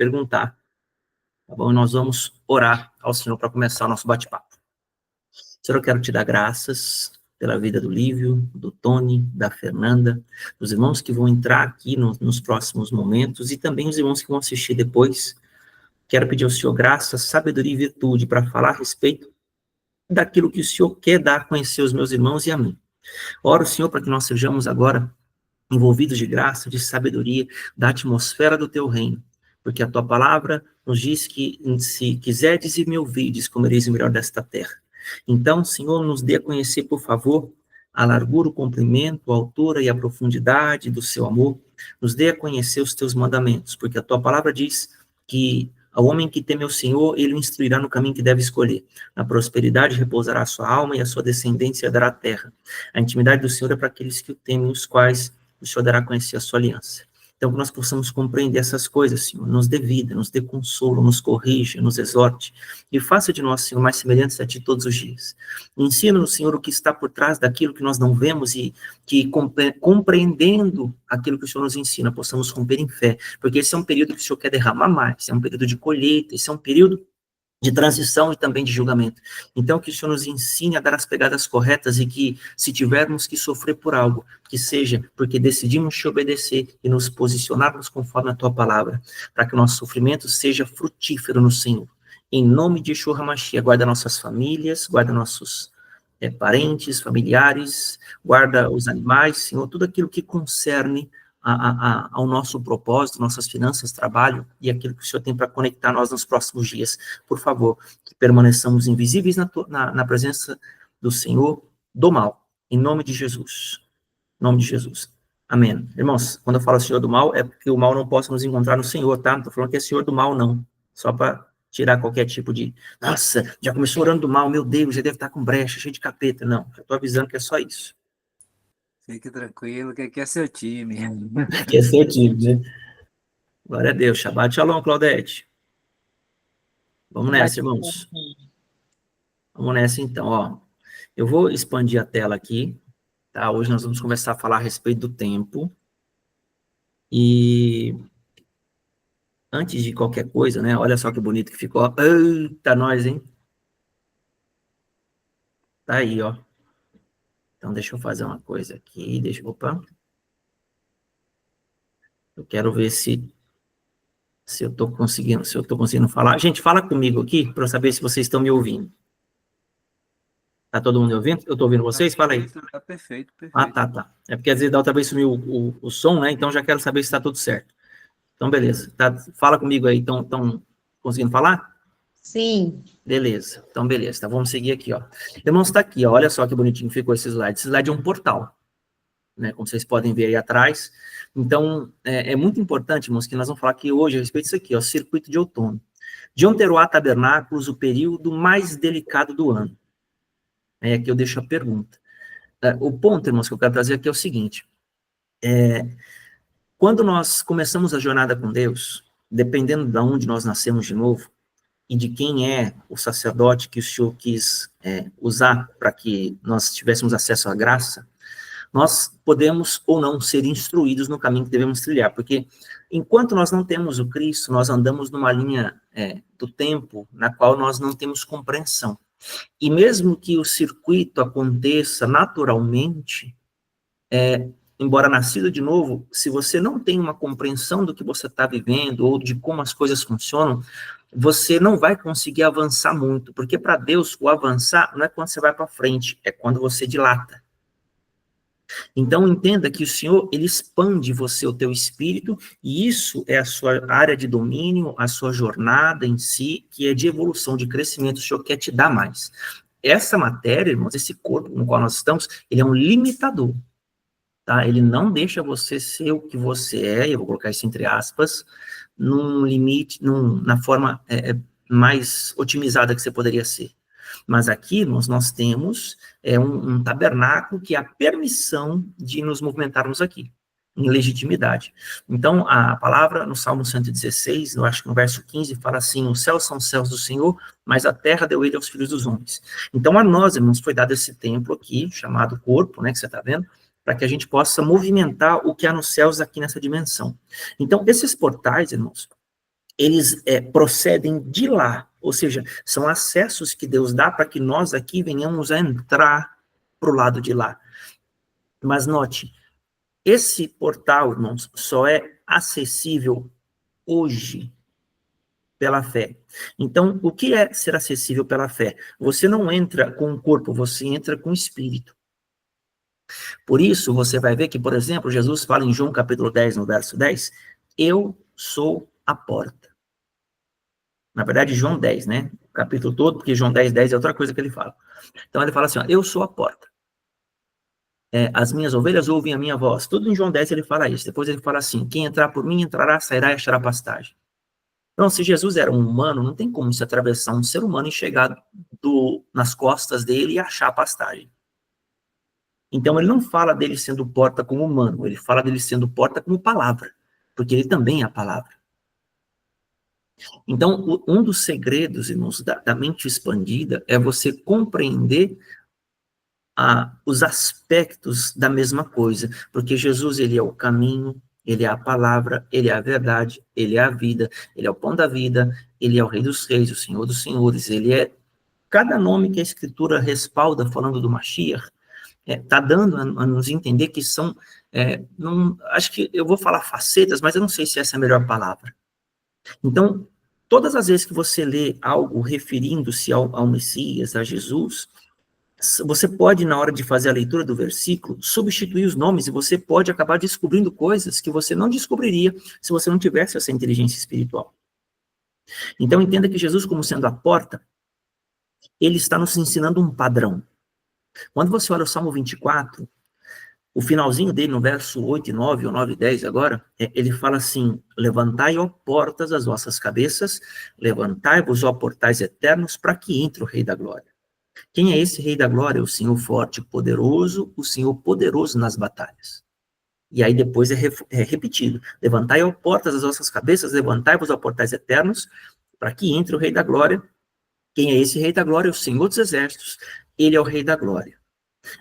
perguntar, tá bom? E nós vamos orar ao Senhor para começar o nosso bate-papo. Senhor, eu quero te dar graças pela vida do Lívio, do Tony, da Fernanda, dos irmãos que vão entrar aqui nos próximos momentos e também os irmãos que vão assistir depois. Quero pedir ao Senhor graça, sabedoria e virtude para falar a respeito daquilo que o Senhor quer dar a conhecer aos meus irmãos e a mim. Oro, Senhor, para que nós sejamos agora envolvidos de graça, de sabedoria, da atmosfera do teu reino, porque a tua palavra nos diz que se quiserdes e me ouvides, comereis o melhor desta terra. Então, Senhor, nos dê a conhecer, por favor, a largura, o comprimento, a altura e a profundidade do seu amor. Nos dê a conhecer os teus mandamentos, porque a tua palavra diz que ao homem que teme ao Senhor, ele o instruirá no caminho que deve escolher. Na prosperidade repousará a sua alma e a sua descendência dará a terra. A intimidade do Senhor é para aqueles que o temem, os quais o Senhor dará a conhecer a sua aliança. Então, que nós possamos compreender essas coisas, Senhor, nos dê vida, nos dê consolo, nos corrija, nos exorte, e faça de nós, Senhor, mais semelhantes a Ti todos os dias. Ensina-nos, Senhor, o que está por trás daquilo que nós não vemos e que, compreendendo aquilo que o Senhor nos ensina, possamos romper em fé, porque esse é um período que o Senhor quer derramar mais, é um período de colheita, esse é um período de transição e também de julgamento. Então, que o Senhor nos ensine a dar as pegadas corretas e que, se tivermos que sofrer por algo, que seja porque decidimos te obedecer e nos posicionarmos conforme a tua palavra, para que o nosso sofrimento seja frutífero no Senhor. Em nome de Yeshua HaMashiach, guarda nossas famílias, guarda nossos parentes, familiares, guarda os animais, Senhor, tudo aquilo que concerne ao nosso propósito, nossas finanças, trabalho e aquilo que o Senhor tem para conectar nós nos próximos dias. Por favor, que permaneçamos invisíveis na presença do Senhor do mal, em nome de Jesus. Em nome de Jesus. Amém. Irmãos, quando eu falo Senhor do mal, é porque o mal não possa nos encontrar no Senhor, tá? Não estou falando que é Senhor do mal, não. Só para tirar qualquer tipo de, nossa, já começou orando do mal, meu Deus, já deve estar com brecha, cheio de capeta. Não, eu estou avisando que é só isso. Fique tranquilo, que aqui é seu time. Que é seu time, né? Glória a Deus. Shabbat Shalom, Claudete. Vamos nessa, irmãos. Vamos nessa, então, ó. Eu vou expandir a tela aqui, tá? Hoje nós vamos começar a falar a respeito do tempo. E antes de qualquer coisa, né? Olha só que bonito que ficou. Eita, nós, hein? Tá aí, ó. Então, deixa eu fazer uma coisa aqui. Opa. Eu quero ver se eu tô conseguindo falar. Gente, fala comigo aqui para eu saber se vocês estão me ouvindo. Tá todo mundo me ouvindo? Eu tô ouvindo vocês? Fala aí. Tá perfeito. Ah, tá. É porque às vezes da outra vez sumiu o som, né? Então já quero saber se está tudo certo. Então, beleza. Tá, fala comigo aí. Estão conseguindo falar? Sim. Beleza. Então, beleza. Então, vamos seguir aqui, ó. Irmãos, está aqui, ó. Olha só que bonitinho ficou esse slide. Esse slide é um portal, né? Como vocês podem ver aí atrás. Então, é muito importante, irmãos, que nós vamos falar aqui hoje a respeito disso aqui, ó. Circuito de outono. De Onteruá Tabernáculos, o período mais delicado do ano. Aí aqui eu deixo a pergunta. O ponto, irmãos, que eu quero trazer aqui é o seguinte. Quando nós começamos a jornada com Deus, dependendo de onde nós nascemos de novo, e de quem é o sacerdote que o Senhor quis usar para que nós tivéssemos acesso à graça, nós podemos ou não ser instruídos no caminho que devemos trilhar, porque enquanto nós não temos o Cristo, nós andamos numa linha do tempo na qual nós não temos compreensão. E mesmo que o circuito aconteça naturalmente, embora nascido de novo, se você não tem uma compreensão do que você está vivendo ou de como as coisas funcionam, você não vai conseguir avançar muito, porque para Deus o avançar não é quando você vai para frente, é quando você dilata. Então entenda que o Senhor, ele expande você, o teu espírito, e isso é a sua área de domínio, a sua jornada em si, que é de evolução, de crescimento, o Senhor quer te dar mais. Essa matéria, irmãos, esse corpo no qual nós estamos, ele é um limitador. Tá? Ele não deixa você ser o que você é, eu vou colocar isso entre aspas, num limite, na forma mais otimizada que você poderia ser. Mas aqui nós temos um tabernáculo que é a permissão de nos movimentarmos aqui, em legitimidade. Então, a palavra no Salmo 116, eu acho que no verso 15, fala assim, os céus são os céus do Senhor, mas a terra deu ele aos filhos dos homens. Então, a nós, irmãos, foi dado esse templo aqui, chamado corpo, né, que você está vendo, para que a gente possa movimentar o que há nos céus aqui nessa dimensão. Então, esses portais, irmãos, eles procedem de lá, ou seja, são acessos que Deus dá para que nós aqui venhamos a entrar para o lado de lá. Mas note, esse portal, irmãos, só é acessível hoje pela fé. Então, o que é ser acessível pela fé? Você não entra com o corpo, você entra com o espírito. Por isso, você vai ver que, por exemplo, Jesus fala em João capítulo 10, no verso 10, eu sou a porta. Na verdade, João 10, né? O capítulo todo, porque João 10, 10 é outra coisa que ele fala. Então, ele fala assim, ó, eu sou a porta. As minhas ovelhas ouvem a minha voz. Tudo em João 10 ele fala isso. Depois ele fala assim, quem entrar por mim, entrará, sairá e achará pastagem. Então, se Jesus era um humano, não tem como se atravessar um ser humano e chegar nas costas dele e achar a pastagem. Então, ele não fala dele sendo porta como humano, ele fala dele sendo porta como palavra, porque ele também é a palavra. Então, um dos segredos, irmãos, da mente expandida é você compreender os aspectos da mesma coisa, porque Jesus, ele é o caminho, ele é a palavra, ele é a verdade, ele é a vida, ele é o pão da vida, ele é o Rei dos Reis, o Senhor dos Senhores, ele é cada nome que a Escritura respalda falando do Mashiach, está dando a nos entender que são, não, acho que eu vou falar facetas, mas eu não sei se essa é a melhor palavra. Então, todas as vezes que você lê algo referindo-se ao Messias, a Jesus, você pode, na hora de fazer a leitura do versículo, substituir os nomes e você pode acabar descobrindo coisas que você não descobriria se você não tivesse essa inteligência espiritual. Então, entenda que Jesus, como sendo a porta, ele está nos ensinando um padrão. Quando você olha o Salmo 24, o finalzinho dele, no verso 8 e 9, ou 9 e 10 agora, ele fala assim, levantai, ó portas, as vossas cabeças, levantai-vos, ó portais eternos, para que entre o Rei da Glória. Quem é esse Rei da Glória? O Senhor forte e poderoso, o Senhor poderoso nas batalhas. E aí depois é repetido, levantai, ó portas, as vossas cabeças, levantai-vos, ó portais eternos, para que entre o Rei da Glória. Quem é esse Rei da Glória? O Senhor dos Exércitos, ele é o Rei da Glória.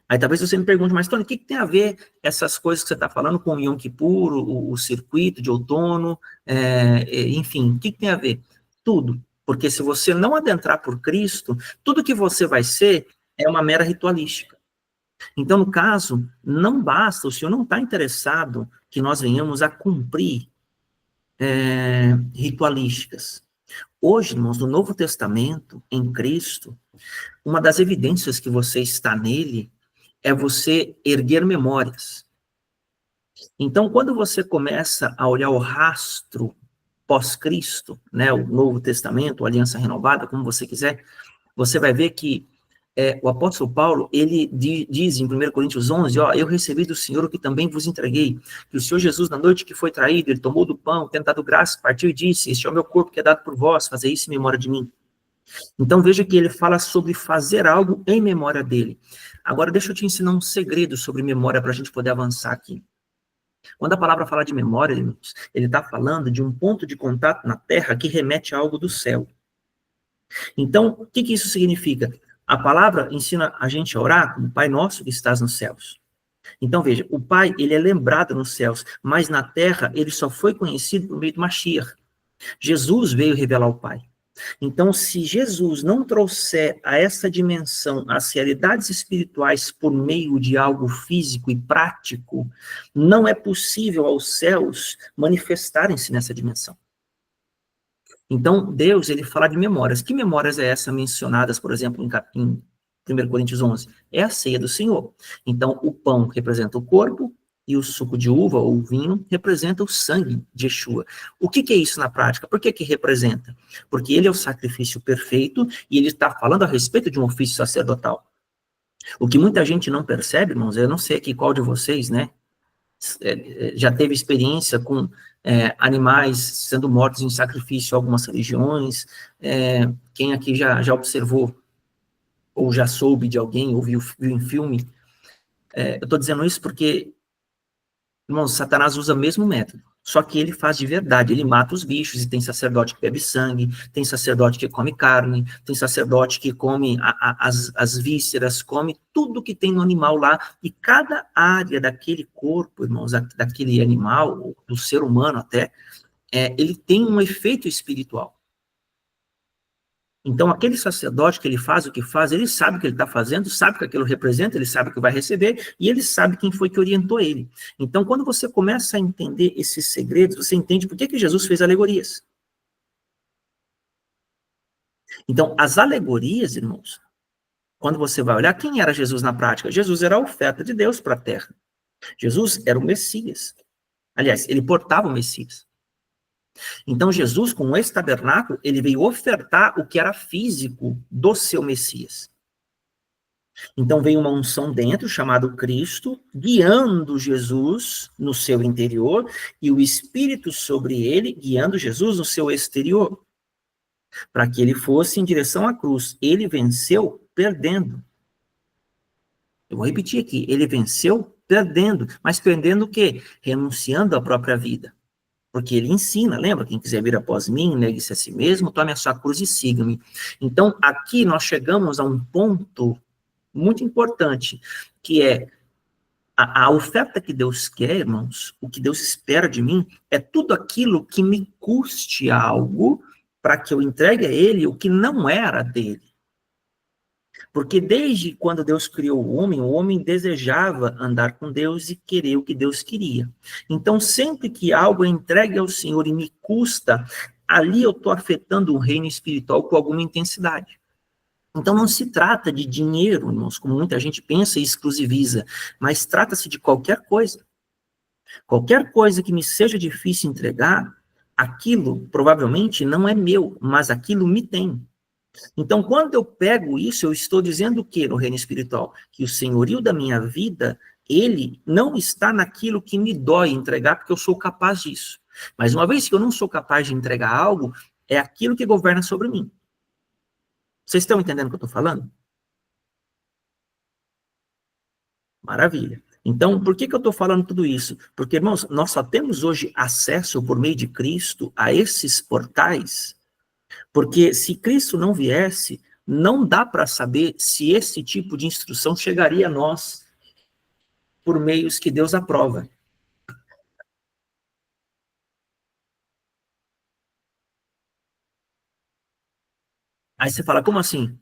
Aí talvez você me pergunte, mas Tony, o que tem a ver essas coisas que você está falando com o Yom Kippur, o circuito de outono, enfim, o que tem a ver? Tudo, porque se você não adentrar por Cristo, tudo que você vai ser é uma mera ritualística. Então, no caso, não basta, o Senhor não está interessado que nós venhamos a cumprir ritualísticas. Hoje, irmãos, no Novo Testamento, em Cristo, uma das evidências que você está nele é você erguer memórias. Então, quando você começa a olhar o rastro pós-Cristo, né, o Novo Testamento, a Aliança Renovada, como você quiser, você vai ver que o apóstolo Paulo, ele diz em 1 Coríntios 11, ó, eu recebi do Senhor o que também vos entreguei, que o Senhor Jesus, na noite que foi traído, ele tomou do pão, tendo dado graça, partiu e disse, este é o meu corpo que é dado por vós, fazei isso em memória de mim. Então veja que ele fala sobre fazer algo em memória dele. Agora deixa eu te ensinar um segredo sobre memória para a gente poder avançar aqui. Quando a palavra fala de memória, ele está falando de um ponto de contato na Terra que remete a algo do céu. Então, o que isso significa? A palavra ensina a gente a orar como Pai Nosso que estás nos céus. Então veja, o Pai, ele é lembrado nos céus, mas na Terra ele só foi conhecido por meio do Mashiach. Jesus veio revelar o Pai. Então, se Jesus não trouxer a essa dimensão as realidades espirituais por meio de algo físico e prático, não é possível aos céus manifestarem-se nessa dimensão. Então, Deus, ele fala de memórias. Que memórias é essa mencionadas, por exemplo, em 1 Coríntios 11? É a ceia do Senhor. Então, o pão representa o corpo, e o suco de uva, ou o vinho, representa o sangue de Yeshua. O que é isso na prática? Por que representa? Porque ele é o sacrifício perfeito, e ele está falando a respeito de um ofício sacerdotal. O que muita gente não percebe, irmãos, eu não sei aqui qual de vocês, né, já teve experiência com animais sendo mortos em sacrifício, algumas religiões, quem aqui já observou, ou já soube de alguém, ou viu em filme, eu estou dizendo isso porque, irmãos, Satanás usa o mesmo método, só que ele faz de verdade, ele mata os bichos, e tem sacerdote que bebe sangue, tem sacerdote que come carne, tem sacerdote que come as vísceras, come tudo que tem no animal lá, e cada área daquele corpo, irmãos, daquele animal, do ser humano até, ele tem um efeito espiritual. Então, aquele sacerdote que ele faz o que faz, ele sabe o que ele está fazendo, sabe o que aquilo representa, ele sabe o que vai receber, e ele sabe quem foi que orientou ele. Então, quando você começa a entender esses segredos, você entende por que Jesus fez alegorias. Então, as alegorias, irmãos, quando você vai olhar, quem era Jesus na prática? Jesus era a oferta de Deus para a terra. Jesus era o Messias. Aliás, ele portava o Messias. Então, Jesus, com esse tabernáculo, ele veio ofertar o que era físico do seu Messias. Então, veio uma unção dentro, chamado Cristo, guiando Jesus no seu interior, e o Espírito sobre ele, guiando Jesus no seu exterior, para que ele fosse em direção à cruz. Ele venceu perdendo. Eu vou repetir aqui, ele venceu perdendo, mas perdendo o quê? Renunciando à própria vida. Porque ele ensina, lembra? Quem quiser vir após mim, negue-se a si mesmo, tome a sua cruz e siga-me. Então, aqui nós chegamos a um ponto muito importante, que é a oferta que Deus quer, irmãos, o que Deus espera de mim, é tudo aquilo que me custe algo para que eu entregue a Ele o que não era dele. Porque desde quando Deus criou o homem desejava andar com Deus e querer o que Deus queria. Então, sempre que algo é entregue ao Senhor e me custa, ali eu estou afetando o reino espiritual com alguma intensidade. Então, não se trata de dinheiro, irmãos, como muita gente pensa e exclusiviza, mas trata-se de qualquer coisa. Qualquer coisa que me seja difícil entregar, aquilo provavelmente não é meu, mas aquilo me tem. Então, quando eu pego isso, eu estou dizendo o quê no reino espiritual? Que o senhorio da minha vida, ele não está naquilo que me dói entregar, porque eu sou capaz disso. Mas uma vez que eu não sou capaz de entregar algo, é aquilo que governa sobre mim. Vocês estão entendendo o que eu estou falando? Maravilha. Então, por que eu estou falando tudo isso? Porque, irmãos, nós só temos hoje acesso por meio de Cristo a esses portais. Porque se Cristo não viesse, não dá para saber se esse tipo de instrução chegaria a nós por meios que Deus aprova. Aí você fala, como assim?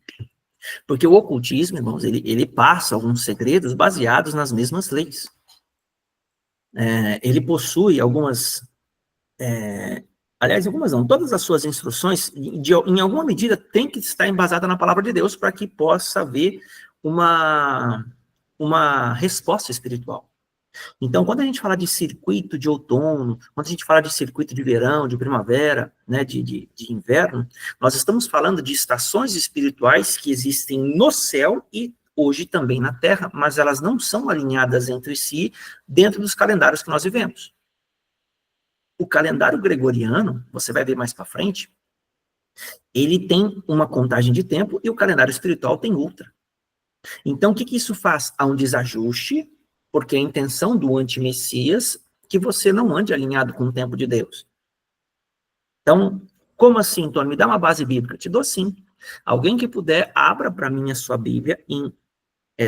Porque o ocultismo, irmãos, ele passa alguns segredos baseados nas mesmas leis. Ele possui algumas... aliás, algumas não, todas as suas instruções, em alguma medida, tem que estar embasada na palavra de Deus para que possa haver uma resposta espiritual. Então, quando a gente fala de circuito de outono, quando a gente fala de circuito de verão, de primavera, né, de inverno, nós estamos falando de estações espirituais que existem no céu e hoje também na Terra, mas elas não são alinhadas entre si dentro dos calendários que nós vivemos. O calendário gregoriano, você vai ver mais para frente, ele tem uma contagem de tempo e o calendário espiritual tem outra. Então, o que isso faz? Há um desajuste, porque a intenção do anti-messias é que você não ande alinhado com o tempo de Deus. Então, como assim, Tony? Me dá uma base bíblica. Te dou sim. Alguém que puder, abra para mim a sua Bíblia em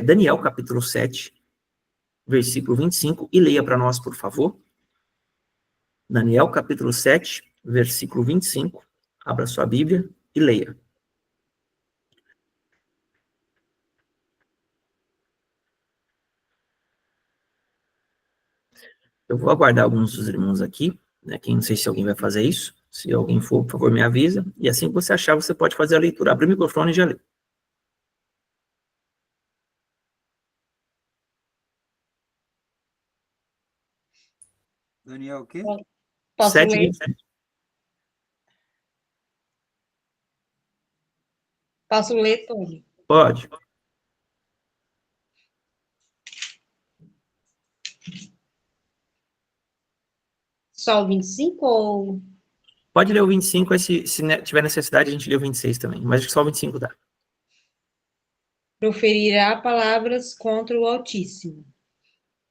Daniel, capítulo 7, versículo 25, e leia para nós, por favor. Daniel, capítulo 7, versículo 25. Abra sua Bíblia e leia. Eu vou aguardar alguns dos irmãos aqui, né? Não sei se alguém vai fazer isso. Se alguém for, por favor, me avisa. E assim que você achar, você pode fazer a leitura. Abre o microfone e já lê. Daniel, o quê? Posso 7, ler? 27. Posso ler, Tony? Pode. Só o 25 ou... Pode ler o 25, se tiver necessidade, a gente lê o 26 também. Mas só o 25 dá. Proferirá palavras contra o Altíssimo.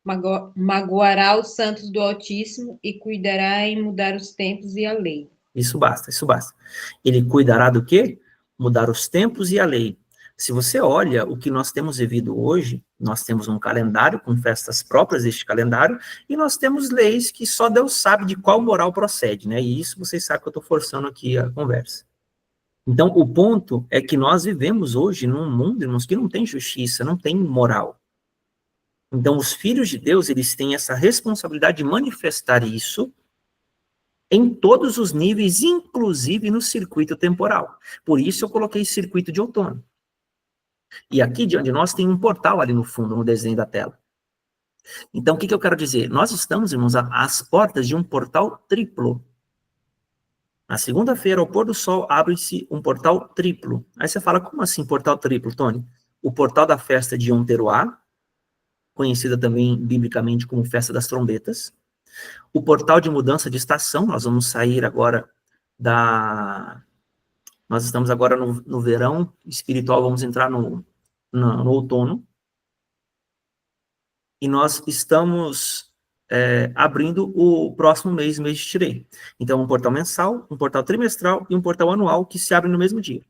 Magoará os santos do Altíssimo e cuidará em mudar os tempos e a lei. Isso basta, isso basta. Ele cuidará do quê? Mudar os tempos e a lei. Se você olha o que nós temos vivido hoje, nós temos um calendário com festas próprias deste calendário, e nós temos leis que só Deus sabe de qual moral procede, né? E isso vocês sabem que eu estou forçando aqui a conversa. Então, o ponto é que nós vivemos hoje num mundo, irmãos, que não tem justiça, não tem moral. Então, os filhos de Deus, eles têm essa responsabilidade de manifestar isso em todos os níveis, inclusive no circuito temporal. Por isso eu coloquei circuito de outono. E aqui diante de nós tem um portal ali no fundo, no desenho da tela. Então, o que eu quero dizer? Nós estamos, irmãos, às portas de um portal triplo. Na segunda-feira, ao pôr do sol, abre-se um portal triplo. Aí você fala, como assim portal triplo, Tony? O portal da festa de Yom Teruah, conhecida também biblicamente como Festa das Trombetas. O portal de mudança de estação, nós vamos sair agora Nós estamos agora no verão espiritual, vamos entrar no outono. E nós estamos abrindo o próximo mês de Tirei. Então, um portal mensal, um portal trimestral e um portal anual que se abrem no mesmo dia.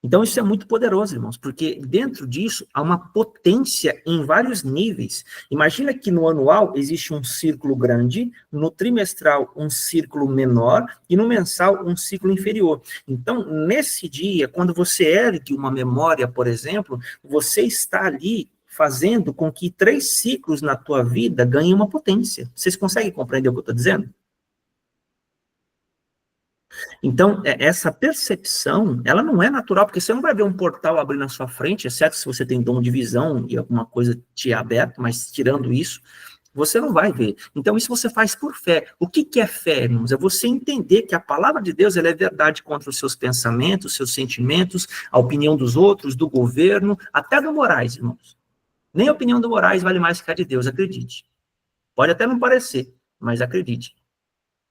Então, isso é muito poderoso, irmãos, porque dentro disso há uma potência em vários níveis. Imagina que no anual existe um círculo grande, no trimestral um círculo menor e no mensal um círculo inferior. Então, nesse dia, quando você ergue uma memória, por exemplo, você está ali fazendo com que 3 ciclos na tua vida ganhem uma potência. Vocês conseguem compreender o que eu estou dizendo? Então, essa percepção, ela não é natural, porque você não vai ver um portal abrir na sua frente, exceto se você tem dom de visão e alguma coisa te é aberto, mas tirando isso, você não vai ver. Então, isso você faz por fé. O que é fé, irmãos? É você entender que a palavra de Deus ela é verdade contra os seus pensamentos, seus sentimentos, a opinião dos outros, do governo, até do Moraes, irmãos. Nem a opinião do Moraes vale mais que a de Deus, acredite. Pode até não parecer, mas acredite.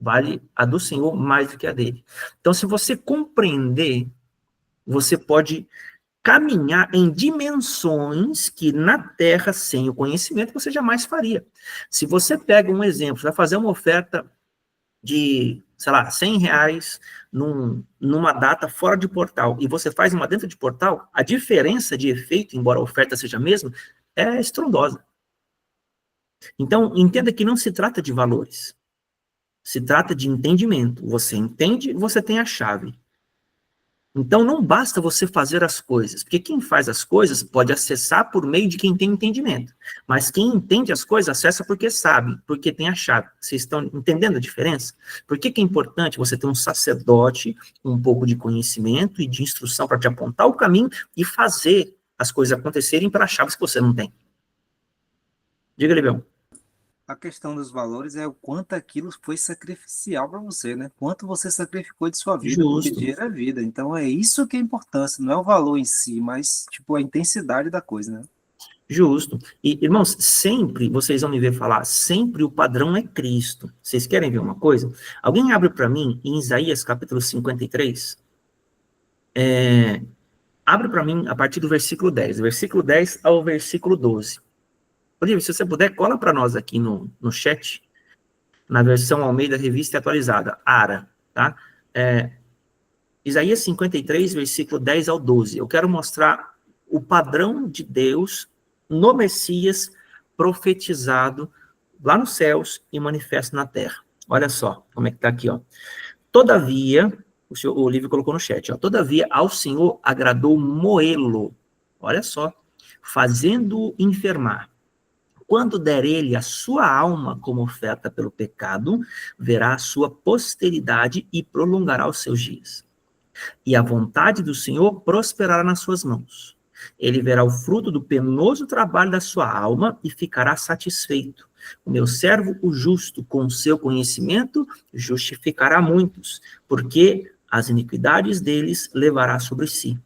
Vale a do Senhor mais do que a dele. Então, se você compreender, você pode caminhar em dimensões que na Terra, sem o conhecimento, você jamais faria. Se você pega um exemplo, vai fazer uma oferta de, sei lá, R$100 numa data fora de portal, e você faz uma dentro de portal, a diferença de efeito, embora a oferta seja a mesma, é estrondosa. Então, entenda que não se trata de valores. Se trata de entendimento. Você entende, você tem a chave. Então, não basta você fazer as coisas, porque quem faz as coisas pode acessar por meio de quem tem entendimento. Mas quem entende as coisas, acessa porque sabe, porque tem a chave. Vocês estão entendendo a diferença? Por que é importante você ter um sacerdote, um pouco de conhecimento e de instrução para te apontar o caminho e fazer as coisas acontecerem para chaves que você não tem? Diga, Libião. A questão dos valores é o quanto aquilo foi sacrificial para você, né? Quanto você sacrificou de sua vida, porque Justo. dinheiro é vida. Então é isso que é a importância, não é o valor em si, mas tipo a intensidade da coisa, né? Justo. E, irmãos, sempre, vocês vão me ver falar, sempre o padrão é Cristo. Vocês querem ver uma coisa? Alguém abre para mim em Isaías capítulo 53? Abre para mim a partir do versículo 10. Do versículo 10 ao versículo 12. Olívio, se você puder, cola para nós aqui no chat, na versão Almeida Revista Atualizada, ARA, tá? Isaías 53, versículo 10 ao 12. Eu quero mostrar o padrão de Deus no Messias profetizado lá nos céus e manifesto na terra. Olha só como é que está aqui, ó. Todavia, o Olívio colocou no chat, ó. Todavia, ao Senhor agradou moê-lo. Olha só. Fazendo-o enfermar. Quando der ele a sua alma como oferta pelo pecado, verá a sua posteridade e prolongará os seus dias. E a vontade do Senhor prosperará nas suas mãos. Ele verá o fruto do penoso trabalho da sua alma e ficará satisfeito. O meu servo, o justo, com o seu conhecimento, justificará muitos, porque as iniquidades deles levará sobre si.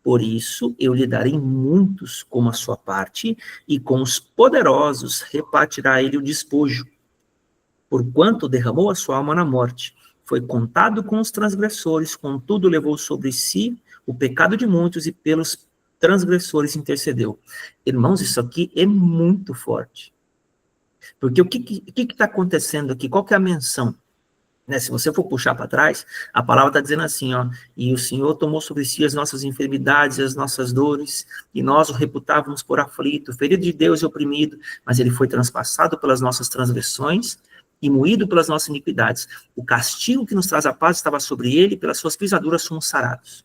Por isso, eu lhe darei muitos como a sua parte, e com os poderosos repartirá ele o despojo. Porquanto derramou a sua alma na morte, foi contado com os transgressores, contudo levou sobre si o pecado de muitos, e pelos transgressores intercedeu. Irmãos, isso aqui é muito forte. Porque o que está acontecendo aqui? Qual que é a menção? né? Se você for puxar para trás, a palavra está dizendo assim, ó, e o Senhor tomou sobre si as nossas enfermidades, as nossas dores, e nós o reputávamos por aflito, ferido de Deus e oprimido, mas ele foi transpassado pelas nossas transgressões e moído pelas nossas iniquidades. O castigo que nos traz a paz estava sobre ele, pelas suas pisaduras somos sarados.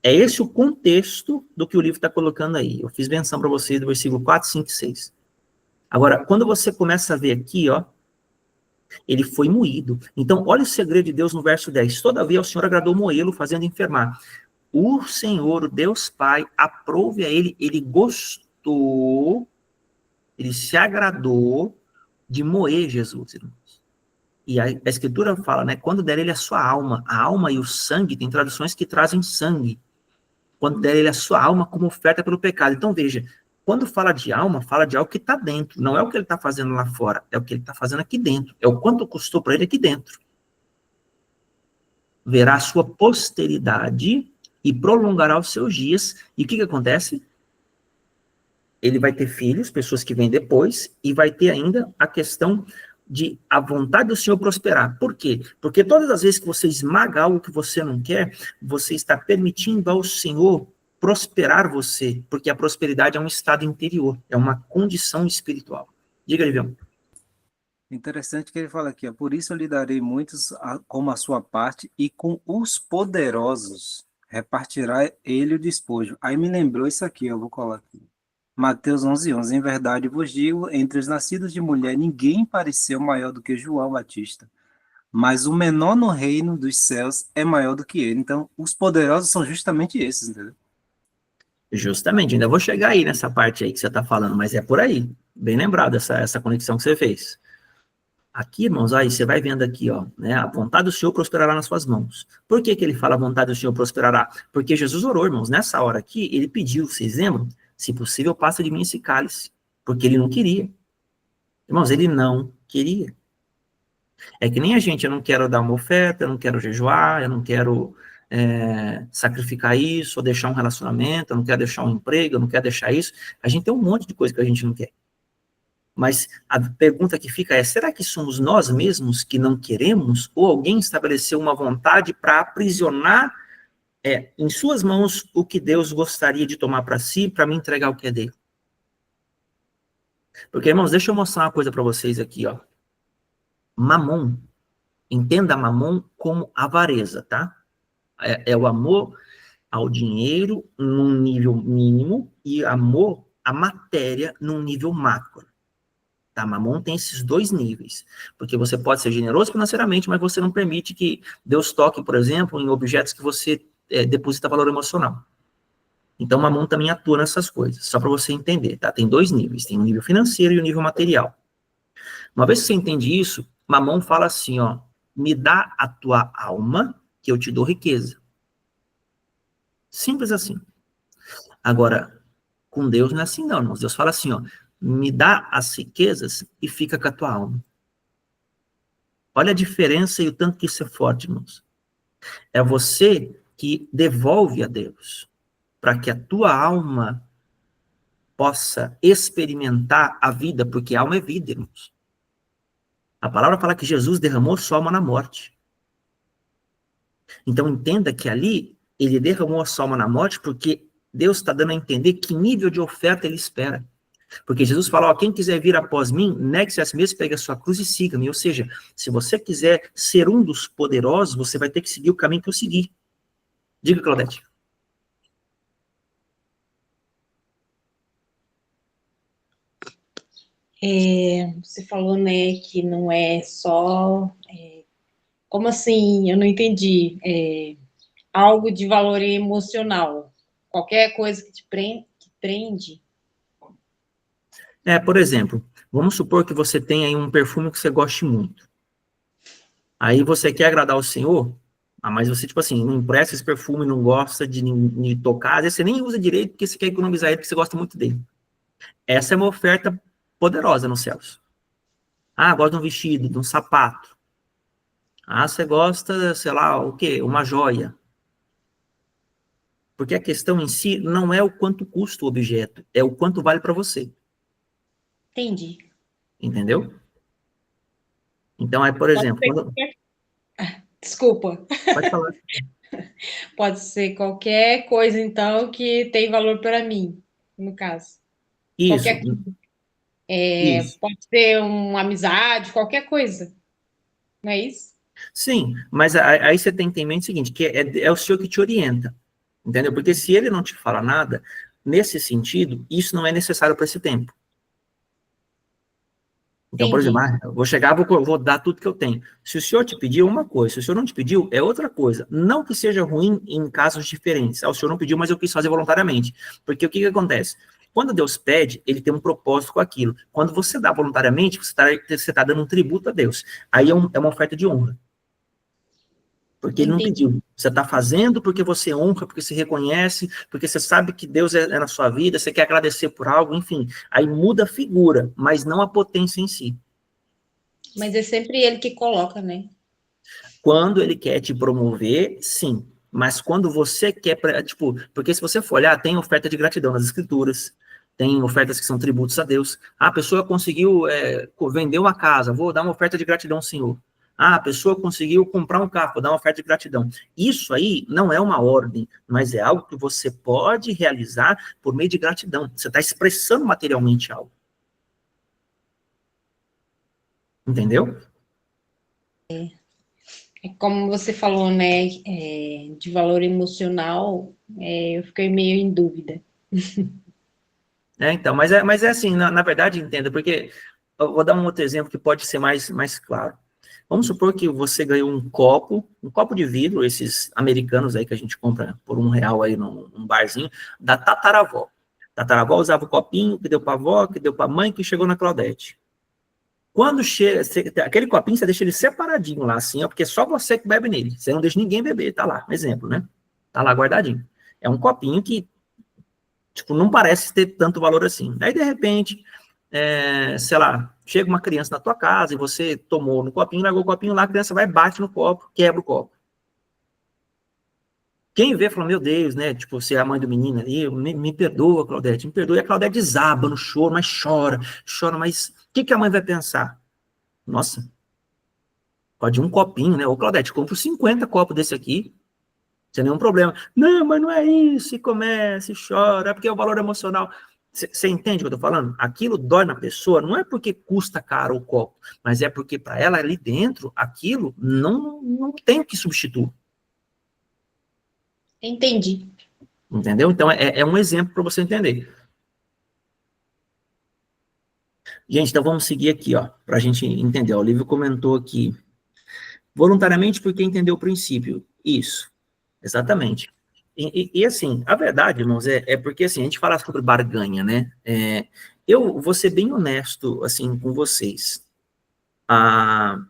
É esse o contexto do que o livro está colocando aí. Eu fiz menção para vocês do versículo 4, 5 e 6. Agora, quando você começa a ver aqui, ó, ele foi moído. Então, olha o segredo de Deus no verso 10. Todavia, o Senhor agradou moê-lo, fazendo enfermar. O Senhor, o Deus Pai, aprove a ele gostou, ele se agradou de moer Jesus, irmãos. E a Escritura fala, né, quando der ele a sua alma. A alma e o sangue, tem traduções que trazem sangue. Quando der ele a sua alma como oferta pelo pecado. Então, veja, quando fala de alma, fala de algo que está dentro. Não é o que ele está fazendo lá fora, é o que ele está fazendo aqui dentro. É o quanto custou para ele aqui dentro. Verá a sua posteridade e prolongará os seus dias. E o que acontece? Ele vai ter filhos, pessoas que vêm depois, e vai ter ainda a questão de a vontade do Senhor prosperar. Por quê? Porque todas as vezes que você esmaga algo que você não quer, você está permitindo ao Senhor prosperar você, porque a prosperidade é um estado interior, é uma condição espiritual. Diga, Livião. Interessante que ele fala aqui, ó, por isso eu lhe darei muitos como a sua parte, e com os poderosos repartirá ele o despojo. Aí me lembrou isso aqui, eu vou colocar aqui. Mateus 11:11. Em verdade vos digo, entre os nascidos de mulher, ninguém pareceu maior do que João Batista, mas o menor no reino dos céus é maior do que ele. Então, os poderosos são justamente esses, entendeu? Justamente, ainda vou chegar aí nessa parte aí que você está falando, mas é por aí. Bem lembrado essa conexão que você fez. Aqui, irmãos, aí você vai vendo aqui, ó, né, a vontade do Senhor prosperará nas suas mãos. Por que ele fala a vontade do Senhor prosperará? Porque Jesus orou, irmãos, nessa hora aqui, ele pediu, vocês lembram? Se possível, passa de mim esse cálice, porque ele não queria. Irmãos, ele não queria. É que nem a gente, eu não quero dar uma oferta, eu não quero jejuar, eu não quero sacrificar isso, ou deixar um relacionamento, eu não quero deixar um emprego, eu não quero deixar isso. A gente tem um monte de coisa que a gente não quer. Mas a pergunta que fica é, será que somos nós mesmos que não queremos? Ou alguém estabeleceu uma vontade para aprisionar em suas mãos o que Deus gostaria de tomar para si, para me entregar o que é dele? Porque, irmãos, deixa eu mostrar uma coisa para vocês aqui, ó. Mamon, entenda mamon como avareza, tá? É o amor ao dinheiro num nível mínimo e amor à matéria num nível macro. Tá, Mamon tem esses dois níveis, porque você pode ser generoso financeiramente, mas você não permite que Deus toque, por exemplo, em objetos que você deposita valor emocional. Então, Mamon também atua nessas coisas, só para você entender, tá? Tem dois níveis, tem o nível financeiro e o nível material. Uma vez que você entende isso, Mamon fala assim, ó, me dá a tua alma, que eu te dou riqueza. Simples assim. Agora, com Deus não é assim não, irmãos. Deus fala assim, ó, me dá as riquezas e fica com a tua alma. Olha a diferença e o tanto que isso é forte, irmãos. É você que devolve a Deus, para que a tua alma possa experimentar a vida, porque a alma é vida, irmãos. A palavra fala que Jesus derramou sua alma na morte. Então entenda que ali, ele derramou a sua alma na morte, porque Deus está dando a entender que nível de oferta ele espera. Porque Jesus falou, ó, quem quiser vir após mim, negue-se a si mesmo, pegue a sua cruz e siga-me. Ou seja, se você quiser ser um dos poderosos, você vai ter que seguir o caminho que eu segui. Diga, Claudete. Você falou, né, que não é só... como assim? Eu não entendi. Algo de valor emocional. Qualquer coisa que te prende. Por exemplo, vamos supor que você tem aí um perfume que você goste muito. Aí você quer agradar o Senhor, mas você, tipo assim, não empresta esse perfume, não gosta de tocar, às vezes você nem usa direito porque você quer economizar ele, porque você gosta muito dele. Essa é uma oferta poderosa nos céus. Ah, gosta de um vestido, de um sapato. Ah, você gosta, sei lá, o quê? Uma joia. Porque a questão em si não é o quanto custa o objeto, é o quanto vale para você. Entendi. Entendeu? Então, aí, por Pode exemplo, ser qualquer... Desculpa. pode falar. Pode ser qualquer coisa, então, que tem valor para mim, no caso. Isso, Qualquer isso. pode ser uma amizade, qualquer coisa, não é isso? Sim, mas aí você tem que ter em mente o seguinte, que é o senhor que te orienta, entendeu? Porque se ele não te fala nada, nesse sentido, isso não é necessário para esse tempo. Então, por exemplo, Entendi. eu vou chegar, vou dar tudo que eu tenho. Se o senhor te pediu uma coisa, se o senhor não te pediu, é outra coisa. Não que seja ruim em casos diferentes. Ah, o senhor não pediu, mas eu quis fazer voluntariamente. Porque o que acontece? Quando Deus pede, ele tem um propósito com aquilo. Quando você dá voluntariamente, você tá dando um tributo a Deus. Aí é uma oferta de honra. Porque ele não Entendi. pediu. Você está fazendo porque você honra, porque se reconhece, porque você sabe que Deus é na sua vida, você quer agradecer por algo, enfim. Aí muda a figura, mas não a potência em si. Mas é sempre ele que coloca, né? Quando ele quer te promover, sim. Mas quando você quer, tipo, porque se você for olhar, tem oferta de gratidão nas escrituras, tem ofertas que são tributos a Deus. Ah, a pessoa conseguiu vender uma casa, vou dar uma oferta de gratidão ao Senhor. Ah, a pessoa conseguiu comprar um carro, vou dar uma oferta de gratidão. Isso aí não é uma ordem, mas é algo que você pode realizar por meio de gratidão. Você está expressando materialmente algo. Entendeu? Como você falou, né, de valor emocional, eu fiquei meio em dúvida. Então, mas é assim, na verdade, entenda, porque eu vou dar um outro exemplo que pode ser mais claro. Vamos supor que você ganhou um copo de vidro, esses americanos aí que a gente compra por R$ 1 aí num barzinho, da tataravó. Tataravó usava o copinho que deu para a avó, que deu para a mãe, que chegou na Claudete. Quando chega, aquele copinho, você deixa ele separadinho lá, assim, ó, porque é só você que bebe nele. Você não deixa ninguém beber, tá lá, exemplo, né? Tá lá guardadinho. É um copinho que tipo, não parece ter tanto valor assim. Aí, de repente, sei lá, chega uma criança na tua casa e você tomou no copinho, largou o copinho lá, a criança vai, bate no copo, quebra o copo. Quem vê fala, meu Deus, né? Tipo, você é a mãe do menino ali, me perdoa, Claudete, me perdoa. E a Claudete desaba no choro, mas chora, mas o que a mãe vai pensar? Nossa, pode um copinho, né? Ô, Claudete, compra 50 copos desse aqui, sem nenhum problema. Não, mas não é isso, e começa, e chora, é porque é o valor emocional. Você entende o que eu tô falando? Aquilo dói na pessoa, não é porque custa caro o copo, mas é porque para ela ali dentro, aquilo não tem o que substituir. Entendi. Entendeu? Então é um exemplo para você entender. Gente, então vamos seguir aqui, ó, para a gente entender. O Olívio comentou aqui. Voluntariamente porque entendeu o princípio. Isso, exatamente. E assim, a verdade, irmãos, é porque assim, a gente fala sobre barganha, né? Eu vou ser bem honesto, assim, com vocês.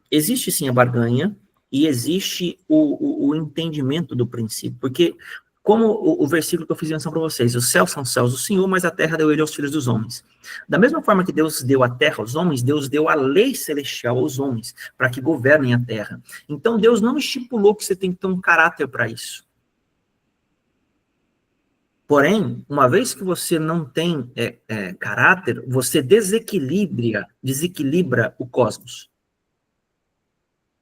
Existe sim a barganha e existe o entendimento do princípio, porque como o versículo que eu fiz menção para vocês, os céus são céus do Senhor, mas a terra deu ele aos filhos dos homens. Da mesma forma que Deus deu a terra aos homens, Deus deu a lei celestial aos homens, para que governem a terra. Então Deus não estipulou que você tem que ter um caráter para isso. Porém, uma vez que você não tem caráter, você desequilibra o cosmos.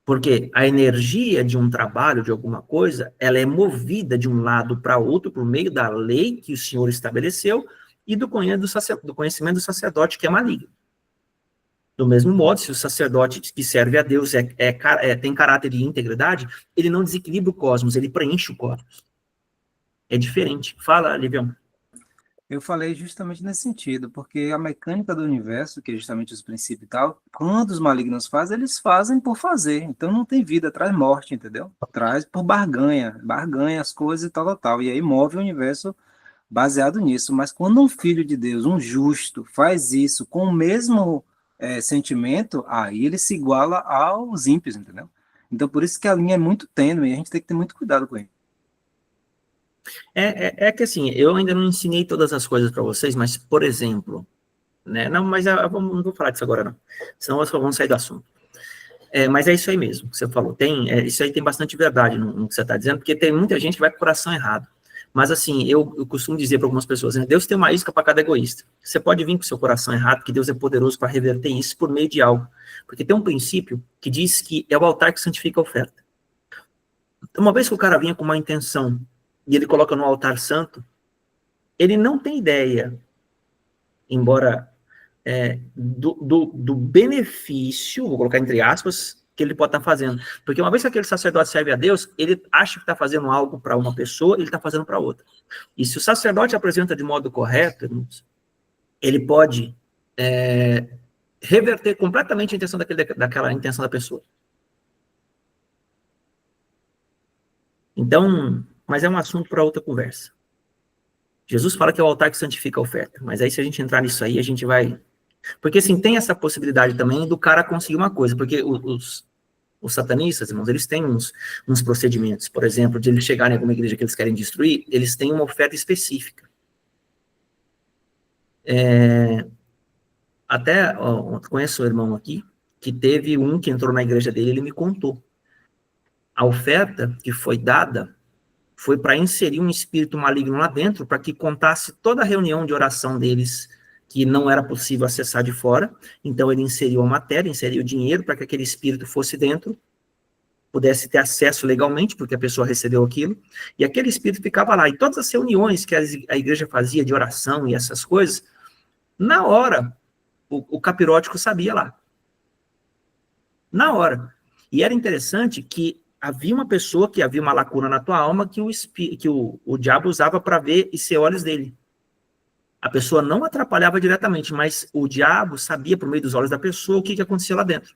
Porque a energia de um trabalho, de alguma coisa, ela é movida de um lado para outro por meio da lei que o Senhor estabeleceu e do conhecimento do sacerdote, que é maligno. Do mesmo modo, se o sacerdote que serve a Deus tem caráter de integridade, ele não desequilibra o cosmos, ele preenche o cosmos. É diferente. Fala, Livião. Eu falei justamente nesse sentido, porque a mecânica do universo, que é justamente os princípios e tal, quando os malignos fazem, eles fazem por fazer. Então não tem vida, traz morte, entendeu? Traz por barganha as coisas e tal. E aí move o universo baseado nisso. Mas quando um filho de Deus, um justo, faz isso com o mesmo sentimento, aí ele se iguala aos ímpios, entendeu? Então por isso que a linha é muito tênue e a gente tem que ter muito cuidado com isso. Que assim, eu ainda não ensinei todas as coisas para vocês, mas, por exemplo, né? Não, mas não vou falar disso agora, não. Senão nós vamos sair do assunto. Mas é isso aí mesmo que você falou. Isso aí tem bastante verdade no que você está dizendo, porque tem muita gente que vai com o coração errado. Mas assim, eu costumo dizer para algumas pessoas, né, Deus tem uma isca para cada egoísta. Você pode vir com o seu coração errado, que Deus é poderoso para reverter isso por meio de algo. Porque tem um princípio que diz que é o altar que santifica a oferta. Então, uma vez que o cara vinha com uma intenção e ele coloca no altar santo, ele não tem ideia, embora do benefício, vou colocar entre aspas, que ele pode estar fazendo. Porque uma vez que aquele sacerdote serve a Deus, ele acha que está fazendo algo para uma pessoa, ele está fazendo para outra. E se o sacerdote apresenta de modo correto, irmãos, ele pode reverter completamente a intenção daquela intenção da pessoa. Então, mas é um assunto para outra conversa. Jesus fala que é o altar que santifica a oferta, mas aí se a gente entrar nisso aí, a gente vai... Porque assim, tem essa possibilidade também do cara conseguir uma coisa, porque os satanistas, irmãos, eles têm uns procedimentos, por exemplo, de eles chegarem em alguma igreja que eles querem destruir, eles têm uma oferta específica. Até, conheço um irmão aqui, que teve um que entrou na igreja dele, ele me contou. A oferta que foi dada foi para inserir um espírito maligno lá dentro, para que contasse toda a reunião de oração deles, que não era possível acessar de fora. Então ele inseriu a matéria, inseriu o dinheiro, para que aquele espírito fosse dentro, pudesse ter acesso legalmente, porque a pessoa recebeu aquilo, e aquele espírito ficava lá. E todas as reuniões que a igreja fazia de oração e essas coisas, na hora, o capirótico sabia lá. Na hora. E era interessante que havia uma pessoa que havia uma lacuna na tua alma que o diabo usava para ver e ser olhos dele. A pessoa não atrapalhava diretamente, mas o diabo sabia, por meio dos olhos da pessoa, o que acontecia lá dentro.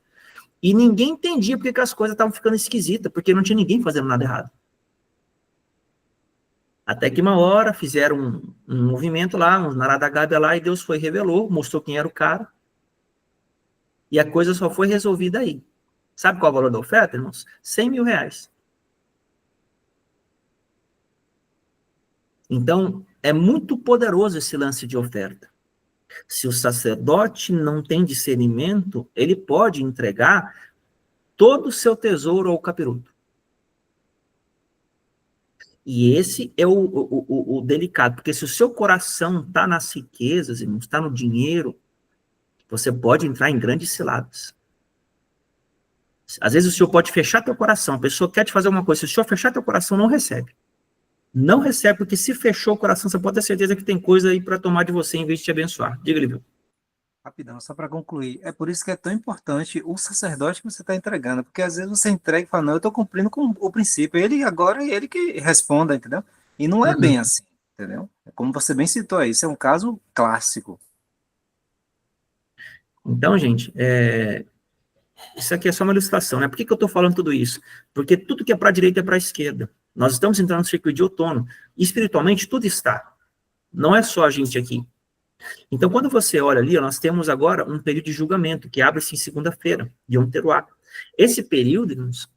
E ninguém entendia porque que as coisas estavam ficando esquisitas, porque não tinha ninguém fazendo nada errado. Até que uma hora fizeram um movimento lá, um naradagábia lá, e Deus foi e revelou, mostrou quem era o cara. E a coisa só foi resolvida aí. Sabe qual é o valor da oferta, irmãos? 100 mil reais. Então, é muito poderoso esse lance de oferta. Se o sacerdote não tem discernimento, ele pode entregar todo o seu tesouro ao capiroto. E esse é o delicado, porque se o seu coração está nas riquezas, irmãos, está no dinheiro, você pode entrar em grandes ciladas. Às vezes o senhor pode fechar teu coração, a pessoa quer te fazer alguma coisa, se o senhor fechar teu coração, não recebe. Não recebe, porque se fechou o coração, você pode ter certeza que tem coisa aí para tomar de você em vez de te abençoar. Diga, Livio. Rapidão, só para concluir. É por isso que é tão importante o sacerdote que você está entregando, porque às vezes você entrega e fala, não, eu estou cumprindo com o princípio, ele agora é ele que responda, entendeu? E não é bem assim, entendeu? Como você bem citou aí, isso é um caso clássico. Então, gente, isso aqui é só uma ilustração, né? Por que eu estou falando tudo isso? Porque tudo que é para a direita é para a esquerda. Nós estamos entrando no circuito de outono. E espiritualmente, tudo está. Não é só a gente aqui. Então, quando você olha ali, nós temos agora um período de julgamento, que abre-se em segunda-feira, de Yom Teruah. Esse período, irmãos,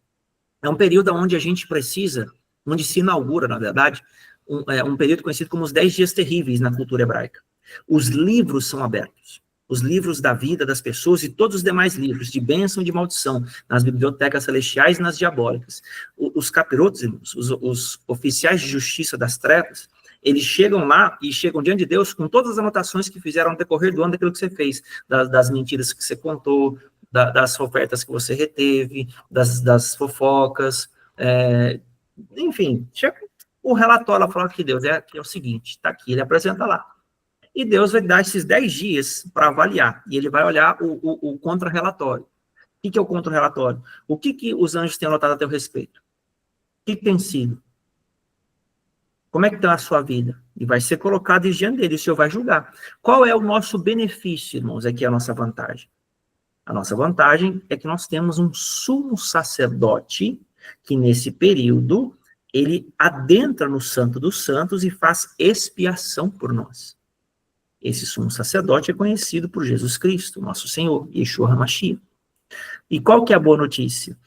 é um período onde a gente precisa, onde se inaugura, na verdade, um período conhecido como os 10 dias terríveis na cultura hebraica. Os livros são abertos. Os livros da vida das pessoas e todos os demais livros, de bênção e de maldição, nas bibliotecas celestiais e nas diabólicas. Os capirotos, irmãos, os oficiais de justiça das trevas, eles chegam lá e chegam diante de Deus com todas as anotações que fizeram no decorrer do ano daquilo que você fez, das mentiras que você contou, das ofertas que você reteve, das fofocas, enfim, chega o relatório lá falando que Deus é o seguinte, está aqui, ele apresenta lá. E Deus vai dar esses 10 dias para avaliar, e ele vai olhar o contra-relatório. O que é o contra-relatório? O que os anjos têm anotado a teu respeito? O que tem sido? Como é que está a sua vida? E vai ser colocado diante dele, o Senhor vai julgar. Qual é o nosso benefício, irmãos? Aqui é a nossa vantagem. A nossa vantagem é que nós temos um sumo sacerdote que, nesse período, ele adentra no Santo dos Santos e faz expiação por nós. Esse sumo sacerdote é conhecido por Jesus Cristo, nosso Senhor, Yeshua HaMashiach. E qual que é a boa notícia?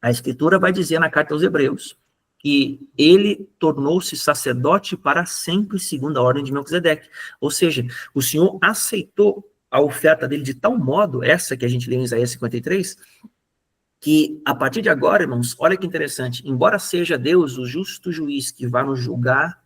A Escritura vai dizer na carta aos Hebreus que ele tornou-se sacerdote para sempre, segundo a ordem de Melquisedeque. Ou seja, o Senhor aceitou a oferta dele de tal modo, essa que a gente lê em Isaías 53, que a partir de agora, irmãos, olha que interessante, embora seja Deus o justo juiz que vai nos julgar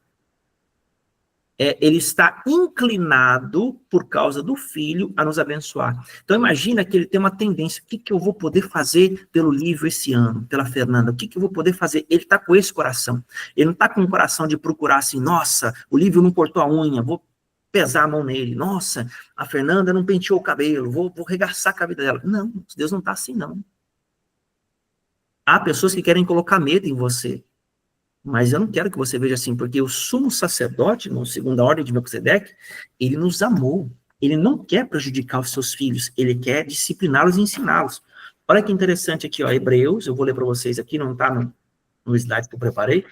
ele está inclinado, por causa do Filho, a nos abençoar. Então, imagina que ele tem uma tendência. O que, que eu vou poder fazer pelo livro esse ano, pela Fernanda? O que, que eu vou poder fazer? Ele está com esse coração. Ele não está com o coração de procurar assim, nossa, o livro não cortou a unha, vou pesar a mão nele. Nossa, a Fernanda não penteou o cabelo, vou regaçar com a vida dela. Não, Deus não está assim, não. Há pessoas que querem colocar medo em você. Mas eu não quero que você veja assim, porque o sumo sacerdote, na segunda ordem de Melquisedeque, ele nos amou. Ele não quer prejudicar os seus filhos, ele quer discipliná-los e ensiná-los. Olha que interessante aqui, ó, Hebreus, eu vou ler para vocês aqui, não está no slide que eu preparei.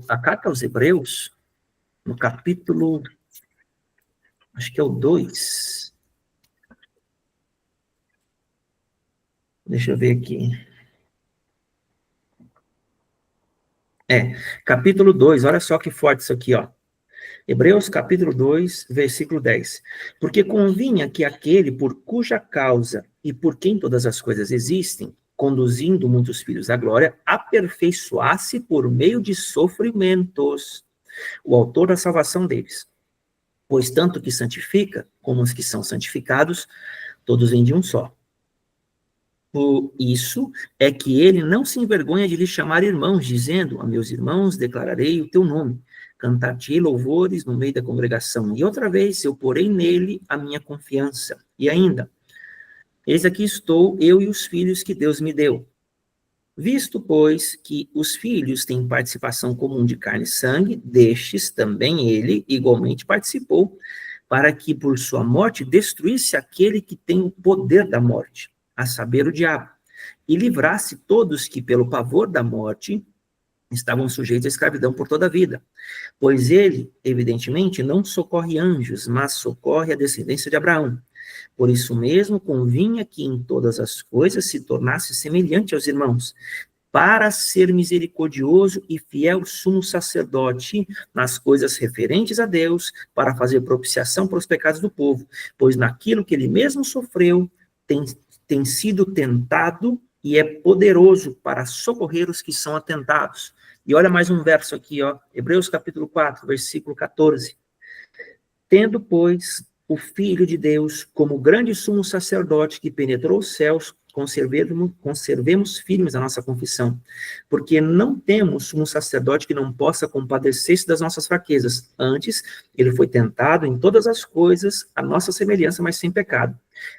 A carta aos Hebreus, no capítulo, acho que é o 2. Deixa eu ver aqui. Capítulo 2, olha só que forte isso aqui, ó. Hebreus capítulo 2, versículo 10. Porque convinha que aquele por cuja causa e por quem todas as coisas existem, conduzindo muitos filhos à glória, aperfeiçoasse por meio de sofrimentos o autor da salvação deles. Pois tanto que santifica, como os que são santificados, todos vêm de um só. Por isso é que ele não se envergonha de lhes chamar irmãos, dizendo, a meus irmãos declararei o teu nome, cantar-te louvores no meio da congregação. E outra vez, eu porei nele a minha confiança. E ainda, eis aqui estou, eu e os filhos que Deus me deu. Visto, pois, que os filhos têm participação comum de carne e sangue, destes também ele igualmente participou, para que por sua morte destruísse aquele que tem o poder da morte, a saber, o diabo, e livrasse todos que, pelo pavor da morte, estavam sujeitos à escravidão por toda a vida. Pois ele, evidentemente, não socorre anjos, mas socorre a descendência de Abraão. Por isso mesmo, convinha que em todas as coisas se tornasse semelhante aos irmãos, para ser misericordioso e fiel sumo sacerdote nas coisas referentes a Deus, para fazer propiciação para os pecados do povo, pois naquilo que ele mesmo sofreu, tem sido tentado e é poderoso para socorrer os que são atentados. E olha mais um verso aqui, ó, Hebreus capítulo 4, versículo 14. Tendo, pois, o Filho de Deus como grande sumo sacerdote que penetrou os céus, conservemos firmes a nossa confissão, porque não temos um sacerdote que não possa compadecer-se das nossas fraquezas. Antes, ele foi tentado em todas as coisas, a nossa semelhança, mas sem pecado.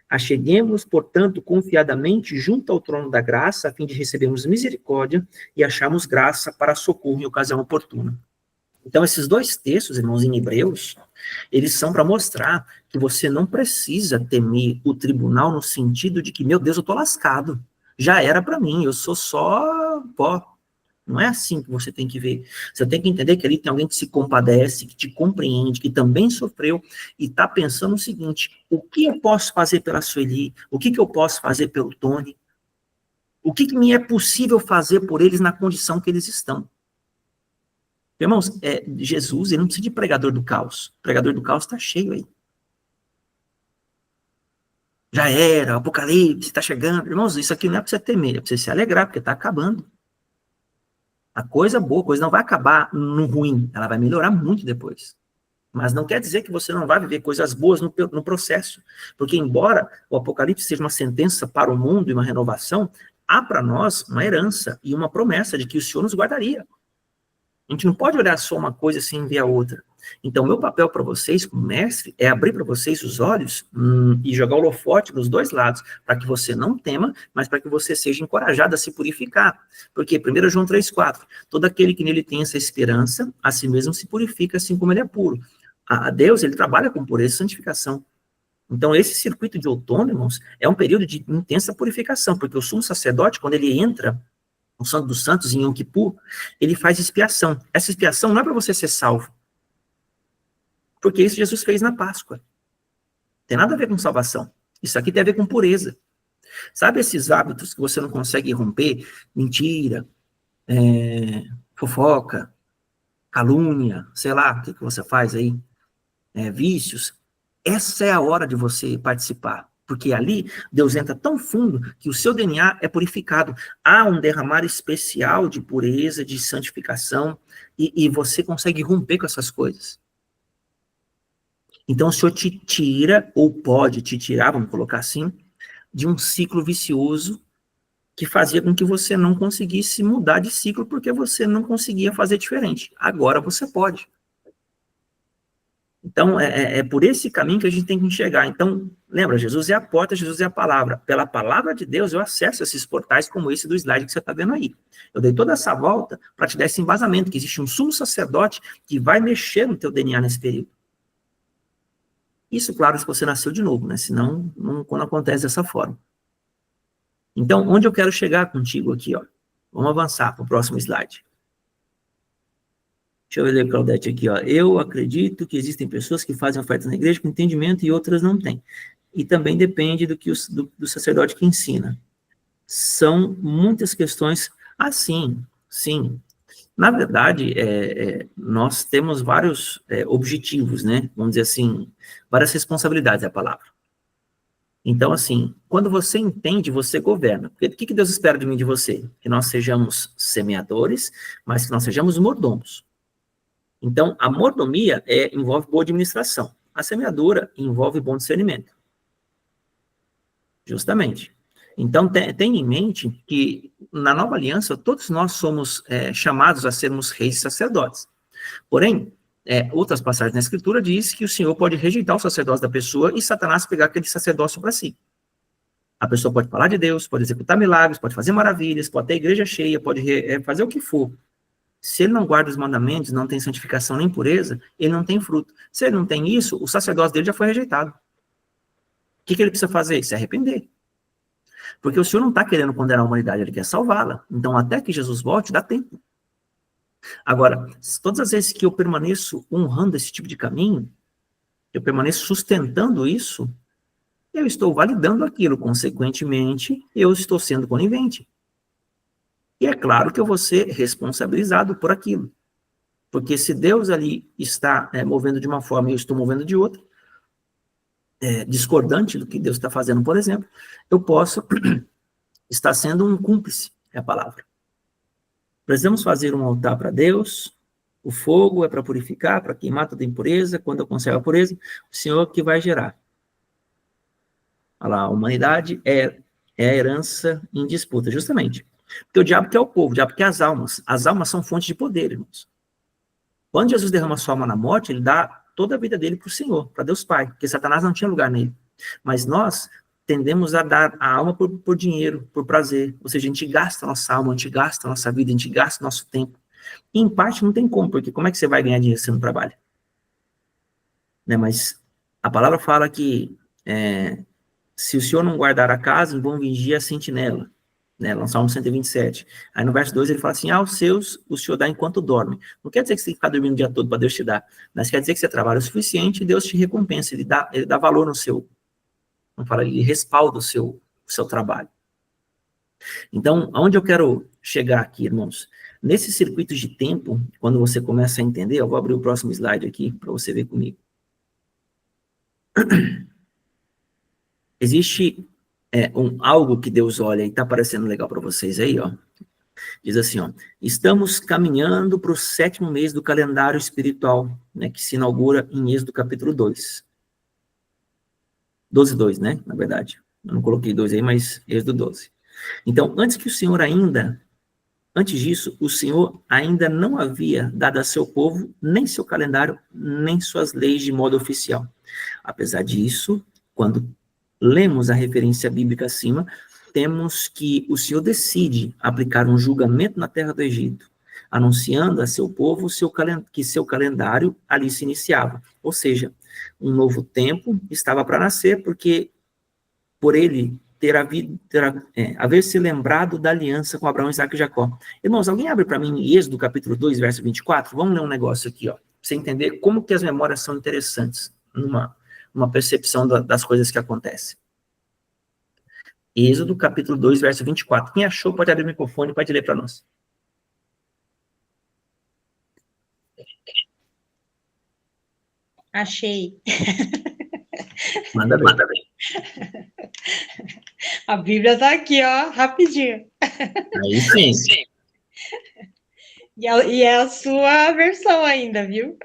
Acheguemos, portanto, confiadamente junto ao trono da graça, a fim de recebermos misericórdia e acharmos graça para socorro em ocasião oportuna. Então, esses dois textos, irmãos, em Hebreus, eles são para mostrar que você não precisa temer o tribunal no sentido de que, meu Deus, eu estou lascado. Já era para mim, eu sou só pó. Não é assim que você tem que ver. Você tem que entender que ali tem alguém que se compadece, que te compreende, que também sofreu e está pensando o seguinte, o que eu posso fazer pela Sueli? O que eu posso fazer pelo Tony? O que me é possível fazer por eles na condição que eles estão? Irmãos, Jesus, ele não precisa de pregador do caos. O pregador do caos está cheio aí. Já era, o Apocalipse está chegando. Irmãos, isso aqui não é para você temer, é para você se alegrar, porque está acabando. A coisa boa, a coisa não vai acabar no ruim, ela vai melhorar muito depois. Mas não quer dizer que você não vai viver coisas boas no processo. Porque embora o Apocalipse seja uma sentença para o mundo e uma renovação, há para nós uma herança e uma promessa de que o Senhor nos guardaria. A gente não pode olhar só uma coisa sem ver a outra. Então, meu papel para vocês, como mestre, é abrir para vocês os olhos e jogar o holofote dos dois lados, para que você não tema, mas para que você seja encorajado a se purificar. Porque 1 João 3,4, todo aquele que nele tem essa esperança, a si mesmo se purifica, assim como ele é puro. A Deus, ele trabalha com pureza e santificação. Então, esse circuito de outono, irmãos, é um período de intensa purificação, porque o sumo sacerdote, quando ele entra o Santo dos Santos, em Yom Kippur, ele faz expiação. Essa expiação não é para você ser salvo. Porque isso Jesus fez na Páscoa. Tem nada a ver com salvação. Isso aqui tem a ver com pureza. Sabe esses hábitos que você não consegue romper? Mentira, fofoca, calúnia, sei lá, o que você faz aí? Vícios. Essa é a hora de você participar. Porque ali, Deus entra tão fundo que o seu DNA é purificado. Há um derramar especial de pureza, de santificação, e você consegue romper com essas coisas. Então, o Senhor te tira, ou pode te tirar, vamos colocar assim, de um ciclo vicioso que fazia com que você não conseguisse mudar de ciclo porque você não conseguia fazer diferente. Agora você pode. Então, é por esse caminho que a gente tem que enxergar. Então, lembra, Jesus é a porta, Jesus é a palavra. Pela palavra de Deus, eu acesso esses portais como esse do slide que você está vendo aí. Eu dei toda essa volta para te dar esse embasamento, que existe um sumo sacerdote que vai mexer no teu DNA nesse período. Isso, claro, se você nasceu de novo, né? Senão, não acontece dessa forma. Então, onde eu quero chegar contigo aqui, ó? Vamos avançar para o próximo slide. Deixa eu ler, Claudete, aqui, ó. Eu acredito que existem pessoas que fazem ofertas na igreja com entendimento e outras não têm. E também depende do sacerdote que ensina. São muitas questões assim, sim. Na verdade, nós temos vários objetivos, né? Vamos dizer assim, várias responsabilidades é a palavra. Então, assim, quando você entende, você governa. Porque o que Deus espera de mim e de você? Que nós sejamos semeadores, mas que nós sejamos mordomos. Então, a mordomia envolve boa administração. A semeadura envolve bom discernimento. Justamente. Então, tenha em mente que, na nova aliança, todos nós somos chamados a sermos reis e sacerdotes. Porém, outras passagens na Escritura diz que o Senhor pode rejeitar o sacerdócio da pessoa e Satanás pegar aquele sacerdócio para si. A pessoa pode falar de Deus, pode executar milagres, pode fazer maravilhas, pode ter igreja cheia, pode fazer o que for. Se ele não guarda os mandamentos, não tem santificação nem pureza, ele não tem fruto. Se ele não tem isso, o sacerdócio dele já foi rejeitado. O que ele precisa fazer? Se arrepender. Porque o Senhor não está querendo condenar a humanidade, ele quer salvá-la. Então, até que Jesus volte, dá tempo. Agora, todas as vezes que eu permaneço honrando esse tipo de caminho, eu permaneço sustentando isso, eu estou validando aquilo. Consequentemente, eu estou sendo conivente. E é claro que eu vou ser responsabilizado por aquilo. Porque se Deus ali está movendo de uma forma e eu estou movendo de outra, discordante do que Deus está fazendo, por exemplo, eu posso estar sendo um cúmplice, é a palavra. Precisamos fazer um altar para Deus, o fogo é para purificar, para queimar toda impureza, quando eu conservo a pureza, o Senhor que vai gerar. Olha lá, a humanidade é a herança em disputa, justamente. Porque o diabo quer o povo, o diabo quer as almas são fontes de poder, irmãos. Quando Jesus derrama sua alma na morte, ele dá toda a vida dele para o Senhor, para Deus Pai, porque Satanás não tinha lugar nele. Mas nós tendemos a dar a alma por dinheiro, por prazer. Ou seja, a gente gasta a nossa alma, a gente gasta a nossa vida, a gente gasta o nosso tempo. E em parte não tem como, porque como é que você vai ganhar dinheiro se você não trabalha? Né? Mas a palavra fala que se o Senhor não guardar a casa, em vão vigia a sentinela. Né, no Salmo 127. Aí no verso 2 ele fala assim, aos seus o Senhor dá enquanto dorme. Não quer dizer que você tem que ficar dormindo o dia todo para Deus te dar, mas quer dizer que você trabalha o suficiente e Deus te recompensa, ele dá valor no seu, vamos falar, ele respalda o seu trabalho. Então, aonde eu quero chegar aqui, irmãos? Nesse circuito de tempo, quando você começa a entender, eu vou abrir o próximo slide aqui para você ver comigo. Existe algo que Deus olha e está parecendo legal para vocês aí, ó. Diz assim, ó, estamos caminhando para o 7º mês do calendário espiritual, né, que se inaugura em Êxodo capítulo 2. 12:2, né, na verdade. Eu não coloquei 2 aí, mas Êxodo 12. Então, antes disso, o Senhor ainda não havia dado a seu povo nem seu calendário, nem suas leis de modo oficial. Apesar disso, quando lemos a referência bíblica acima, temos que o Senhor decide aplicar um julgamento na terra do Egito, anunciando a seu povo que seu calendário ali se iniciava. Ou seja, um novo tempo estava para nascer, porque por ele haver se lembrado da aliança com Abraão, Isaac e Jacó. Irmãos, alguém abre para mim Êxodo capítulo 2, verso 24? Vamos ler um negócio aqui, ó, para você entender como que as memórias são interessantes numa percepção das coisas que acontecem. Êxodo, capítulo 2, verso 24. Quem achou pode abrir o microfone e pode ler para nós. Achei. Manda ver. A Bíblia está aqui, ó, rapidinho. Aí sim. E é a sua versão ainda, viu?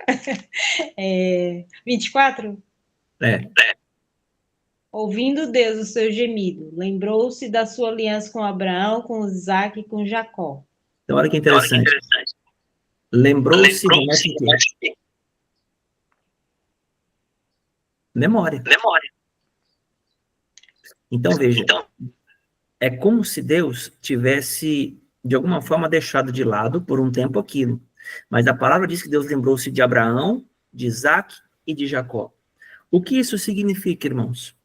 24? É. Ouvindo Deus o seu gemido, lembrou-se da sua aliança com Abraão, com Isaac e com Jacó. Então, olha que interessante. Lembrou-se, remete o quê? Memória. Então, veja, é como se Deus tivesse, de alguma forma, deixado de lado por um tempo aquilo. Mas a palavra diz que Deus lembrou-se de Abraão, de Isaac e de Jacó. O que isso significa, irmãos?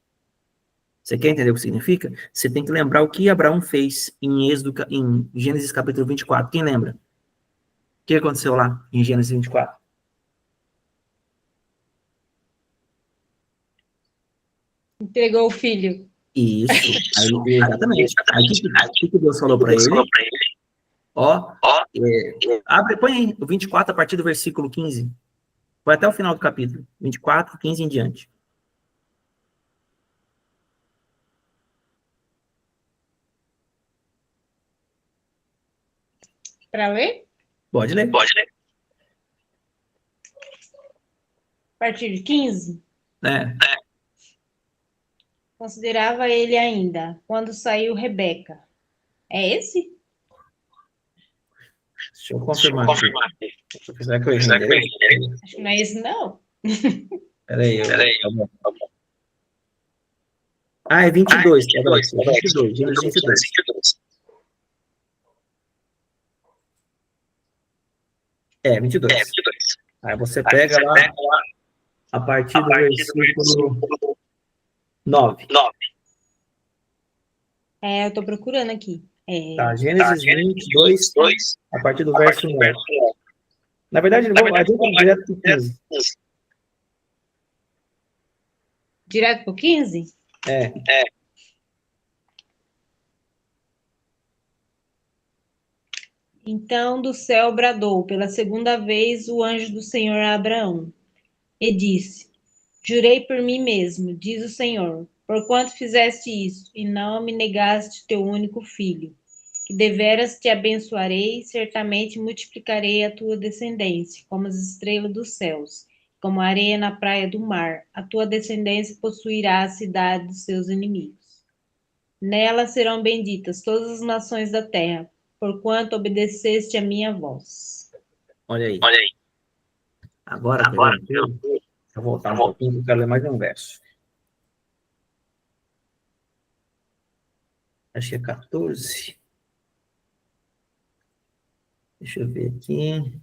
Você quer entender o que significa? Você tem que lembrar o que Abraão fez em Gênesis capítulo 24. Quem lembra? O que aconteceu lá em Gênesis 24? Entregou o filho. Isso, exatamente. Aí o que Deus falou para ele? Põe aí o 24 a partir do versículo 15. Foi até o final do capítulo. 24, 15 em diante. Para ler? Pode ler. A partir de 15? É. Considerava ele ainda, quando saiu Rebeca. É esse? Deixa eu confirmar aqui. Será que eu errei? Acho que não é esse, não. Peraí. Tá bom. É 22. 22. Gênesis 22. É, 22. Aí você pega lá a partir do versículo 9. Eu tô procurando aqui. Tá, Gênesis 22, a partir do verso 9. Na verdade, vamos direto para o 15. Direto pro 15? É. Então do céu bradou pela segunda vez o anjo do Senhor a Abraão, e disse: Jurei por mim mesmo, diz o Senhor, porquanto fizeste isso, e não me negaste teu único filho, que deveras te abençoarei, certamente multiplicarei a tua descendência, como as estrelas dos céus, como a areia na praia do mar. A tua descendência possuirá a cidade dos seus inimigos. Nela serão benditas todas as nações da terra, porquanto obedeceste a minha voz. Olha aí. Agora eu vou voltar um pouquinho, porque eu quero ler mais um verso. Acho que é 14. Deixa eu ver aqui.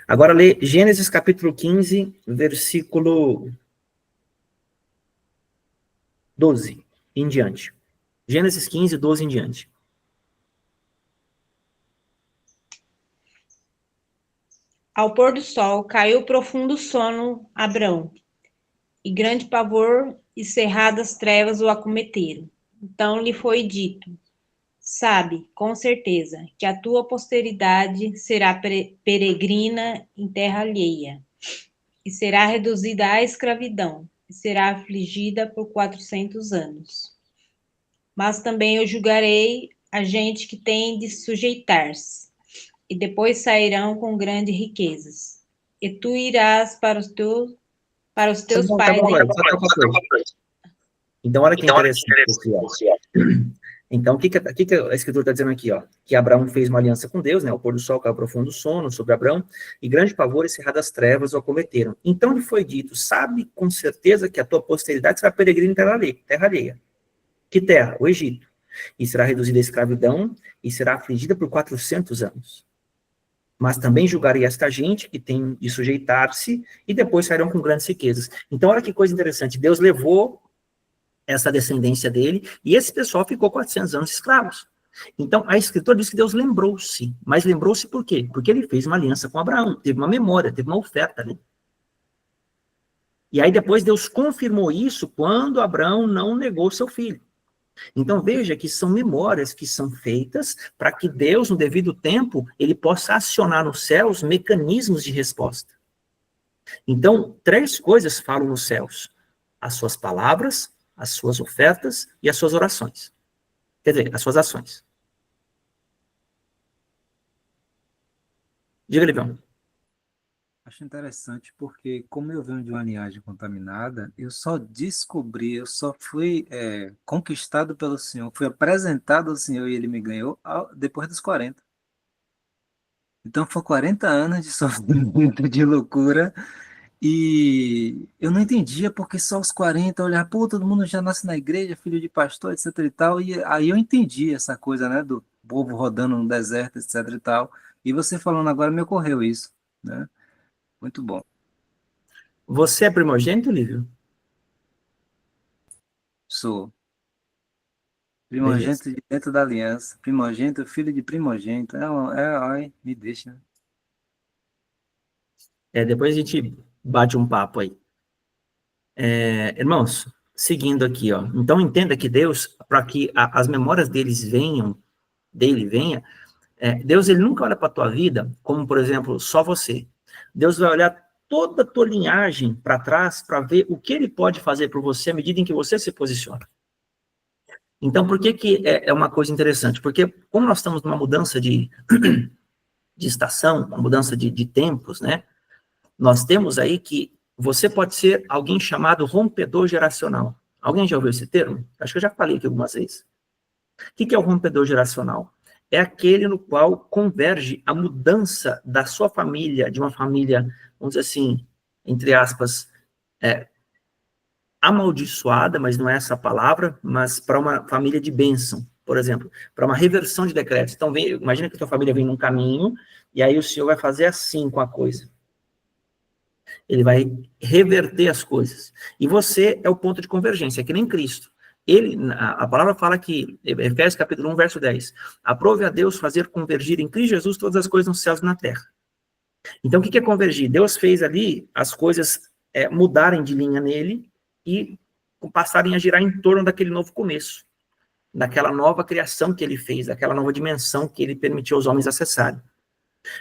Agora lê Gênesis capítulo 15, versículo 12 em diante. Gênesis 15, 12 em diante. Ao pôr do sol, caiu profundo sono Abrão, e grande pavor e cerradas trevas o acometeram. Então lhe foi dito: Sabe, com certeza, que a tua posteridade será peregrina em terra alheia, e será reduzida à escravidão, e será afligida por 400 anos. Mas também eu julgarei a gente que tem de sujeitar-se, e depois sairão com grandes riquezas. E tu irás para os teus pais. Então, olha que interessante. Então, o que a Escritura está dizendo aqui? Que Abraão fez uma aliança com Deus, né? O pôr do sol caiu profundo sono sobre Abraão, e grande pavor e cerradas trevas o acometeram. Então lhe foi dito: sabe com certeza que a tua posteridade será peregrina em terra alheia. Que terra? O Egito. E será reduzida à escravidão, e será afligida por 400 anos. Mas também julgarei esta gente que tem de sujeitar-se, e depois sairão com grandes riquezas. Então, olha que coisa interessante. Deus levou essa descendência dele, e esse pessoal ficou 400 anos escravos. Então, a Escritura diz que Deus lembrou-se. Mas lembrou-se por quê? Porque ele fez uma aliança com Abraão, teve uma memória, teve uma oferta ali. E aí depois Deus confirmou isso quando Abraão não negou seu filho. Então, veja que são memórias que são feitas para que Deus, no devido tempo, ele possa acionar nos céus mecanismos de resposta. Então, 3 coisas falam nos céus: as suas palavras, as suas ofertas e as suas orações. Quer dizer, as suas ações. Diga, Livião. Acho interessante porque, como eu venho de uma linhagem contaminada, eu só fui conquistado pelo Senhor, fui apresentado ao Senhor e Ele me ganhou depois dos 40. Então, foi 40 anos de sofrimento, de loucura, e eu não entendia porque só aos 40 eu olhava, pô, todo mundo já nasce na igreja, filho de pastor, etc e tal, e aí eu entendi essa coisa, né, do povo rodando no deserto, etc e tal, e você falando agora me ocorreu isso, né? Muito bom. Você é primogênito, Lívio? Sou Beleza. primogênito de dentro da aliança, primogênito, filho de primogênito, ai, me deixa, né? Depois a gente bate um papo aí. Irmãos, seguindo aqui, ó. Então entenda que Deus, para que as memórias dele venha, Deus ele nunca olha para a tua vida como, por exemplo, só você. Deus vai olhar toda a tua linhagem para trás para ver o que ele pode fazer por você à medida em que você se posiciona. Então, por que é uma coisa interessante? Porque como nós estamos numa mudança de estação, uma mudança de tempos, né? Nós temos aí que você pode ser alguém chamado rompedor geracional. Alguém já ouviu esse termo? Acho que eu já falei aqui algumas vezes. O que é o rompedor geracional? É aquele no qual converge a mudança da sua família, de uma família, vamos dizer assim, entre aspas, amaldiçoada, mas não é essa a palavra, mas para uma família de bênção, por exemplo, para uma reversão de decretos. Então, imagina que a tua família vem num caminho, e aí o Senhor vai fazer assim com a coisa. Ele vai reverter as coisas. E você é o ponto de convergência, é que nem Cristo. A palavra fala que, Efésios capítulo 1, verso 10, aprove a Deus fazer convergir em Cristo Jesus todas as coisas nos céus e na terra. Então, o que é convergir? Deus fez ali as coisas mudarem de linha nele e passarem a girar em torno daquele novo começo, daquela nova criação que ele fez, daquela nova dimensão que ele permitiu aos homens acessarem.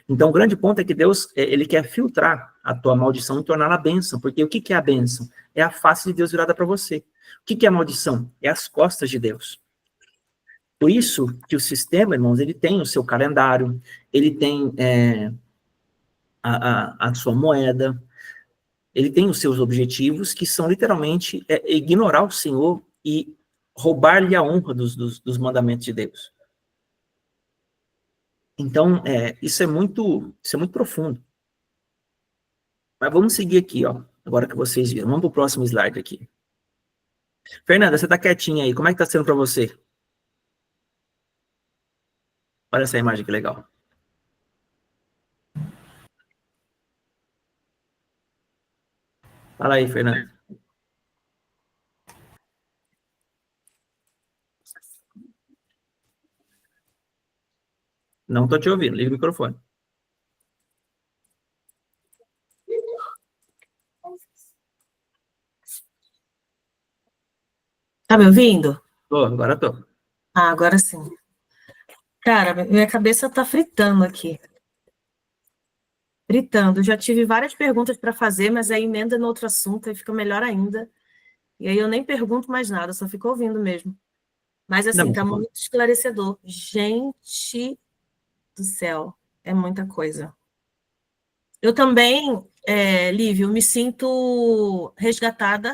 Então, o grande ponto é que Deus, ele quer filtrar a tua maldição e torná-la bênção, porque o que é a bênção? É a face de Deus virada para você. O que é a maldição? É as costas de Deus. Por isso que o sistema, irmãos, ele tem o seu calendário, ele tem a sua moeda, ele tem os seus objetivos, que são literalmente ignorar o Senhor e roubar-lhe a honra dos mandamentos de Deus. Então, isso é muito profundo. Mas vamos seguir aqui, ó. Agora que vocês viram. Vamos para o próximo slide aqui. Fernanda, você está quietinha aí. Como é que está sendo para você? Olha essa imagem que legal. Fala aí, Fernanda. Não estou te ouvindo. Liga o microfone. Tá me ouvindo? Agora tô. Ah, agora sim. Cara, minha cabeça tá fritando aqui. Fritando. Já tive várias perguntas para fazer, mas aí emenda no outro assunto e fica melhor ainda. E aí eu nem pergunto mais nada, só fico ouvindo mesmo. Mas assim, Não, tá muito esclarecedor. Gente do céu, é muita coisa. Eu também, Lívia, me sinto resgatada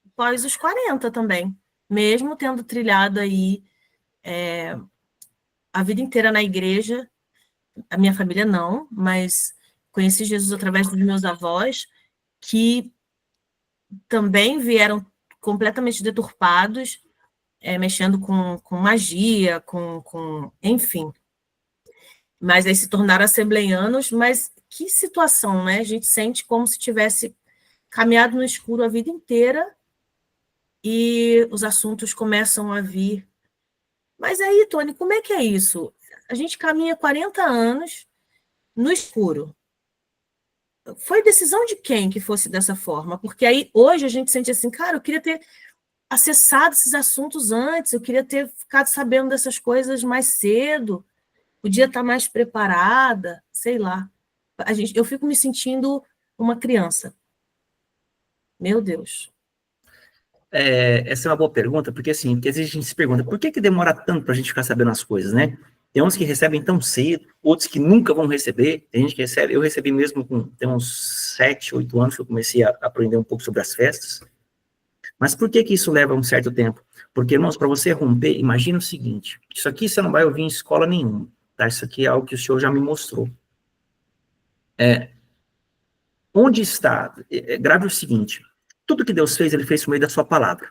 após os 40 também. Mesmo tendo trilhado aí a vida inteira na igreja, a minha família não, mas conheci Jesus através dos meus avós, que também vieram completamente deturpados, mexendo com magia, enfim. Mas aí se tornaram assembleianos, mas que situação, né? A gente sente como se tivesse caminhado no escuro a vida inteira e os assuntos começam a vir. Mas aí, Tony, como é que é isso? A gente caminha 40 anos no escuro. Foi decisão de quem que fosse dessa forma? Porque aí, hoje, a gente sente assim, cara, eu queria ter acessado esses assuntos antes, eu queria ter ficado sabendo dessas coisas mais cedo, podia estar mais preparada, sei lá. Eu fico me sentindo uma criança. Meu Deus. Essa é uma boa pergunta, porque assim, porque às vezes a gente se pergunta, por que demora tanto para a gente ficar sabendo as coisas, né? Tem uns que recebem tão cedo, outros que nunca vão receber, tem gente que recebe, eu recebi mesmo tem uns 7, 8 anos que eu comecei a aprender um pouco sobre as festas. Mas por que isso leva um certo tempo? Porque, irmãos, para você romper, imagina o seguinte, isso aqui você não vai ouvir em escola nenhuma, tá? Isso aqui é algo que o senhor já me mostrou. Onde está, grave o seguinte, tudo que Deus fez, ele fez por meio da sua palavra.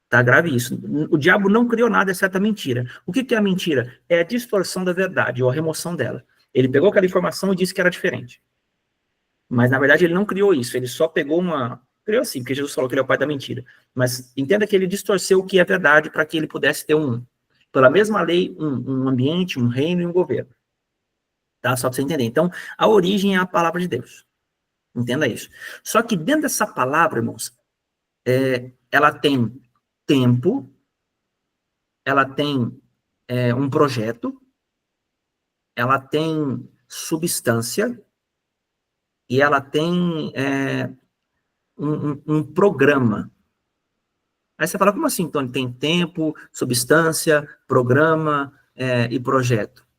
Tá? Grave isso. O diabo não criou nada, exceto a mentira. O que é a mentira? É a distorção da verdade, ou a remoção dela. Ele pegou aquela informação e disse que era diferente. Mas, na verdade, ele não criou isso. Ele só pegou criou assim, porque Jesus falou que ele é o pai da mentira. Mas entenda que ele distorceu o que é verdade para que ele pudesse ter pela mesma lei, um ambiente, um reino e um governo. Tá? Só para você entender. Então, a origem é a palavra de Deus. Entenda isso. Só que dentro dessa palavra, irmãos, ela tem tempo, ela tem um projeto, ela tem substância e ela tem um programa. Aí você fala, como assim, Tony? Tem tempo, substância, programa e projeto.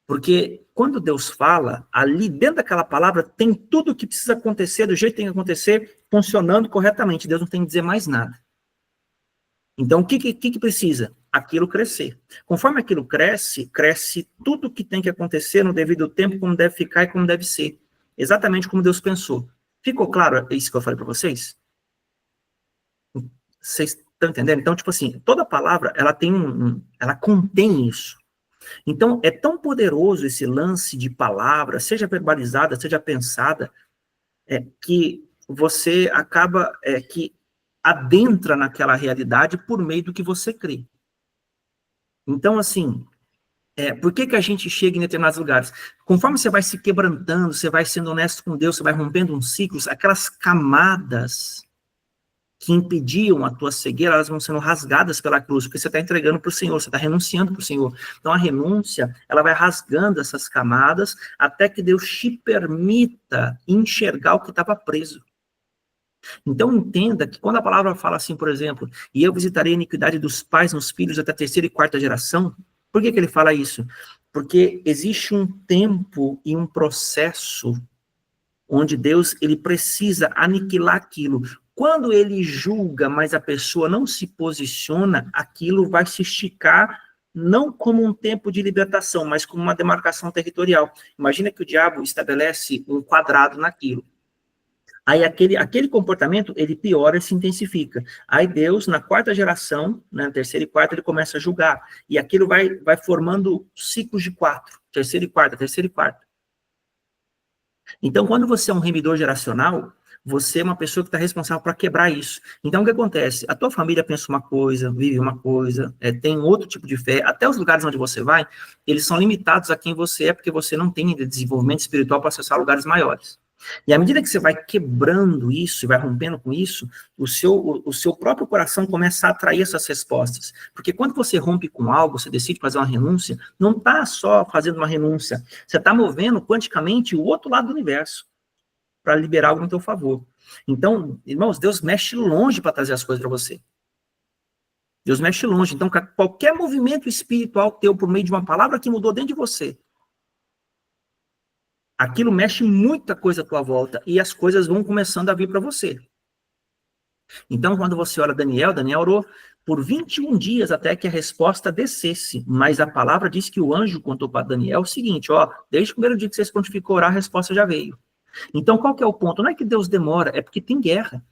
Porque quando Deus fala, ali dentro daquela palavra tem tudo o que precisa acontecer, do jeito que tem que acontecer, funcionando corretamente. Deus não tem que dizer mais nada. Então, o que precisa? Aquilo crescer. Conforme aquilo cresce, cresce tudo o que tem que acontecer no devido tempo, como deve ficar e como deve ser. Exatamente como Deus pensou. Ficou claro isso que eu falei para vocês? Vocês estão entendendo? Então, tipo assim, toda palavra, ela tem ela contém isso. Então, é tão poderoso esse lance de palavra, seja verbalizada, seja pensada, que você acaba que adentra naquela realidade por meio do que você crê. Então, assim, por que a gente chega em determinados lugares? Conforme você vai se quebrantando, você vai sendo honesto com Deus, você vai rompendo uns ciclos, aquelas camadas que impediam a tua cegueira, elas vão sendo rasgadas pela cruz, porque você está entregando para o Senhor, você está renunciando para o Senhor. Então, a renúncia, ela vai rasgando essas camadas, até que Deus te permita enxergar o que estava preso. Então, entenda que quando a palavra fala assim, por exemplo, e eu visitarei a iniquidade dos pais nos filhos até a 3ª e 4ª geração, por que ele fala isso? Porque existe um tempo e um processo onde Deus ele precisa aniquilar aquilo. Quando ele julga, mas a pessoa não se posiciona, aquilo vai se esticar, não como um tempo de libertação, mas como uma demarcação territorial. Imagina que o diabo estabelece um quadrado naquilo. Aí aquele comportamento, ele piora e se intensifica. Aí Deus, na 4ª geração, na 3ª e 4ª, ele começa a julgar. E aquilo vai formando ciclos de 4, 3ª e 4ª, 3ª e 4ª. Então, quando você é um remidor geracional, você é uma pessoa que está responsável para quebrar isso. Então, o que acontece? A tua família pensa uma coisa, vive uma coisa, tem outro tipo de fé. Até os lugares onde você vai, eles são limitados a quem você é, porque você não tem ainda desenvolvimento espiritual para acessar lugares maiores. E à medida que você vai quebrando isso e vai rompendo com isso, o seu próprio coração começa a atrair essas respostas. Porque quando você rompe com algo, você decide fazer uma renúncia, não está só fazendo uma renúncia, você está movendo quanticamente o outro lado do universo para liberar algo no teu favor. Então, irmãos, Deus mexe longe para trazer as coisas para você. Deus mexe longe. Então, qualquer movimento espiritual teu por meio de uma palavra que mudou dentro de você, aquilo mexe muita coisa à tua volta e as coisas vão começando a vir para você. Então, quando você ora Daniel orou por 21 dias até que a resposta descesse, mas a palavra diz que o anjo contou para Daniel o seguinte, desde o primeiro dia que você se prontificou a orar, a resposta já veio. Então, qual que é o ponto? Não é que Deus demora, é porque tem guerra.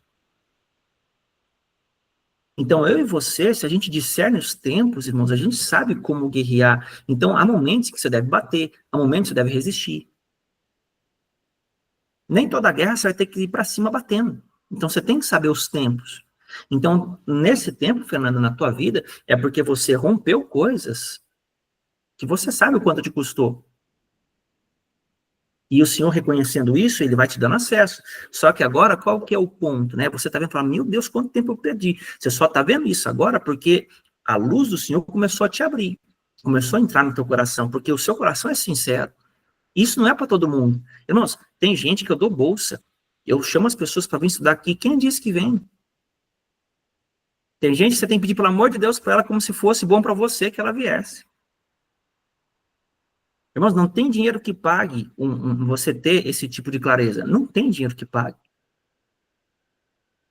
Então, eu e você, se a gente discerne os tempos, irmãos, a gente sabe como guerrear. Então, há momentos que você deve bater, há momentos que você deve resistir. Nem toda guerra você vai ter que ir para cima batendo. Então, você tem que saber os tempos. Então, nesse tempo, Fernanda, na tua vida, é porque você rompeu coisas que você sabe o quanto te custou. E o Senhor reconhecendo isso, ele vai te dando acesso. Só que agora, qual que é o ponto, né? Você está vendo e fala, meu Deus, quanto tempo eu perdi. Você só está vendo isso agora porque a luz do Senhor começou a te abrir. Começou a entrar no teu coração, porque o seu coração é sincero. Isso não é para todo mundo. Irmãos, tem gente que eu dou bolsa. Eu chamo as pessoas para vir estudar aqui. Quem disse que vem? Tem gente que você tem que pedir, pelo amor de Deus, para ela como se fosse bom para você que ela viesse. Irmãos, não tem dinheiro que pague você ter esse tipo de clareza. Não tem dinheiro que pague.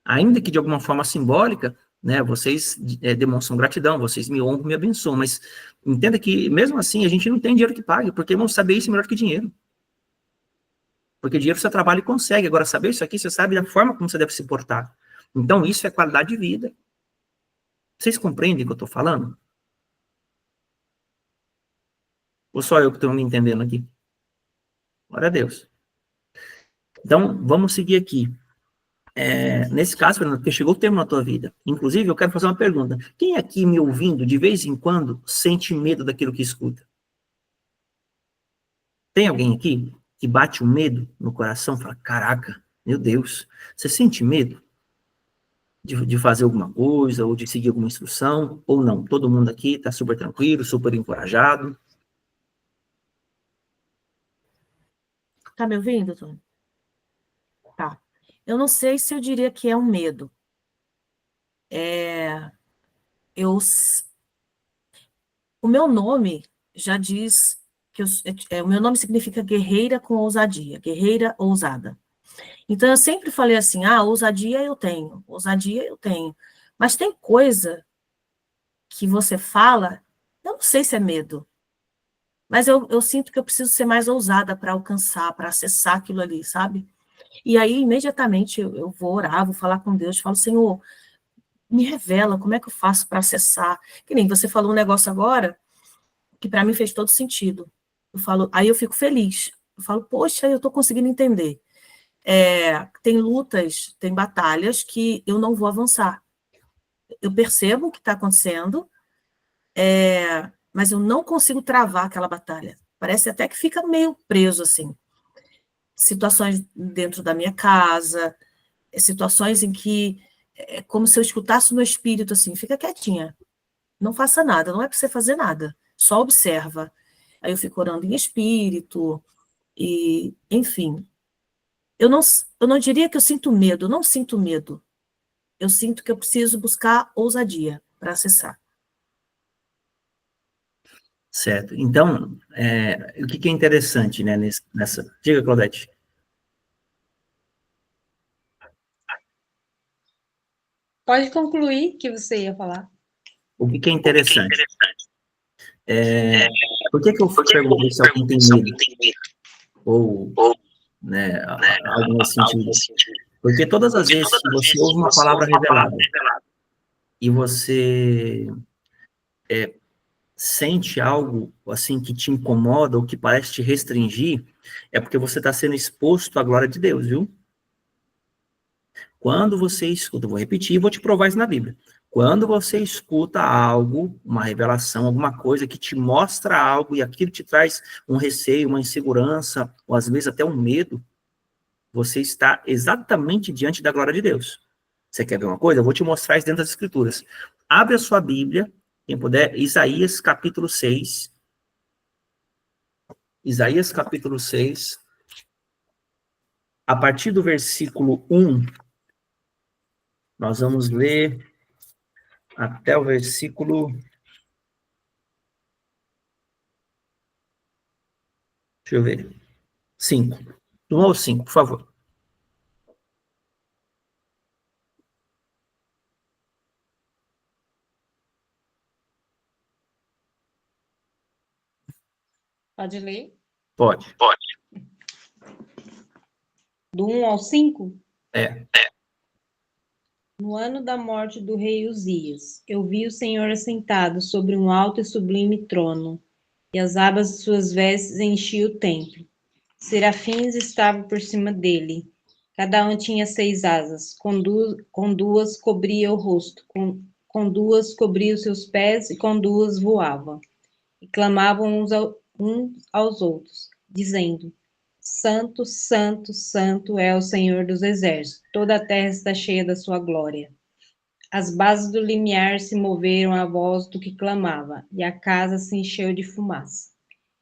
Ainda que de alguma forma simbólica, né, vocês demonstram gratidão, vocês me honram, me abençoam, mas entenda que, mesmo assim, a gente não tem dinheiro que pague, porque, irmãos, saber isso é melhor que dinheiro. Porque dinheiro você trabalha e consegue. Agora, saber isso aqui, você sabe da forma como você deve se portar. Então, isso é qualidade de vida. Vocês compreendem o que eu estou falando? Ou só eu que estou me entendendo aqui? Glória a Deus. Então, vamos seguir aqui. Nesse caso, Fernando, porque chegou o termo na tua vida. Inclusive, eu quero fazer uma pergunta. Quem aqui me ouvindo, de vez em quando, sente medo daquilo que escuta? Tem alguém aqui que bate um medo no coração e fala, caraca, meu Deus, você sente medo de fazer alguma coisa, ou de seguir alguma instrução, ou não? Todo mundo aqui está super tranquilo, super encorajado. Tá me ouvindo, Tony? Tá. Eu não sei se eu diria que é um medo. O meu nome já diz que o meu nome significa guerreira com ousadia, guerreira ousada. Então, eu sempre falei assim, ousadia eu tenho, ousadia eu tenho. Mas tem coisa que você fala, eu não sei se é medo, mas eu sinto que eu preciso ser mais ousada para alcançar, para acessar aquilo ali, sabe? E aí, imediatamente, eu vou orar, vou falar com Deus, falo, Senhor, me revela como é que eu faço para acessar. Que nem você falou um negócio agora, que para mim fez todo sentido. Aí eu fico feliz. Eu falo, poxa, eu estou conseguindo entender. Tem lutas, tem batalhas que eu não vou avançar. Eu percebo o que está acontecendo, mas eu não consigo travar aquela batalha. Parece até que fica meio preso, assim. Situações dentro da minha casa, situações em que é como se eu escutasse no espírito, assim, fica quietinha, não faça nada, não é para você fazer nada, só observa. Aí eu fico orando em espírito, e, enfim. Eu não diria que eu sinto medo, eu não sinto medo. Eu sinto que eu preciso buscar ousadia para acessar. Certo. Então, o que é interessante, né, nessa... Diga, Claudete. Pode concluir que você ia falar. O que é interessante? Por que eu perguntei se alguém tem medo? Ou, né, algo nesse sentido. Porque todas as vezes que você ouve uma palavra revelada e você sente algo assim que te incomoda ou que parece te restringir, é porque você está sendo exposto à glória de Deus, viu? Quando você escuta, vou repetir e vou te provar isso na Bíblia. Quando você escuta algo, uma revelação, alguma coisa que te mostra algo e aquilo te traz um receio, uma insegurança, ou às vezes até um medo, você está exatamente diante da glória de Deus. Você quer ver uma coisa? Eu vou te mostrar isso dentro das Escrituras. Abre a sua Bíblia, quem puder, Isaías capítulo 6. Isaías capítulo 6. A partir do versículo 1, nós vamos ler até o versículo... Deixa eu ver. 5. Do 1 ao 5, por favor. Pode ler? Pode. Do 1 ao 5? É. No ano da morte do rei Uzias, eu vi o Senhor assentado sobre um alto e sublime trono, e as abas de suas vestes enchiam o templo. Serafins estavam por cima dele. Cada um tinha 6 asas, com duas cobria o rosto, com duas cobria os seus pés, e com duas voava. E clamavam uns aos outros, dizendo: Santo, santo, santo é o Senhor dos exércitos. Toda a terra está cheia da sua glória. As bases do limiar se moveram à voz do que clamava, e a casa se encheu de fumaça.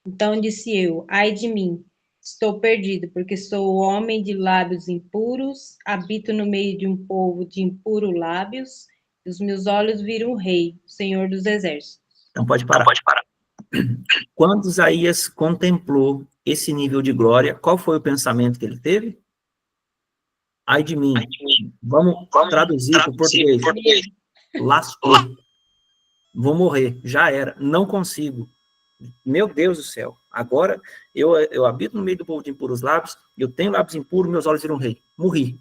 Então disse eu: ai de mim, estou perdido, porque sou homem de lábios impuros, habito no meio de um povo de impuros lábios, e os meus olhos viram o Rei, o Senhor dos exércitos. Então pode parar. Quando Isaías contemplou esse nível de glória, qual foi o pensamento que ele teve? Ai de mim. Vamos traduzir para o português. Lascou. Vou morrer. Já era. Não consigo. Meu Deus do céu. Agora eu habito no meio do povo de impuros lábios, eu tenho lábios impuros, meus olhos viram rei. Morri.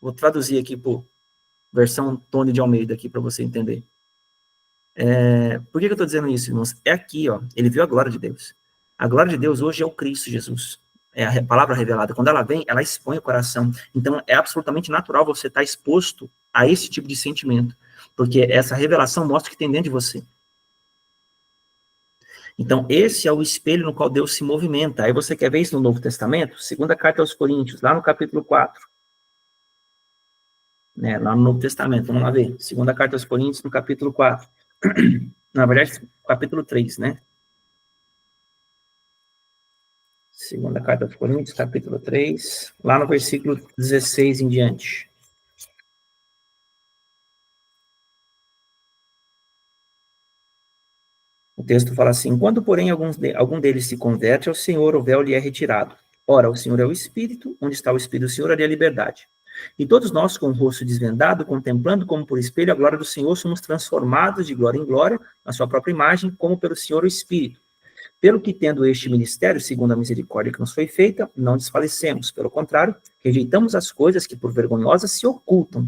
Vou traduzir aqui por versão Tony de Almeida aqui para você entender. Por que eu estou dizendo isso, irmãos? É aqui, ó. Ele viu a glória de Deus. A glória de Deus hoje é o Cristo Jesus. É a palavra revelada. Quando ela vem, ela expõe o coração. Então, é absolutamente natural você estar exposto a esse tipo de sentimento. Porque essa revelação mostra o que tem dentro de você. Então, esse é o espelho no qual Deus se movimenta. Aí você quer ver isso no Novo Testamento? Segunda carta aos Coríntios, lá no capítulo 4. Lá no Novo Testamento, vamos lá ver. Segunda carta aos Coríntios, no capítulo 4. Na verdade, capítulo 3, né? Segunda carta aos Coríntios, capítulo 3, lá no versículo 16 em diante. O texto fala assim: quando, porém, algum deles se converte ao Senhor, o véu lhe é retirado. Ora, o Senhor é o Espírito, onde está o Espírito do Senhor, ali é a liberdade. E todos nós, com o rosto desvendado, contemplando como por espelho a glória do Senhor, somos transformados de glória em glória, na sua própria imagem, como pelo Senhor o Espírito. Pelo que, tendo este ministério, segundo a misericórdia que nos foi feita, não desfalecemos. Pelo contrário, rejeitamos as coisas que por vergonhosas se ocultam,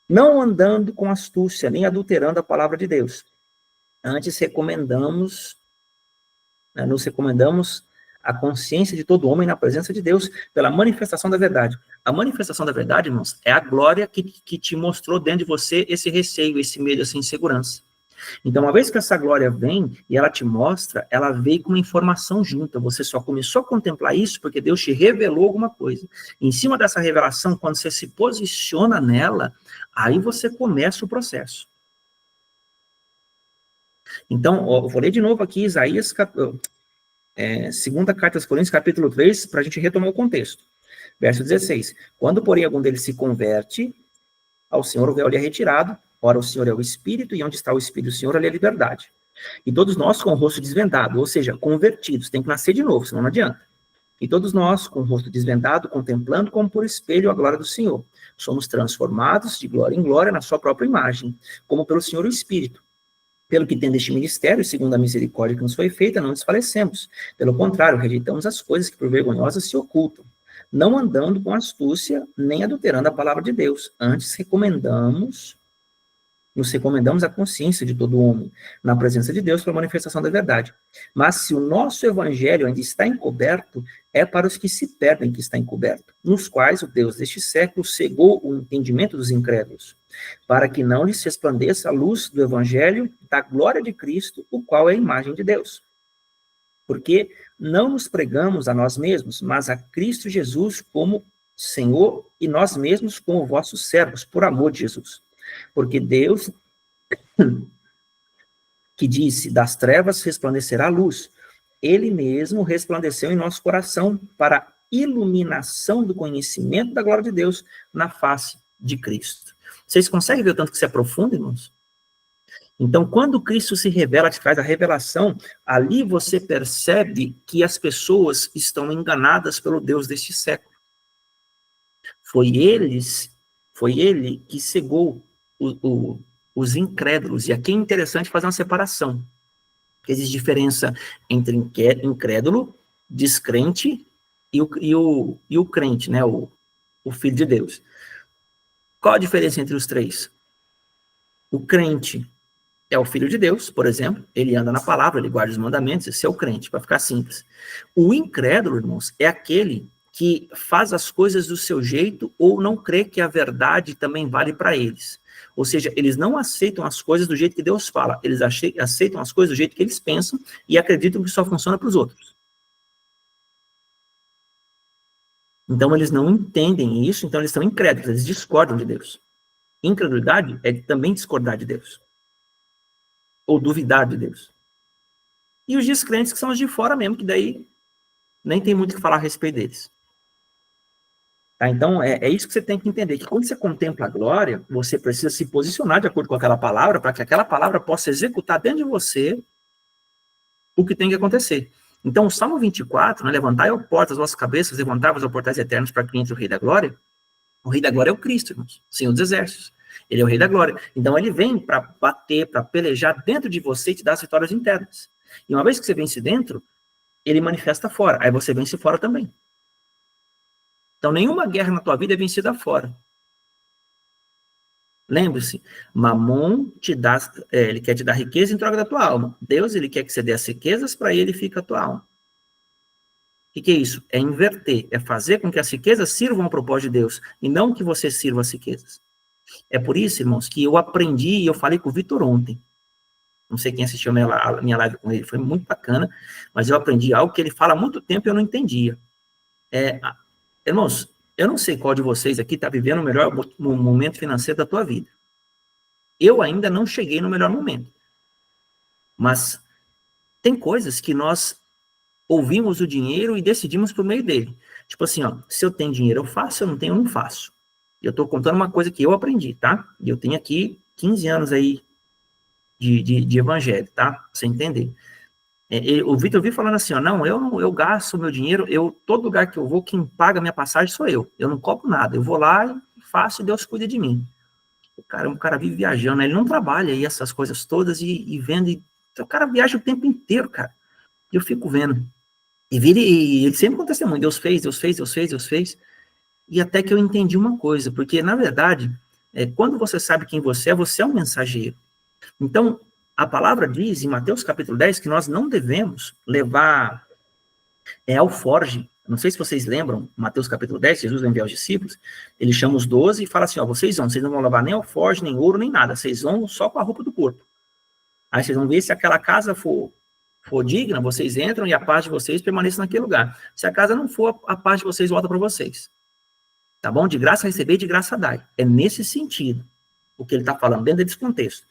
não andando com astúcia, nem adulterando a palavra de Deus. Antes nos recomendamos a consciência de todo homem na presença de Deus, pela manifestação da verdade. A manifestação da verdade, irmãos, é a glória que te mostrou dentro de você esse receio, esse medo, essa insegurança. Então, uma vez que essa glória vem e ela te mostra, ela veio com uma informação junta. Você só começou a contemplar isso porque Deus te revelou alguma coisa. Em cima dessa revelação, quando você se posiciona nela, aí você começa o processo. Então, eu vou ler de novo aqui Isaías, segunda carta aos Coríntios, capítulo 3, para a gente retomar o contexto. Verso 16. Quando, porém, algum deles se converte, ao Senhor o véu lhe é retirado. Ora, o Senhor é o Espírito, e onde está o Espírito do Senhor, ali é a liberdade. E todos nós com o rosto desvendado, ou seja, convertidos, tem que nascer de novo, senão não adianta. E todos nós com o rosto desvendado, contemplando como por espelho a glória do Senhor. Somos transformados de glória em glória na sua própria imagem, como pelo Senhor o Espírito. Pelo que tendo este ministério, segundo a misericórdia que nos foi feita, não desfalecemos. Pelo contrário, rejeitamos as coisas que por vergonhosas se ocultam, não andando com astúcia, nem adulterando a palavra de Deus. Antes nos recomendamos a consciência de todo homem, na presença de Deus, para a manifestação da verdade. Mas se o nosso evangelho ainda está encoberto, é para os que se perdem que está encoberto, nos quais o Deus deste século cegou o entendimento dos incrédulos, para que não lhes resplandeça a luz do evangelho da glória de Cristo, o qual é a imagem de Deus. Porque não nos pregamos a nós mesmos, mas a Cristo Jesus como Senhor, e nós mesmos como vossos servos, por amor de Jesus. Porque Deus, que disse, das trevas resplandecerá a luz, Ele mesmo resplandeceu em nosso coração para a iluminação do conhecimento da glória de Deus na face de Cristo. Vocês conseguem ver o tanto que isso é profundo, irmãos? Então, quando Cristo se revela, te traz a revelação, ali você percebe que as pessoas estão enganadas pelo Deus deste século. Foi ele que cegou os incrédulos. E aqui é interessante fazer uma separação. Existe diferença entre incrédulo, descrente e o crente, né? O filho de Deus. Qual a diferença entre os três? O crente é o filho de Deus, por exemplo, ele anda na palavra, ele guarda os mandamentos, esse é o crente, para ficar simples. O incrédulo, irmãos, é aquele que faz as coisas do seu jeito ou não crê que a verdade também vale para eles. Ou seja, eles não aceitam as coisas do jeito que Deus fala, eles aceitam as coisas do jeito que eles pensam e acreditam que só funciona para os outros. Então, eles não entendem isso, então eles estão incrédulos, eles discordam de Deus. Incredulidade é também discordar de Deus. Ou duvidar de Deus. E os descrentes, que são os de fora mesmo, que daí nem tem muito o que falar a respeito deles. Tá? Então, é isso que você tem que entender, que quando você contempla a glória, você precisa se posicionar de acordo com aquela palavra, para que aquela palavra possa executar dentro de você o que tem que acontecer. Então, o Salmo 24, né, levantai, ó portas, as vossas cabeças, levantai-vos, ó portais eternos, para que entre o Rei da Glória. O Rei da Glória é o Cristo, irmãos, Senhor dos Exércitos. Ele é o Rei da Glória. Então, ele vem para bater, para pelejar dentro de você e te dar as vitórias internas. E uma vez que você vence dentro, ele manifesta fora. Aí você vence fora também. Então, nenhuma guerra na tua vida é vencida fora. Lembre-se, Mamon te dá, ele quer te dar riqueza em troca da tua alma. Deus, ele quer que você dê as riquezas, para ele fica a tua alma. O que é isso? É inverter, é fazer com que as riquezas sirvam ao propósito de Deus, e não que você sirva as riquezas. É por isso, irmãos, que eu aprendi, e eu falei com o Vitor ontem, não sei quem assistiu a minha live com ele, foi muito bacana, mas eu aprendi algo que ele fala há muito tempo e eu não entendia. Irmãos, eu não sei qual de vocês aqui está vivendo o melhor momento financeiro da tua vida. Eu ainda não cheguei no melhor momento. Mas tem coisas que nós ouvimos o dinheiro e decidimos por meio dele. Tipo assim, ó, se eu tenho dinheiro eu faço, se eu não tenho eu não faço. Eu estou contando uma coisa que eu aprendi, tá? E eu tenho aqui 15 anos aí de evangelho, tá? Pra você entender. O Vitor viu falando assim, ó, não, eu gasto meu dinheiro, todo lugar que eu vou, quem paga minha passagem sou eu não cobro nada, eu vou lá e faço e Deus cuida de mim. O cara vive viajando, ele não trabalha aí essas coisas todas e vendo, o cara viaja o tempo inteiro, cara, e eu fico vendo, e ele sempre conta testemunho, Deus fez, e até que eu entendi uma coisa, porque na verdade, quando você sabe quem você é um mensageiro. Então, a palavra diz, em Mateus capítulo 10, que nós não devemos levar alforge. Não sei se vocês lembram, Mateus capítulo 10, Jesus vai enviar os discípulos, ele chama os 12 e fala assim, ó, vocês não vão levar nem alforge, nem ouro, nem nada, vocês vão só com a roupa do corpo. Aí vocês vão ver se aquela casa for digna, vocês entram e a paz de vocês permanece naquele lugar. Se a casa não for, a paz de vocês volta para vocês. Tá bom? De graça receber, de graça dai. É nesse sentido o que ele está falando, dentro desse contexto.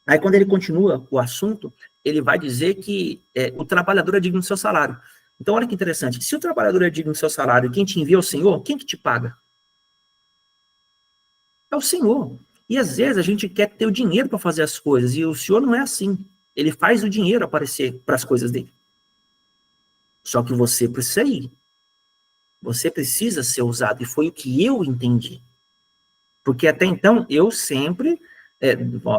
Aí, quando ele continua o assunto, ele vai dizer que o trabalhador é digno do seu salário. Então, olha que interessante. Se o trabalhador é digno do seu salário e quem te envia é o Senhor, quem que te paga? É o Senhor. E, às vezes, a gente quer ter o dinheiro para fazer as coisas, e o Senhor não é assim. Ele faz o dinheiro aparecer para as coisas dele. Só que você precisa ir. Você precisa ser usado. E foi o que eu entendi. Porque, até então, eu sempre...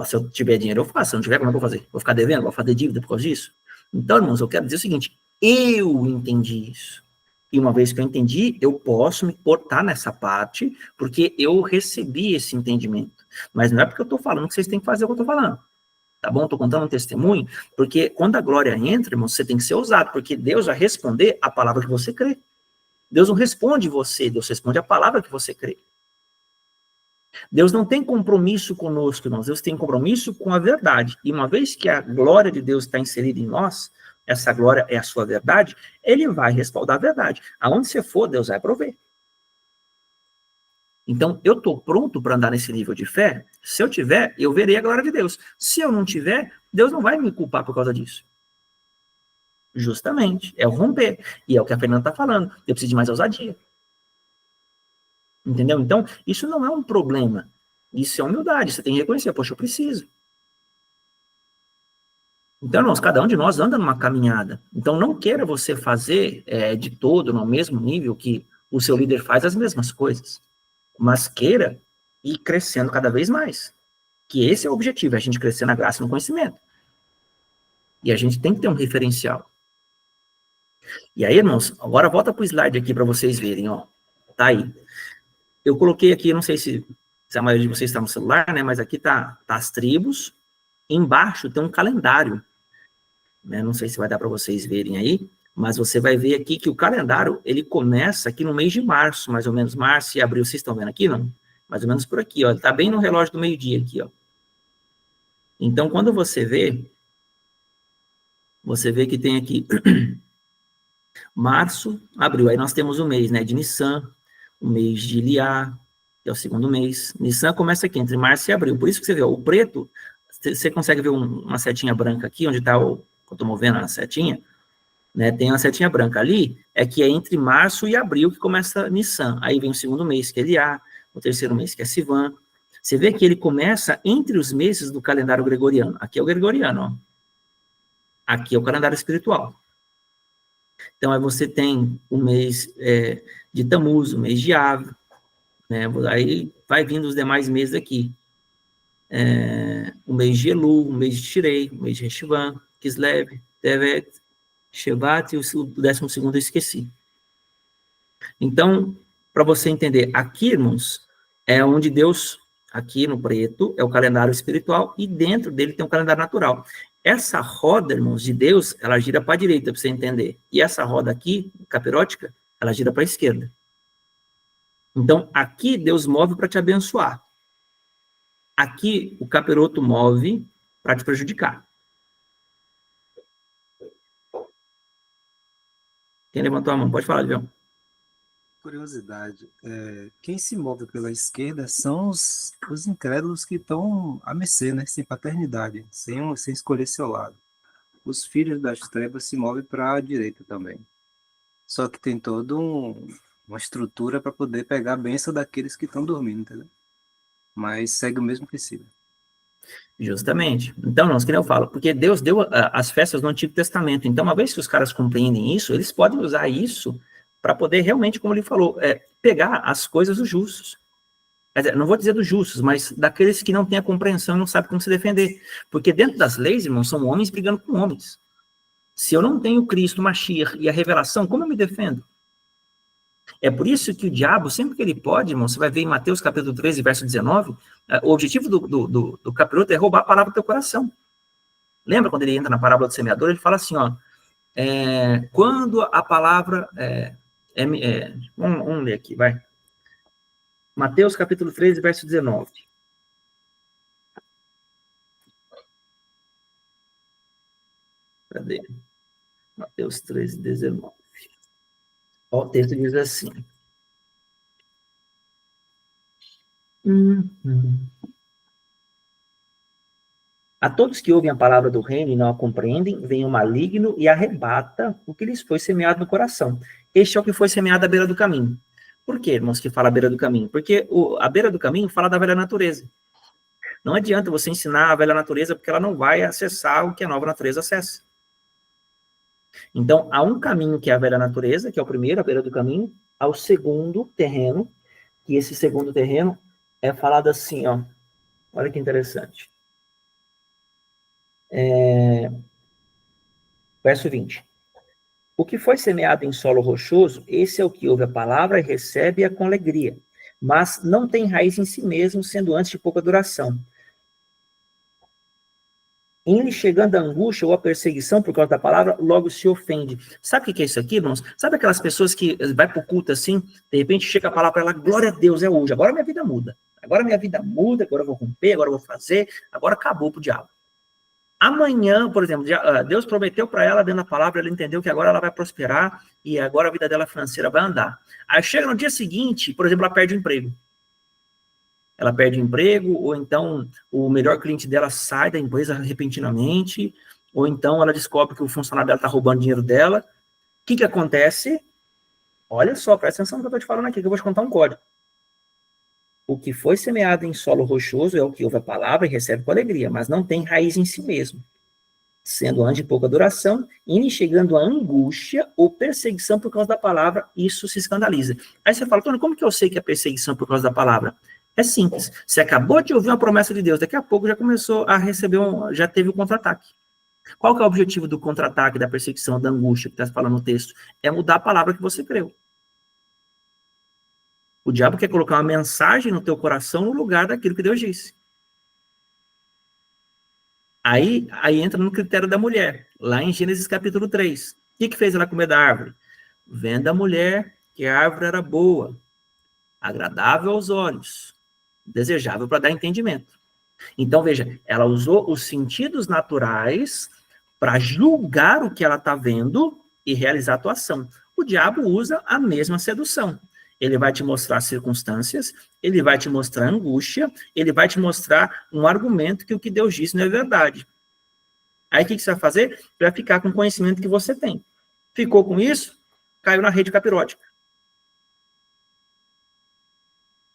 se eu tiver dinheiro, eu faço. Se eu não tiver, como é que eu vou fazer? Vou ficar devendo? Vou fazer dívida por causa disso? Então, irmãos, eu quero dizer o seguinte, eu entendi isso. E uma vez que eu entendi, eu posso me portar nessa parte, porque eu recebi esse entendimento. Mas não é porque eu estou falando que vocês têm que fazer o que eu estou falando. Tá bom? Estou contando um testemunho, porque quando a glória entra, irmão, você tem que ser ousado, porque Deus vai responder a palavra que você crê. Deus não responde você, Deus responde a palavra que você crê. Deus não tem compromisso conosco, irmãos. Deus tem compromisso com a verdade. E uma vez que a glória de Deus está inserida em nós, essa glória é a sua verdade, ele vai respaldar a verdade. Aonde você for, Deus vai prover. Então, eu estou pronto para andar nesse nível de fé? Se eu tiver, eu verei a glória de Deus. Se eu não tiver, Deus não vai me culpar por causa disso. Justamente. É o romper. E é o que a Fernanda está falando. Eu preciso de mais ousadia. Entendeu? Então, isso não é um problema. Isso é humildade. Você tem que reconhecer. Poxa, eu preciso. Então, irmãos, cada um de nós anda numa caminhada. Então, não queira você fazer de todo no mesmo nível que o seu líder faz as mesmas coisas. Mas queira ir crescendo cada vez mais. Que esse é o objetivo, é a gente crescer na graça e no conhecimento. E a gente tem que ter um referencial. E aí, irmãos, agora volta para o slide aqui para vocês verem, ó. Tá aí. Eu coloquei aqui, não sei se a maioria de vocês está no celular, né? Mas aqui tá as tribos. Embaixo tem um calendário. Né? Não sei se vai dar para vocês verem aí. Mas você vai ver aqui que o calendário, ele começa aqui no mês de março, mais ou menos. Março e abril, vocês estão vendo aqui, não? Mais ou menos por aqui, ó. Ele tá bem no relógio do meio-dia aqui, ó. Então, quando você vê que tem aqui Março, abril. Aí nós temos o mês, né, de Nissan, o mês de Liá, que é o segundo mês. Nissan começa aqui, entre março e abril. Por isso que você vê, ó, o preto, você consegue ver uma setinha branca aqui, onde está o... Eu estou movendo a setinha, né, tem uma setinha branca ali, é que é entre março e abril que começa Nissan. Aí vem o segundo mês, que é Liá, o terceiro mês, que é Sivan. Você vê que ele começa entre os meses do calendário gregoriano. Aqui é o gregoriano, ó. Aqui é o calendário espiritual. Então, aí você tem o mês de Tammuz, o mês de Av, né? Aí vai vindo os demais meses aqui. O mês de Elu, o mês de Tirei, o mês de Reshivan, Kislev, Tevet, Shevat e o 12º eu esqueci. Então, para você entender, aqui, irmãos, é onde Deus, aqui no preto, é o calendário espiritual e dentro dele tem um calendário natural. Essa roda, irmãos, de Deus, ela gira para a direita, para você entender. E essa roda aqui, capirótica, ela gira para a esquerda. Então, aqui Deus move para te abençoar. Aqui o capiroto move para te prejudicar. Quem levantou a mão? Pode falar, João. Curiosidade, quem se move pela esquerda são os incrédulos que estão a mercê, né? Sem paternidade, sem escolher seu lado. Os filhos das trevas se movem para a direita também. Só que tem toda uma estrutura para poder pegar a bênção daqueles que estão dormindo, entendeu? Mas segue o mesmo princípio. Justamente. Então, não, que nem eu falo, porque Deus deu as festas no Antigo Testamento. Então, uma vez que os caras compreendem isso, eles podem usar isso para poder realmente, como ele falou, pegar as coisas dos justos. Quer dizer, não vou dizer dos justos, mas daqueles que não têm a compreensão e não sabem como se defender. Porque dentro das leis, irmãos, são homens brigando com homens. Se eu não tenho Cristo, Mashiach e a revelação, como eu me defendo? É por isso que o diabo, sempre que ele pode, irmão, você vai ver em Mateus capítulo 13, verso 19, o objetivo do capiroto é roubar a palavra do teu coração. Lembra quando ele entra na parábola do semeador, ele fala assim, ó, quando a palavra... vamos ler aqui, vai. Mateus capítulo 13, verso 19. Cadê? Mateus 13, 19. Ó, o texto diz assim. A todos que ouvem a palavra do reino e não a compreendem, vem o maligno e arrebata o que lhes foi semeado no coração. Este é o que foi semeado à beira do caminho. Por que, irmãos, que fala à beira do caminho? Porque a beira do caminho fala da velha natureza. Não adianta você ensinar a velha natureza, porque ela não vai acessar o que a nova natureza acessa. Então, há um caminho que é a velha natureza, que é o primeiro, a beira do caminho, ao segundo terreno, que esse segundo terreno é falado assim, ó. Olha que interessante. Verso 20. O que foi semeado em solo rochoso, esse é o que ouve a palavra e recebe-a com alegria, mas não tem raiz em si mesmo, sendo antes de pouca duração. Em lhe chegando a angústia ou a perseguição por causa da palavra, logo se ofende. Sabe o que é isso aqui, irmãos? Sabe aquelas pessoas que vai pro culto assim, de repente chega a palavra para ela, glória a Deus, é hoje, agora minha vida muda. Agora minha vida muda, agora eu vou romper, agora eu vou fazer, agora acabou pro diabo. Amanhã, por exemplo, Deus prometeu para ela, dentro da palavra, ela entendeu que agora ela vai prosperar e agora a vida dela financeira vai andar. Aí chega no dia seguinte, por exemplo, ela perde o emprego. Ela perde o emprego, ou então o melhor cliente dela sai da empresa repentinamente, ou então ela descobre que o funcionário dela está roubando dinheiro dela. O que acontece? Olha só, presta atenção no que eu estou te falando aqui, que eu vou te contar um código. O que foi semeado em solo rochoso é o que ouve a palavra e recebe com alegria, mas não tem raiz em si mesmo, sendo antes de pouca duração, e chegando a angústia ou perseguição por causa da palavra, isso se escandaliza. Aí você fala, Tony, como que eu sei que é perseguição por causa da palavra? É simples, você acabou de ouvir uma promessa de Deus, daqui a pouco já começou a receber, já teve o contra-ataque. Qual que é o objetivo do contra-ataque, da perseguição, da angústia que está falando no texto? É mudar a palavra que você creu. O diabo quer colocar uma mensagem no teu coração no lugar daquilo que Deus disse. Aí entra no critério da mulher, lá em Gênesis capítulo 3. O que fez ela comer da árvore? Vendo a mulher que a árvore era boa, agradável aos olhos, desejável para dar entendimento. Então, veja, ela usou os sentidos naturais para julgar o que ela está vendo e realizar a tua ação. O diabo usa a mesma sedução. Ele vai te mostrar circunstâncias, ele vai te mostrar angústia, ele vai te mostrar um argumento que o que Deus disse não é verdade. Aí o que você vai fazer? Vai ficar com o conhecimento que você tem. Ficou com isso, caiu na rede capirótica.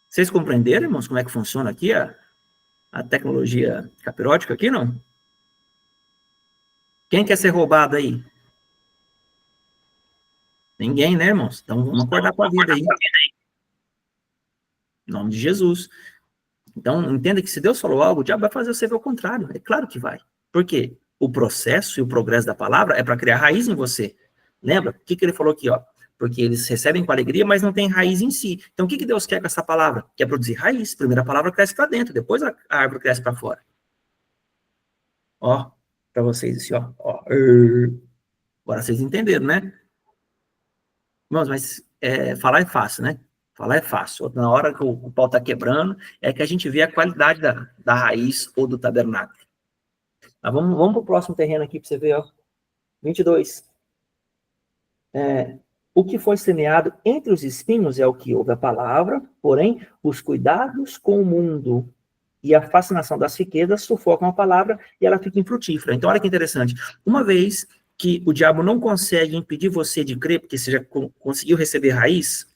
Vocês compreenderam, irmãos, como é que funciona aqui a tecnologia capirótica aqui, não? Quem quer ser roubado aí? Ninguém, né, irmãos? Então vamos acordar com a vida aí. Em nome de Jesus. Então, entenda que se Deus falou algo, o diabo vai fazer você ver o contrário. É claro que vai. Por quê? O processo e o progresso da palavra é para criar raiz em você. Lembra? O que ele falou aqui, ó? Porque eles recebem com alegria, mas não tem raiz em si. Então, o que Deus quer com essa palavra? Quer produzir raiz. Primeiro a palavra cresce para dentro, depois a árvore cresce para fora. Ó, para vocês, assim, ó. Agora vocês entenderam, né? Irmãos, mas falar é fácil, né? Falar é fácil. Na hora que o pau está quebrando, é que a gente vê a qualidade da raiz ou do tabernáculo. Mas vamos para o próximo terreno aqui para você ver, ó. 22. O que foi semeado entre os espinhos é o que ouve a palavra, porém, os cuidados com o mundo e a fascinação das riquezas sufocam a palavra e ela fica infrutífera. Então, olha que interessante. Uma vez que o diabo não consegue impedir você de crer, porque você já conseguiu receber raiz,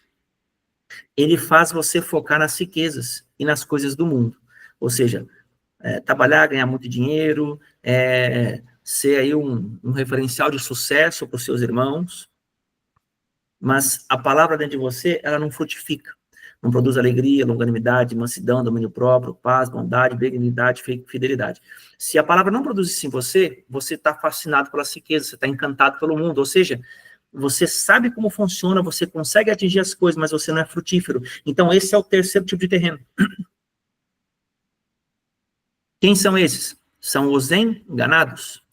ele faz você focar nas riquezas e nas coisas do mundo. Ou seja, trabalhar, ganhar muito dinheiro, ser aí um referencial de sucesso para os seus irmãos, mas a palavra dentro de você, ela não frutifica. Não produz alegria, longanimidade, mansidão, domínio próprio, paz, bondade, benignidade, fidelidade. Se a palavra não produz isso em você, você está fascinado pelas riquezas, você está encantado pelo mundo, ou seja, você sabe como funciona, você consegue atingir as coisas, mas você não é frutífero. Então, esse é o terceiro tipo de terreno. Quem são esses? São os enganados.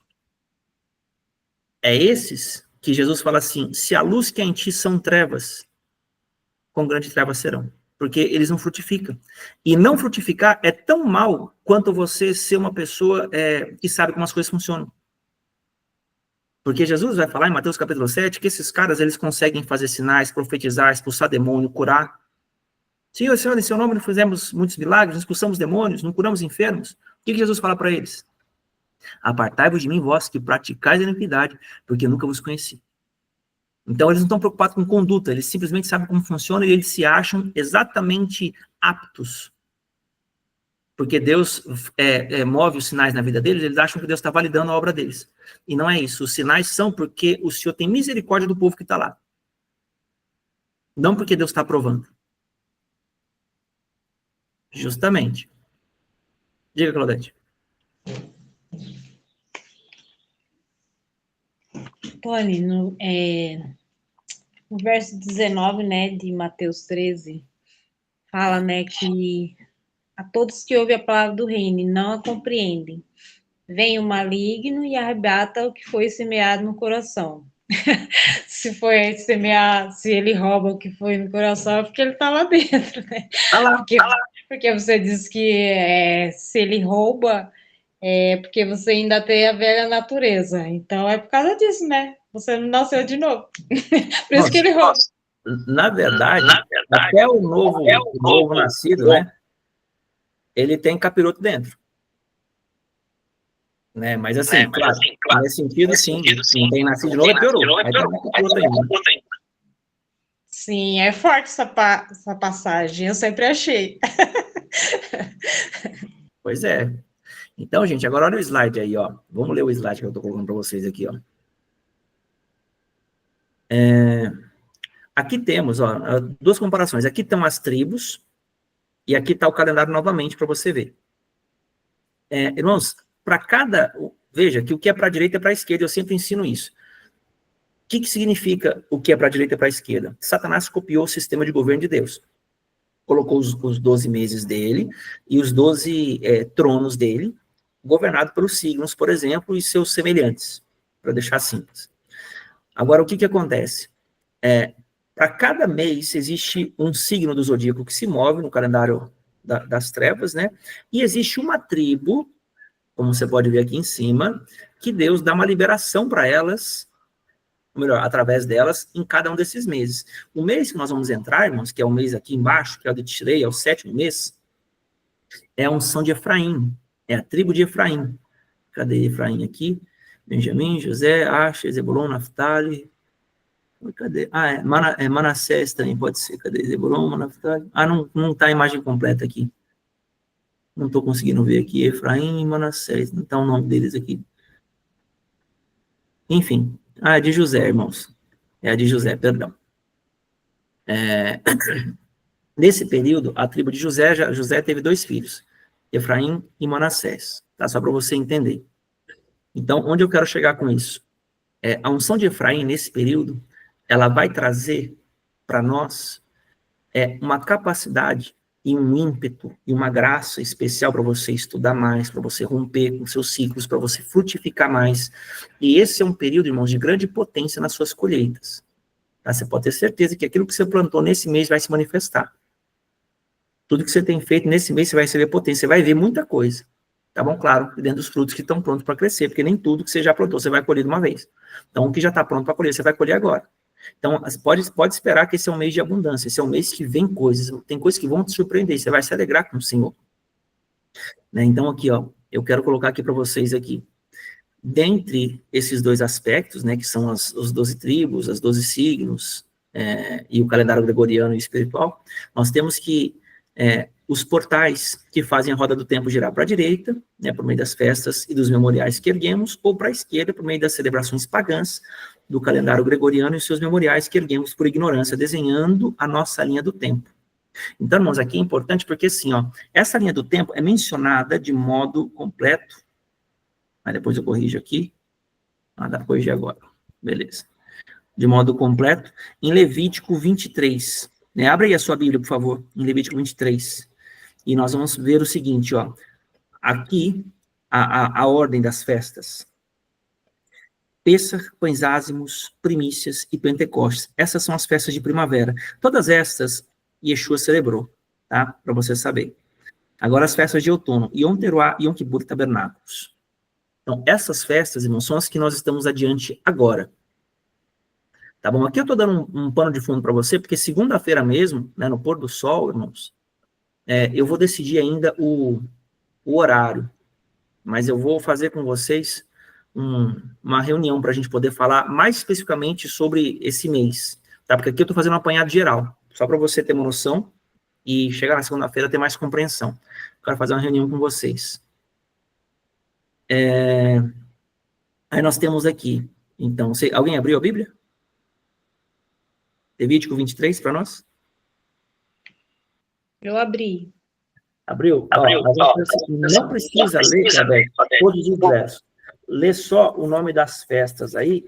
É esses que Jesus fala assim, se a luz que é em ti são trevas, com grande trevas serão. Porque eles não frutificam. E não frutificar é tão mal quanto você ser uma pessoa que sabe como as coisas funcionam. Porque Jesus vai falar em Mateus capítulo 7 que esses caras, eles conseguem fazer sinais, profetizar, expulsar demônio, curar. Senhor, em seu nome não fizemos muitos milagres, não expulsamos demônios, não curamos enfermos. O que Jesus fala para eles? Apartai-vos de mim, vós que praticais a iniquidade, porque eu nunca vos conheci. Então, eles não estão preocupados com conduta, eles simplesmente sabem como funciona e eles se acham exatamente aptos. Porque Deus move os sinais na vida deles, eles acham que Deus está validando a obra deles. E não é isso. Os sinais são porque o Senhor tem misericórdia do povo que está lá. Não porque Deus está aprovando. Justamente. Diga, Claudete. Tony, no verso 19, né, de Mateus 13, fala, né, que a todos que ouvem a palavra do reino e não a compreendem, vem o maligno e arrebata o que foi semeado no coração. Se foi semear, se ele rouba o que foi no coração, é porque ele está lá dentro, né? Porque você diz que se ele rouba, é porque você ainda tem a velha natureza. Então é por causa disso, né? Você não nasceu de novo. Por isso que ele rouba. Na verdade, até o novo nascido, né? Ele tem capiroto dentro. Né? Mas assim, claro, nesse sentido, sim, não tem nascido de novo, piorou. Aí tem capiroto ainda. Sim, é forte essa passagem, eu sempre achei. Pois é. Então, gente, agora olha o slide aí, ó. Vamos ler o slide que eu estou colocando para vocês aqui, ó. Aqui temos, ó, duas comparações. Aqui estão as tribos e aqui está o calendário novamente para você ver. Irmãos, para cada... Veja que o que é para a direita é para a esquerda, eu sempre ensino isso. O que significa o que é para a direita e para a esquerda? Satanás copiou o sistema de governo de Deus. Colocou os 12 meses dele e os 12 tronos dele, governado pelos signos, por exemplo, e seus semelhantes, para deixar simples. Agora, o que acontece? Para cada mês, existe um signo do zodíaco que se move no calendário das trevas, né? E existe uma tribo, como você pode ver aqui em cima, que Deus dá uma liberação para elas ou melhor, através delas, em cada um desses meses. O mês que nós vamos entrar, irmãos, que é o mês aqui embaixo, que é o de Tishrei, é o 7º mês, é a unção de Efraim, é a tribo de Efraim. Cadê Efraim aqui? Benjamim, José, Asher, Zebulon, Naftali. Cadê? Manassés também pode ser. Cadê Zebulon, Naftali? Não tá a imagem completa aqui. Não estou conseguindo ver aqui. Efraim e Manassés. Não está o nome deles aqui. Enfim. É de José, irmãos. É a de José, perdão. Nesse período, a tribo de José teve 2 filhos, Efraim e Manassés. Tá? Só para você entender. Então, onde eu quero chegar com isso? A unção de Efraim, nesse período, ela vai trazer para nós uma capacidade e um ímpeto e uma graça especial para você estudar mais, para você romper com seus ciclos, para você frutificar mais. E esse é um período, irmãos, de grande potência nas suas colheitas. Tá? Você pode ter certeza que aquilo que você plantou nesse mês vai se manifestar. Tudo que você tem feito nesse mês, você vai receber potência, você vai ver muita coisa. Tá bom? Claro, dentro dos frutos que estão prontos para crescer, porque nem tudo que você já plantou, você vai colher de uma vez. Então, o que já está pronto para colher, você vai colher agora. Então, pode esperar que esse é um mês de abundância, esse é um mês que vem coisas, tem coisas que vão te surpreender, você vai se alegrar com o Senhor. Né? Então, aqui, ó, eu quero colocar aqui para vocês aqui, dentre esses 2 aspectos, né, que são os 12 tribos, as 12 signos, e o calendário gregoriano e espiritual, nós temos que os portais que fazem a roda do tempo girar para a direita, né, por meio das festas e dos memoriais que erguemos, ou para a esquerda, por meio das celebrações pagãs, do calendário gregoriano e seus memoriais que erguemos por ignorância, desenhando a nossa linha do tempo. Então, irmãos, aqui é importante porque, assim, ó, essa linha do tempo é mencionada de modo completo, mas depois eu corrijo aqui, dá para corrigir agora, beleza. De modo completo, em Levítico 23, né, abre aí a sua Bíblia, por favor, em Levítico 23, e nós vamos ver o seguinte, ó, aqui, a ordem das festas, Pêssar, Pães Ázimos, Primícias e Pentecostes. Essas são as festas de primavera. Todas estas, Yeshua celebrou, tá? Para você saber. Agora as festas de outono, Yom Teruah, Yom Kippur e Tabernáculos. Então, essas festas, irmãos, são as que nós estamos adiante agora. Tá bom? Aqui eu estou dando um pano de fundo para você, porque segunda-feira mesmo, né, no pôr do sol, irmãos, eu vou decidir ainda o horário, mas eu vou fazer com vocês uma reunião para a gente poder falar mais especificamente sobre esse mês, tá? Porque aqui eu estou fazendo um apanhado geral, só para você ter uma noção e chegar na segunda-feira ter mais compreensão. Quero fazer uma reunião com vocês. Aí nós temos aqui, então, alguém abriu a Bíblia? Levítico 23 para nós? Eu abri. Abriu? Não precisa ler, Cadê, todos os versos. Lê só o nome das festas aí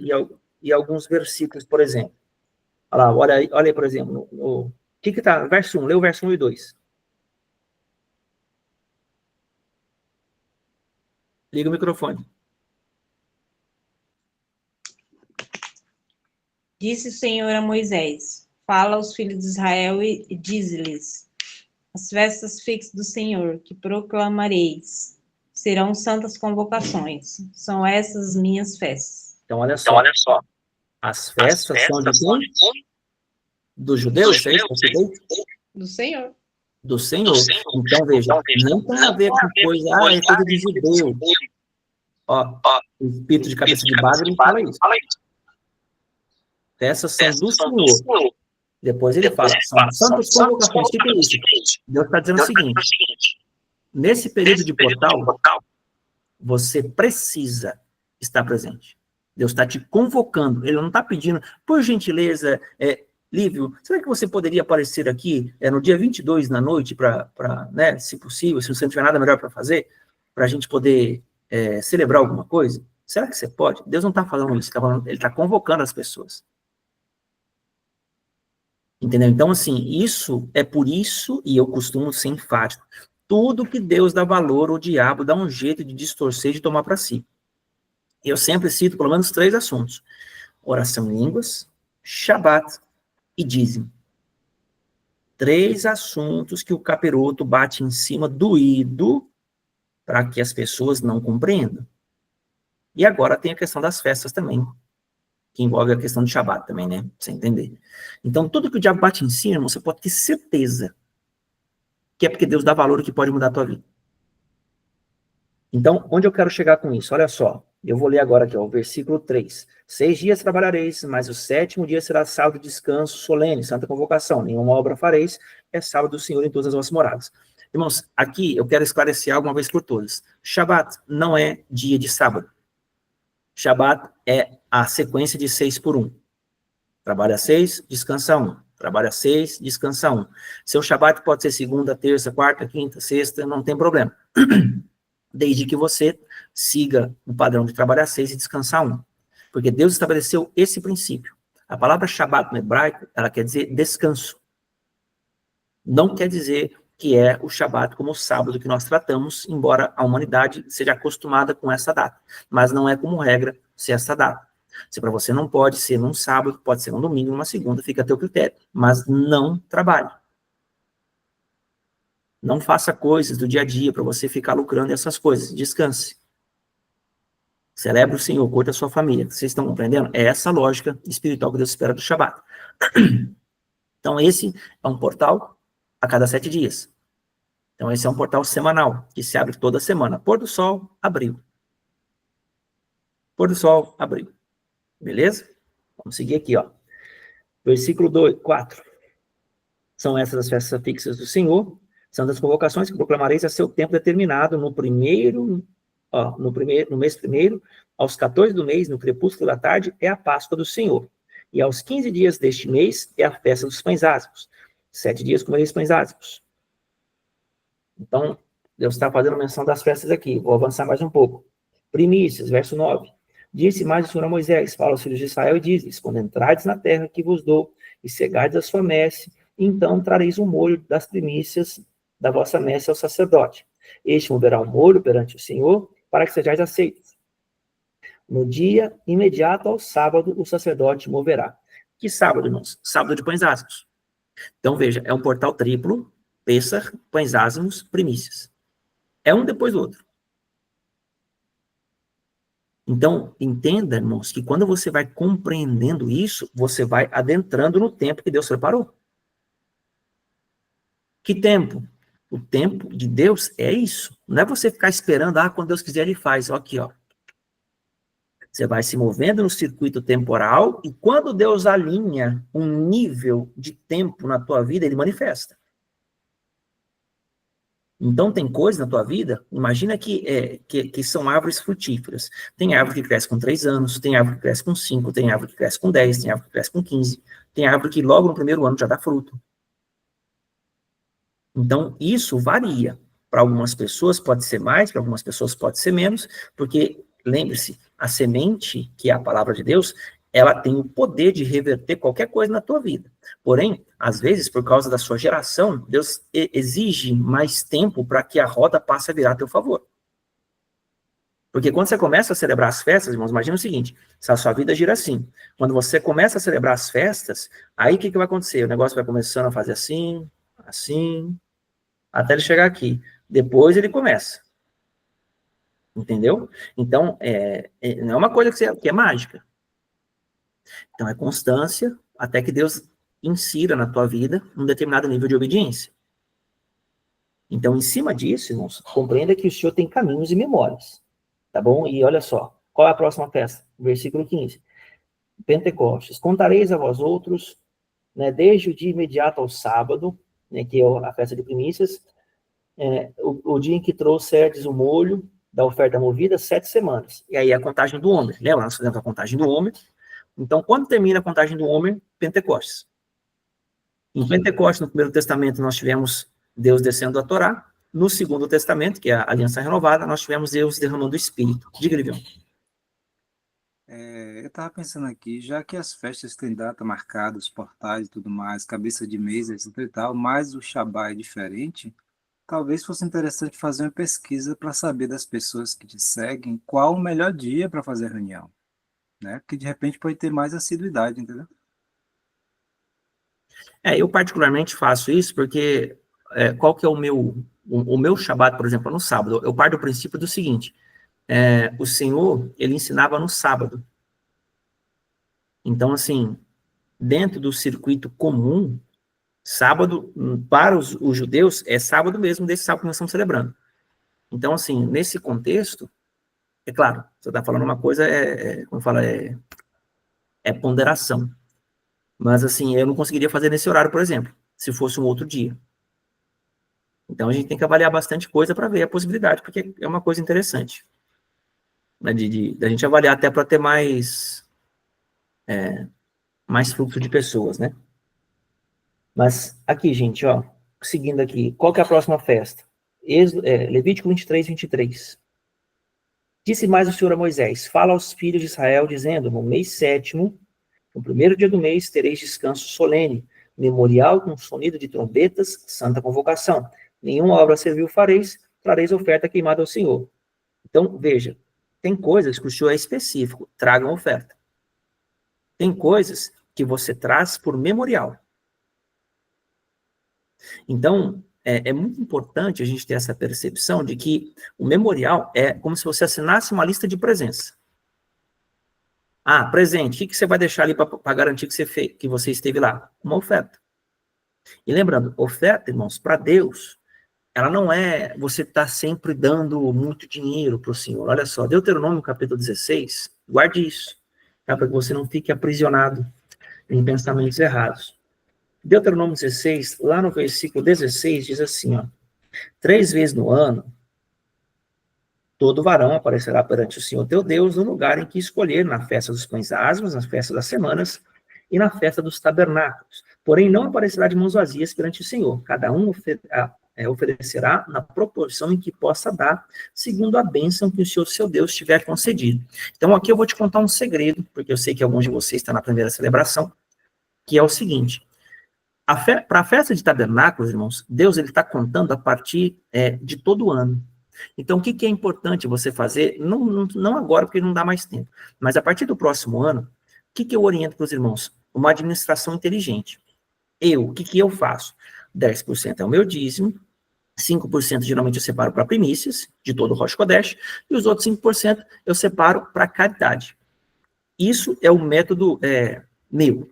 e alguns versículos, por exemplo. Olha aí, por exemplo, o que está? Verso 1, lê o verso 1 e 2. Liga o microfone. Disse o Senhor a Moisés: fala aos filhos de Israel e dize-lhes: as festas fixas do Senhor, que proclamareis, serão santas convocações. São essas minhas festas. Então, olha só. As festas são de quem? Dos judeus? É isso? Do Senhor. Do Senhor. Então, veja, não tem a ver com coisa, é coisa de judeu. Ó, o espírito de cabeça de bagre não fala isso. Essas são do Senhor. Depois ele fala, são santas convocações. Que é isso? Deus está dizendo o seguinte, nesse período de portal, você precisa estar presente. Deus está te convocando, ele não está pedindo, por gentileza, Lívio, será que você poderia aparecer aqui no dia 22 na noite, né, se possível, se você não tiver nada melhor para fazer, para a gente poder celebrar alguma coisa? Será que você pode? Deus não está falando isso, ele está convocando as pessoas. Entendeu? Então, assim, isso é por isso, e eu costumo ser enfático, tudo que Deus dá valor, o diabo dá um jeito de distorcer e de tomar para si. Eu sempre cito pelo menos 3 assuntos: oração em línguas, Shabat e dízimo. 3 assuntos que o capiroto bate em cima doído para que as pessoas não compreendam. E agora tem a questão das festas também. que envolve a questão do Shabat também, né? Pra você entender. Então, tudo que o diabo te ensina, irmão, você pode ter certeza que é porque Deus dá valor que pode mudar a tua vida. Então, onde eu quero chegar com isso? Olha só, eu vou ler agora aqui, ó, o versículo 3. 6 dias trabalhareis, mas o 7º dia será sábado de descanso solene, santa convocação. Nenhuma obra fareis, é sábado do Senhor em todas as vossas moradas. Irmãos, aqui eu quero esclarecer algo uma vez por todas. Shabat não é dia de sábado. Shabat é a sequência de 6 por 1. Trabalha 6, descansa 1. Trabalha 6, descansa 1. Seu Shabat pode ser segunda, terça, quarta, quinta, sexta, não tem problema. Desde que você siga o padrão de trabalhar 6 e descansar 1. Porque Deus estabeleceu esse princípio. A palavra Shabat no hebraico, ela quer dizer descanso. Não quer dizer que é o Shabat como o sábado que nós tratamos, embora a humanidade seja acostumada com essa data. Mas não é como regra ser essa data. Se para você não pode ser num sábado, pode ser num domingo, numa segunda, fica a teu critério. Mas não trabalhe. Não faça coisas do dia a dia para você ficar lucrando essas coisas. Descanse. Celebre o Senhor, curta a sua família. Vocês estão compreendendo? É essa lógica espiritual que Deus espera do Shabat. Então, esse é um portal a cada 7 dias. Então, esse é um portal semanal, que se abre toda semana. Pôr do sol, abriu. Pôr do sol, abriu. Beleza? Vamos seguir aqui, ó. Versículo 4. São essas as festas fixas do Senhor, são das convocações que proclamareis a seu tempo determinado, no mês primeiro, aos 14 do mês, no crepúsculo da tarde, é a Páscoa do Senhor. E aos 15 dias deste mês é a festa dos pães ázimos. 7 dias comereis pães ázimos. Então, Deus está fazendo menção das festas aqui. Vou avançar mais um pouco. Primícias, verso 9. Disse mais o Senhor a Moisés, fala aos filhos de Israel e diz-lhes, quando entrardes na terra que vos dou, e cegardes a sua messe, então trareis o molho das primícias da vossa messe ao sacerdote. Este moverá o molho perante o Senhor, para que sejais aceitos. No dia imediato ao sábado, o sacerdote moverá. Que sábado, irmãos? Sábado de pães ázimos. Então, veja, é um portal triplo, Pêssar, pães ázimos, primícias. É um depois do outro. Então, entenda, irmãos, que quando você vai compreendendo isso, você vai adentrando no tempo que Deus preparou. Que tempo? O tempo de Deus é isso. Não é você ficar esperando, quando Deus quiser ele faz. Aqui, ó. Você vai se movendo no circuito temporal e quando Deus alinha um nível de tempo na tua vida, ele manifesta. Então, tem coisas na tua vida, imagina que são árvores frutíferas. Tem árvore que cresce com 3 anos, tem árvore que cresce com 5, tem árvore que cresce com 10, tem árvore que cresce com 15, tem árvore que logo no primeiro ano já dá fruto. Então, isso varia. Para algumas pessoas pode ser mais, para algumas pessoas pode ser menos, porque, lembre-se, a semente, que é a palavra de Deus, ela tem o poder de reverter qualquer coisa na tua vida. Porém, às vezes, por causa da sua geração, Deus exige mais tempo para que a roda passe a virar a teu favor. Porque quando você começa a celebrar as festas, irmãos, imagina o seguinte, se a sua vida gira assim, quando você começa a celebrar as festas, aí o que vai acontecer? O negócio vai começando a fazer assim, assim, até ele chegar aqui. Depois ele começa. Entendeu? Então, não é uma coisa que é mágica. Então, é constância até que Deus insira na tua vida um determinado nível de obediência. Então, em cima disso, irmãos, compreenda que o Senhor tem caminhos e memórias. Tá bom? E olha só, qual é a próxima festa? Versículo 15. Pentecostes. Contareis a vós outros, né, desde o dia imediato ao sábado, né, que é a festa de primícias, o dia em que trouxerdes o molho da oferta movida, 7 semanas. E aí a contagem do homem. Lembra? Nós fizemos a contagem do homem. Então, quando termina a contagem do homem? Pentecostes. Em Pentecostes, no Primeiro Testamento, nós tivemos Deus descendo a Torá. No Segundo Testamento, que é a Aliança Renovada, nós tivemos Deus derramando o Espírito. Diga, Livião. Eu estava pensando aqui, já que as festas têm data marcada, os portais e tudo mais, cabeça de mês, etc e tal, mas o Shabá é diferente, talvez fosse interessante fazer uma pesquisa para saber das pessoas que te seguem qual o melhor dia para fazer a reunião, né? Porque de repente pode ter mais assiduidade, entendeu? Eu particularmente faço isso porque qual que é o meu Shabat, por exemplo, no sábado? Eu parto do princípio do seguinte, o Senhor, ele ensinava no sábado. Então, assim, dentro do circuito comum, sábado, para os judeus, é sábado mesmo, desse sábado que nós estamos celebrando. Então, assim, nesse contexto, é claro, você está falando uma coisa, como fala, é ponderação. Mas, assim, eu não conseguiria fazer nesse horário, por exemplo, se fosse um outro dia. Então, a gente tem que avaliar bastante coisa para ver a possibilidade, porque é uma coisa interessante, né, da gente avaliar até para ter mais fluxo de pessoas, né? Mas, aqui, gente, ó, seguindo aqui, qual que é a próxima festa? Levítico 23. Disse mais o Senhor a Moisés, fala aos filhos de Israel, dizendo, no mês 7º, no primeiro dia do mês, tereis descanso solene, memorial com sonido de trombetas, santa convocação. Nenhuma obra servil fareis, trareis oferta queimada ao Senhor. Então, veja, tem coisas que o Senhor é específico, tragam oferta. Tem coisas que você traz por memorial. Então, é muito importante a gente ter essa percepção de que o memorial é como se você assinasse uma lista de presença. Ah, presente, o que você vai deixar ali para garantir que você esteve lá? Uma oferta. E lembrando, oferta, irmãos, para Deus, ela não é você estar sempre dando muito dinheiro para o Senhor. Olha só, Deuteronômio capítulo 16, guarde isso, tá? Para que você não fique aprisionado em pensamentos errados. Deuteronômio 16, lá no versículo 16, diz assim, ó, 3 vezes no ano, todo varão aparecerá perante o Senhor teu Deus no lugar em que escolher, na festa dos pães asmos, na festa das semanas e na festa dos tabernáculos. Porém, não aparecerá de mãos vazias perante o Senhor. Cada um oferecerá na proporção em que possa dar, segundo a bênção que o Senhor, seu Deus, tiver concedido. Então, aqui eu vou te contar um segredo, porque eu sei que alguns de vocês estão na primeira celebração, que é o seguinte. Para a festa de tabernáculos, irmãos, Deus está contando a partir de todo ano. Então, o que é importante você fazer, não agora, porque não dá mais tempo, mas a partir do próximo ano, o que eu oriento para os irmãos? Uma administração inteligente. O que eu faço? 10% é o meu dízimo, 5% geralmente eu separo para primícias, de todo o Rosh Kodesh, e os outros 5% eu separo para caridade. Isso é o método meu.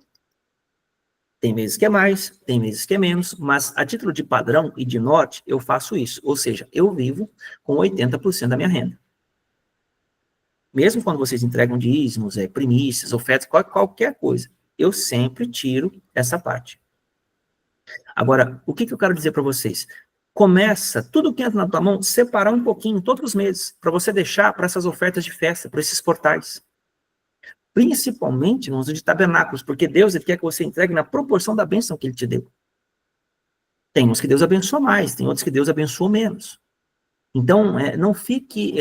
Tem meses que é mais, tem meses que é menos, mas a título de padrão e de norte, eu faço isso. Ou seja, eu vivo com 80% da minha renda. Mesmo quando vocês entregam dízimos, primícias, ofertas, qualquer coisa, eu sempre tiro essa parte. Agora, o que eu quero dizer para vocês? Começa, tudo que entra na tua mão, separar um pouquinho, todos os meses, para você deixar para essas ofertas de festa, para esses portais. Principalmente no uso de tabernáculos, porque Deus ele quer que você entregue na proporção da bênção que Ele te deu. Tem uns que Deus abençoa mais, tem outros que Deus abençoa menos. Então, não fique,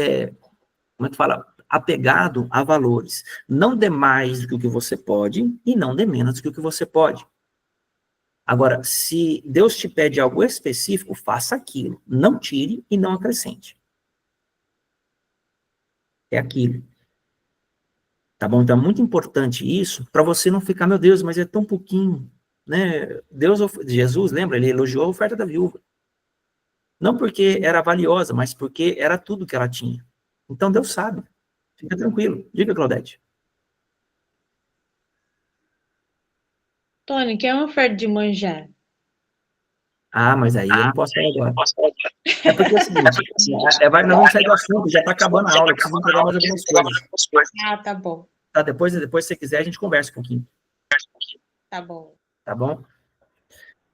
como é que fala, apegado a valores. Não dê mais do que o que você pode e não dê menos do que o que você pode. Agora, se Deus te pede algo específico, faça aquilo. Não tire e não acrescente. É aquilo. Tá bom? Então é muito importante isso, para você não ficar, meu Deus, mas é tão pouquinho, né? Jesus, lembra? Ele elogiou a oferta da viúva. Não porque era valiosa, mas porque era tudo que ela tinha. Então Deus sabe. Fica tranquilo. Diga, Claudete. Tony, quer uma oferta de manjar? Ah, mas aí eu não posso falar agora. É porque é o seguinte, nós vamos sair do assunto, já está acabando a aula, eu preciso entregar mais algumas coisas. Ah, tá bom. Tá, depois, se você quiser, a gente conversa um pouquinho. Tá bom. Tá bom?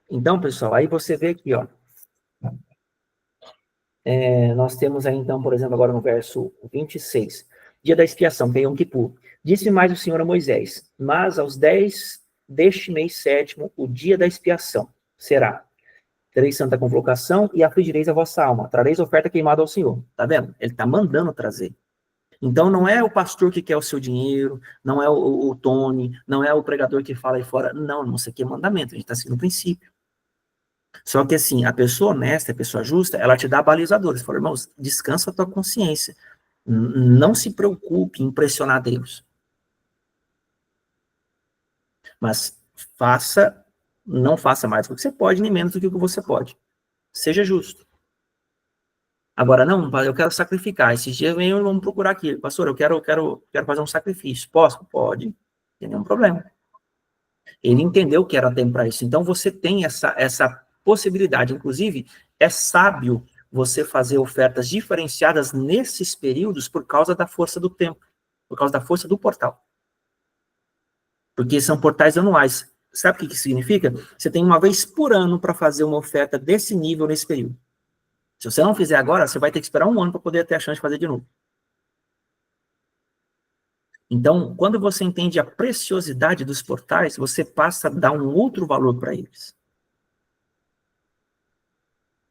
Então, pessoal, aí você vê aqui, ó. Nós temos aí, então, por exemplo, agora no verso 26. Dia da expiação, que é Yom Kippur. Disse mais o Senhor a Moisés, mas aos 10 deste mês 7º, o dia da expiação será. Tereis santa convocação e afligireis a vossa alma. Trareis oferta queimada ao Senhor. Tá vendo? Ele tá mandando trazer. Então, não é o pastor que quer o seu dinheiro, não é o Tony, não é o pregador que fala aí fora. Não, isso aqui é mandamento, a gente está seguindo o princípio. Só que, assim, a pessoa honesta, a pessoa justa, ela te dá balizadores. Fala, irmãos, descansa a tua consciência. Não se preocupe em impressionar Deus. Mas não faça mais do que você pode, nem menos do que você pode. Seja justo. Agora, não, eu quero sacrificar. Esses dias vamos procurar aqui. Pastor, eu quero fazer um sacrifício. Posso? Pode. tem nenhum problema. Ele entendeu que era tempo para isso. Então, você tem essa possibilidade. Inclusive, é sábio você fazer ofertas diferenciadas nesses períodos por causa da força do tempo, por causa da força do portal. Porque são portais anuais. Sabe o que significa? Você tem uma vez por ano para fazer uma oferta desse nível nesse período. Se você não fizer agora, você vai ter que esperar um ano para poder ter a chance de fazer de novo. Então, quando você entende a preciosidade dos portais, você passa a dar um outro valor para eles.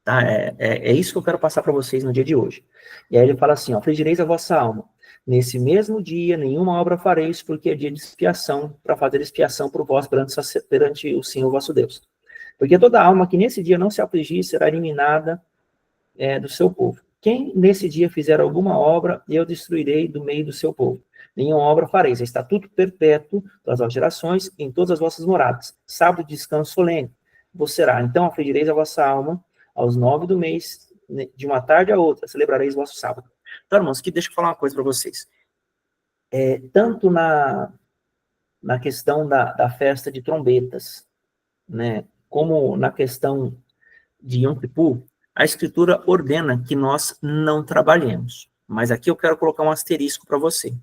Tá? É isso que eu quero passar para vocês no dia de hoje. E aí ele fala assim, ó, afligireis a vossa alma. Nesse mesmo dia, nenhuma obra fareis, porque é dia de expiação, para fazer expiação por vós perante o Senhor vosso Deus. Porque toda alma que nesse dia não se afligir será eliminada do seu povo. Quem nesse dia fizer alguma obra, eu destruirei do meio do seu povo. Nenhuma obra fareis, é estatuto perpétuo das vossas gerações em todas as vossas moradas. Sábado de descanso solene vos será. Então afligireis a vossa alma aos 9 do mês, de uma tarde a outra, celebrareis vosso sábado. Então, irmãos, aqui deixa eu falar uma coisa para vocês. Tanto na questão da festa de trombetas, né, como na questão de Yom Kippur, a Escritura ordena que nós não trabalhemos. Mas aqui eu quero colocar um asterisco para você.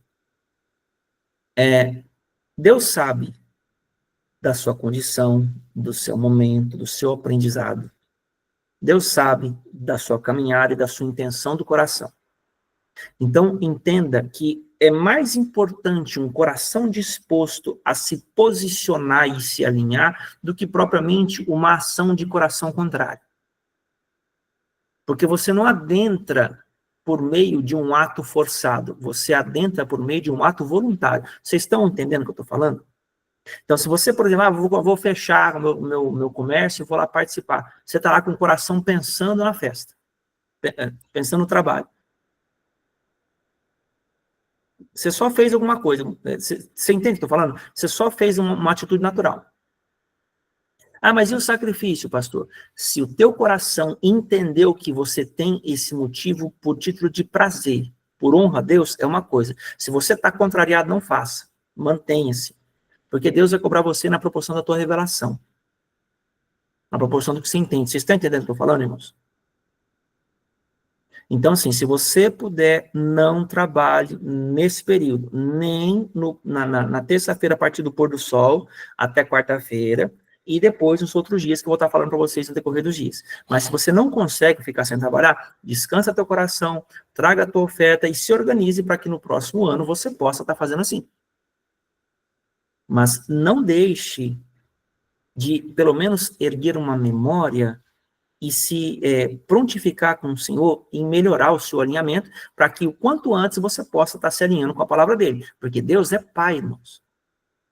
Deus sabe da sua condição, do seu momento, do seu aprendizado. Deus sabe da sua caminhada e da sua intenção do coração. Então, entenda que é mais importante um coração disposto a se posicionar e se alinhar do que propriamente uma ação de coração contrário. Porque você não adentra por meio de um ato forçado, você adentra por meio de um ato voluntário. Vocês estão entendendo o que eu estou falando? Então, se você, por exemplo, vou fechar o meu comércio e vou lá participar, você está lá com o coração pensando na festa, pensando no trabalho. Você só fez alguma coisa, você entende o que eu estou falando? Você só fez uma atitude natural. Ah, mas e o sacrifício, pastor? Se o teu coração entendeu que você tem esse motivo por título de prazer, por honra a Deus, é uma coisa. Se você está contrariado, não faça. Mantenha-se. Porque Deus vai cobrar você na proporção da tua revelação. Na proporção do que você entende. Vocês estão entendendo o que eu estou falando, irmãos? Então, assim, se você puder, não trabalhe nesse período. Nem na terça-feira, a partir do pôr do sol, até quarta-feira. E depois nos outros dias que eu vou estar falando para vocês no decorrer dos dias. Mas se você não consegue ficar sem trabalhar, descansa teu coração, traga a tua oferta e se organize para que no próximo ano você possa estar fazendo assim. Mas não deixe de, pelo menos, erguer uma memória e se prontificar com o Senhor em melhorar o seu alinhamento para que o quanto antes você possa estar se alinhando com a palavra dele. Porque Deus é Pai, irmãos.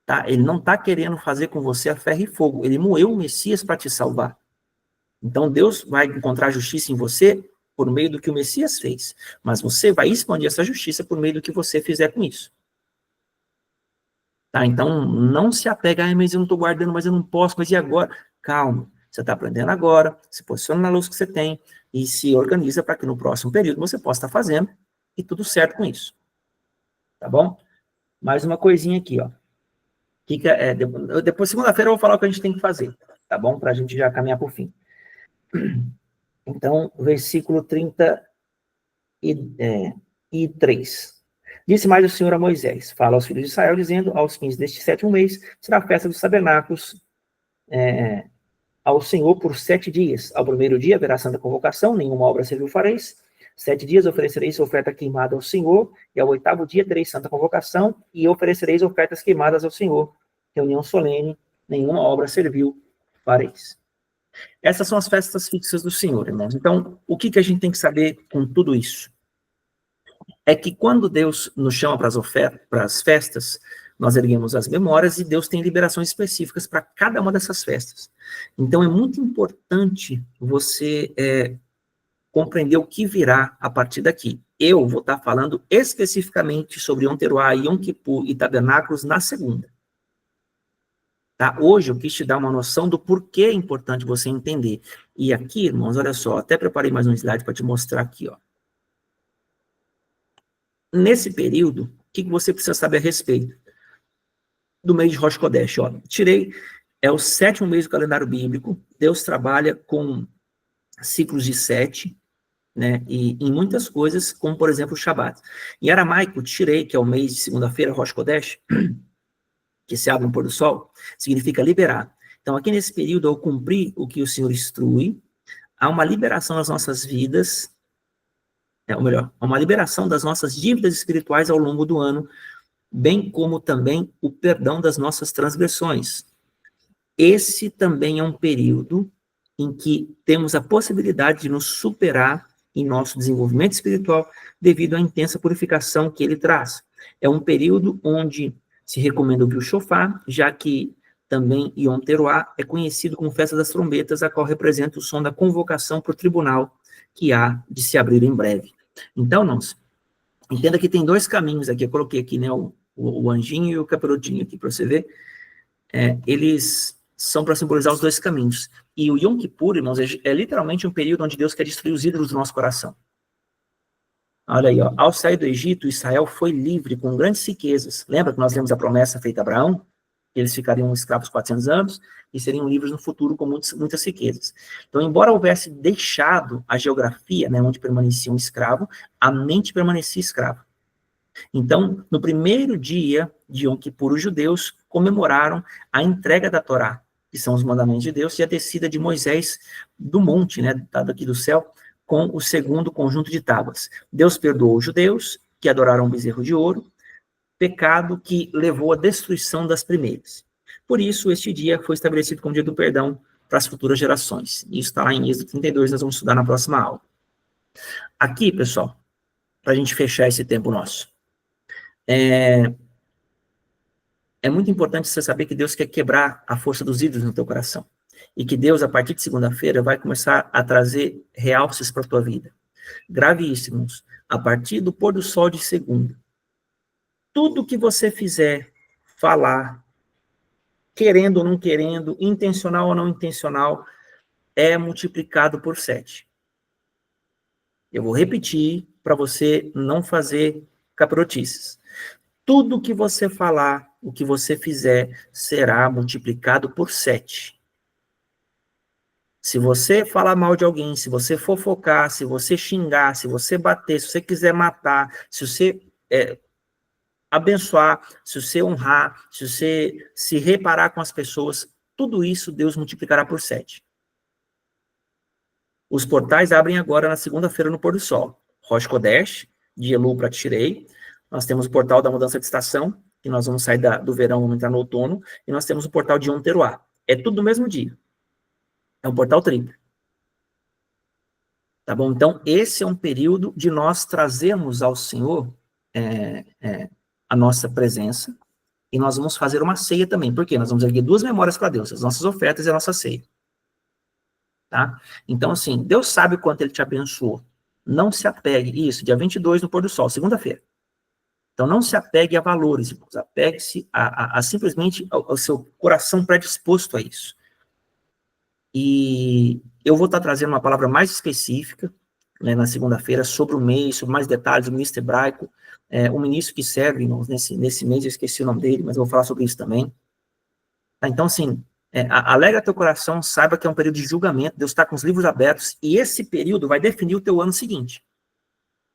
Tá? Ele não está querendo fazer com você a ferro e fogo. Ele moeu o Messias para te salvar. Então, Deus vai encontrar justiça em você por meio do que o Messias fez. Mas você vai expandir essa justiça por meio do que você fizer com isso. Tá? Então, não se apega, mas eu não estou guardando, mas eu não posso, mas e agora? Calma. Você está aprendendo agora, se posiciona na luz que você tem e se organiza para que no próximo período você possa estar fazendo e tudo certo com isso. Tá bom? Mais uma coisinha aqui, ó. Depois, segunda-feira, eu vou falar o que a gente tem que fazer, tá bom? Para a gente já caminhar para o fim. Então, versículo 33. Disse mais o Senhor a Moisés, fala aos filhos de Israel, dizendo, aos 15 deste 7º mês, será a festa dos tabernáculos ao Senhor por 7 dias. Ao primeiro dia haverá santa convocação, nenhuma obra servil fareis. 7 dias oferecereis oferta queimada ao Senhor, e ao 8º dia tereis santa convocação, e oferecereis ofertas queimadas ao Senhor. Reunião solene, nenhuma obra servil fareis. Essas são as festas fixas do Senhor, irmãos. Então, o que a gente tem que saber com tudo isso? É que quando Deus nos chama para as festas, nós erguemos as memórias e Deus tem liberações específicas para cada uma dessas festas. Então, é muito importante você compreender o que virá a partir daqui. Eu vou estar falando especificamente sobre Yom Teruah, Yom Kippur e Tabernáculos na segunda. Tá? Hoje eu quis te dar uma noção do porquê é importante você entender. E aqui, irmãos, olha só, até preparei mais um slide para te mostrar aqui, ó. Nesse período, o que você precisa saber a respeito? do mês de Rosh Chodesh. Ó, Tirei é o 7º mês do calendário bíblico. Deus trabalha com ciclos de 7, né, e em muitas coisas, como por exemplo o Shabat. Em aramaico, Tirei, que é o mês de segunda-feira, Rosh Chodesh, que se abre no pôr do sol, significa liberar. Então, aqui nesse período, ao cumprir o que o Senhor instrui, há uma liberação das nossas vidas, ou melhor, há uma liberação das nossas dívidas espirituais ao longo do ano, bem como também o perdão das nossas transgressões. Esse também é um período em que temos a possibilidade de nos superar em nosso desenvolvimento espiritual devido à intensa purificação que ele traz. É um período onde se recomenda ouvir o shofar, já que também Yom Teruah é conhecido como Festa das Trombetas, a qual representa o som da convocação para o tribunal que há de se abrir em breve. Então, nós, entenda que tem 2 caminhos aqui, eu coloquei aqui, né, o anjinho e o capirotinho aqui, para você ver, eles são para simbolizar os 2 caminhos. E o Yom Kippur, irmãos, é literalmente um período onde Deus quer destruir os ídolos do nosso coração. Olha aí, ó, ao sair do Egito, Israel foi livre com grandes riquezas. Lembra que nós lemos a promessa feita a Abraão? Que eles ficariam escravos 400 anos e seriam livres no futuro com muitas riquezas. Então, embora houvesse deixado a geografia, né, onde permanecia um escravo, a mente permanecia escrava. Então, no primeiro dia de Yom Kippur, os judeus comemoraram a entrega da Torá, que são os mandamentos de Deus, e a descida de Moisés do monte, né, dado aqui do céu, com o segundo conjunto de tábuas. Deus perdoou os judeus, que adoraram um bezerro de ouro, pecado que levou à destruição das primeiras. Por isso, este dia foi estabelecido como dia do perdão para as futuras gerações. Isso está lá em Êxodo 32, nós vamos estudar na próxima aula. Aqui, pessoal, para a gente fechar esse tempo nosso, é muito importante você saber que Deus quer quebrar a força dos ídolos no teu coração. E que Deus, a partir de segunda-feira, vai começar a trazer realces para a tua vida. Grave isso, irmãos. A partir do pôr do sol de segunda, tudo que você fizer, falar, querendo ou não querendo, intencional ou não intencional, é multiplicado por 7. Eu vou repetir para você não fazer capirotices. Tudo que você falar, o que você fizer, será multiplicado por 7. Se você falar mal de alguém, se você fofocar, se você xingar, se você bater, se você quiser matar, se você abençoar, se você honrar, se você se reparar com as pessoas, tudo isso Deus multiplicará por 7. Os portais abrem agora na segunda-feira no pôr do sol. Rosh Chodesh, de Elul para Tirei. Nós temos o portal da mudança de estação, que nós vamos sair do verão, vamos entrar no outono, e nós temos o portal de Yom Teruah. É tudo no mesmo dia. É um portal triplo. Tá bom? Então, esse é um período de nós trazermos ao Senhor a nossa presença, e nós vamos fazer uma ceia também. Por quê? Nós vamos erguer 2 memórias para Deus, as nossas ofertas e a nossa ceia. Tá? Então, assim, Deus sabe o quanto Ele te abençoou. Não se apegue, isso, dia 22 no pôr do sol, segunda-feira. Então, não se apegue a valores, apegue-se a simplesmente ao seu coração predisposto a isso. E eu vou estar trazendo uma palavra mais específica, né, na segunda-feira, sobre o mês, sobre mais detalhes, o ministro hebraico, o ministro que serve, irmãos, nesse mês, eu esqueci o nome dele, mas eu vou falar sobre isso também. Tá? Então, assim, alegra teu coração, saiba que é um período de julgamento, Deus está com os livros abertos, e esse período vai definir o teu ano seguinte.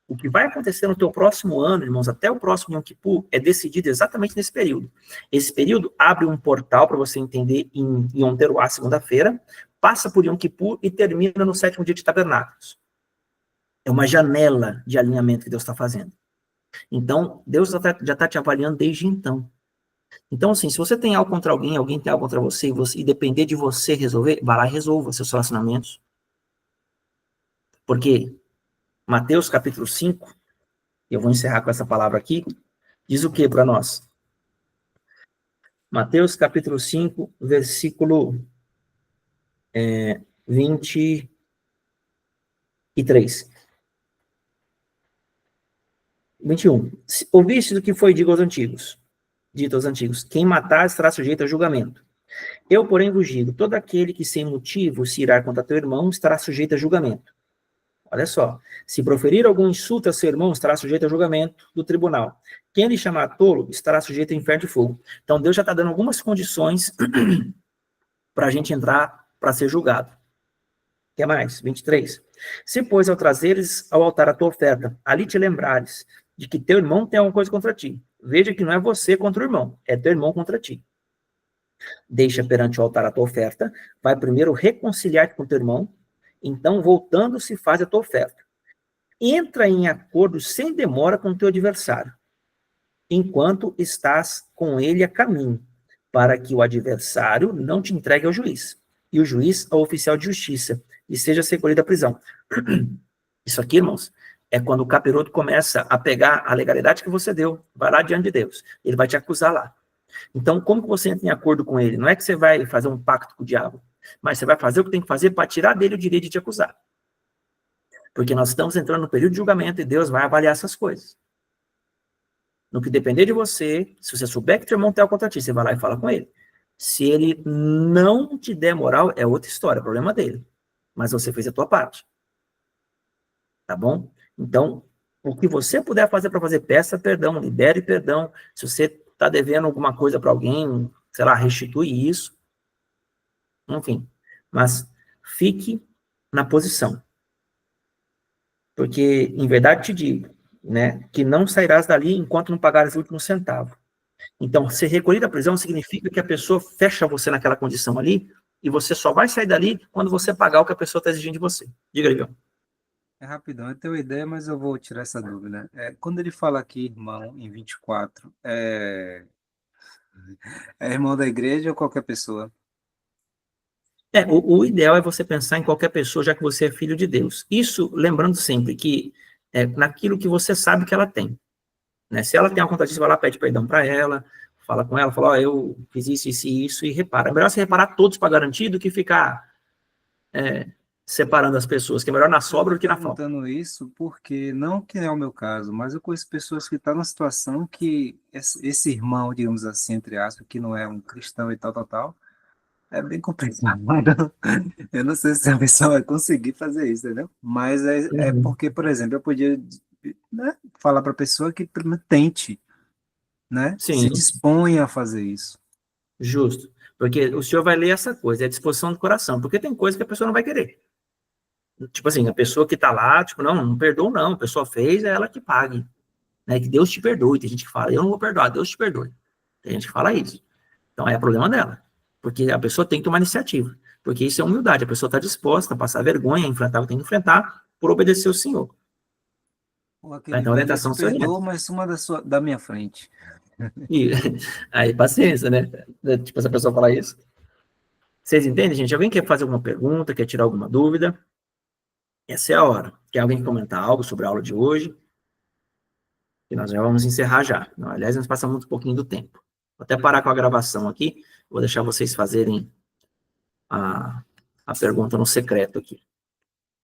O que vai acontecer no teu próximo ano, irmãos, até o próximo Yom Kippur, é decidido exatamente nesse período. Esse período abre um portal para você entender em Yom Teruah, segunda-feira, passa por Yom Kippur e termina no 7º dia de Tabernáculos. É uma janela de alinhamento que Deus está fazendo. Então, Deus já está te avaliando desde então. Então, assim, se você tem algo contra alguém, alguém tem algo contra você, e depender de você resolver, vá lá e resolva seus relacionamentos. Porque Mateus capítulo 5, e eu vou encerrar com essa palavra aqui, diz o que para nós? Mateus capítulo 5, versículo 23. 21. Ouvistes o que foi dito aos antigos, quem matar estará sujeito a julgamento. Eu, porém, vos digo, todo aquele que sem motivo se irá contra teu irmão estará sujeito a julgamento. Olha só. Se proferir algum insulto a seu irmão, estará sujeito a julgamento do tribunal. Quem lhe chamar tolo, estará sujeito a inferno de fogo. Então, Deus já está dando algumas condições para a gente entrar para ser julgado. O que mais? 23. Se, pois, ao trazeres ao altar a tua oferta, ali te lembrares de que teu irmão tem alguma coisa contra ti, veja que não é você contra o irmão, é teu irmão contra ti. Deixa perante o altar a tua oferta, vai primeiro reconciliar-te com teu irmão, então, voltando-se, faz a tua oferta. Entra em acordo sem demora com o teu adversário, enquanto estás com ele a caminho, para que o adversário não te entregue ao juiz, e o juiz ao oficial de justiça, e seja recolhido à prisão. Isso aqui, irmãos, é quando o capiroto começa a pegar a legalidade que você deu, vai lá diante de Deus, ele vai te acusar lá. Então, como que você entra em acordo com ele? Não é que você vai fazer um pacto com o diabo, mas você vai fazer o que tem que fazer para tirar dele o direito de te acusar. Porque nós estamos entrando no período de julgamento e Deus vai avaliar essas coisas. No que depender de você, se você souber que teu irmão tem algo contra ti, você vai lá e fala com ele. Se ele não te der moral, é outra história, é problema dele. Mas você fez a tua parte. Tá bom? Então, o que você puder fazer para fazer, peça perdão, libere perdão. Se você está devendo alguma coisa para alguém, sei lá, restitui isso. Enfim, mas fique na posição. Porque, em verdade te digo, né, que não sairás dali enquanto não pagares o último centavo. Então, ser recolhido da prisão significa que a pessoa fecha você naquela condição ali, e você só vai sair dali quando você pagar o que a pessoa está exigindo de você. Diga, Livião. É rapidão, eu tenho uma ideia, mas eu vou tirar essa dúvida. Quando ele fala aqui, irmão, em 24, é irmão da igreja ou qualquer pessoa? O ideal é você pensar em qualquer pessoa, já que você é filho de Deus. Isso, lembrando sempre que é naquilo que você sabe que ela tem. Né? Se ela tem uma conta disso, vai lá, pede perdão para ela, fala com ela, fala, ó, eu fiz isso e isso, e repara. É melhor você reparar todos para garantir do que ficar separando as pessoas, que é melhor na sobra do que na falta. Perguntando isso porque, não que é o meu caso, mas eu conheço pessoas que estão numa situação que esse irmão, digamos assim, entre aspas, que não é um cristão e tal, é bem complicado. Eu não sei se a pessoa vai conseguir fazer isso, entendeu? Mas é Uhum. porque, por exemplo, eu podia, né, falar para a pessoa que primeiro tente, né, se Sim, disponha a fazer isso. justo. Porque o senhor vai ler essa coisa, é a disposição do coração, porque tem coisa que a pessoa não vai querer. Tipo assim, a pessoa que tá lá, tipo, não perdoa não, a pessoa fez, é ela que pague. Né? Que Deus te perdoe. Tem gente que fala, eu não vou perdoar, Deus te perdoe. Tem gente que fala isso. Então é problema dela. Porque a pessoa tem que tomar iniciativa. Porque isso é humildade. A pessoa está disposta a passar vergonha, a enfrentar o que tem que enfrentar, por obedecer o Senhor. Ou Tá? aquele Então a velho, eu te orientação seria essa. perdoo, mas uma da minha frente. E aí, paciência, né? Tipo, essa pessoa falar isso. Vocês entendem, gente? Alguém quer fazer alguma pergunta, quer tirar alguma dúvida? Essa é a hora. Quer alguém comentar algo sobre a aula de hoje? E nós já vamos encerrar já. Não, aliás, nós passamos um pouquinho do tempo. Vou até parar com a gravação aqui. Vou deixar vocês fazerem a pergunta no secreto aqui.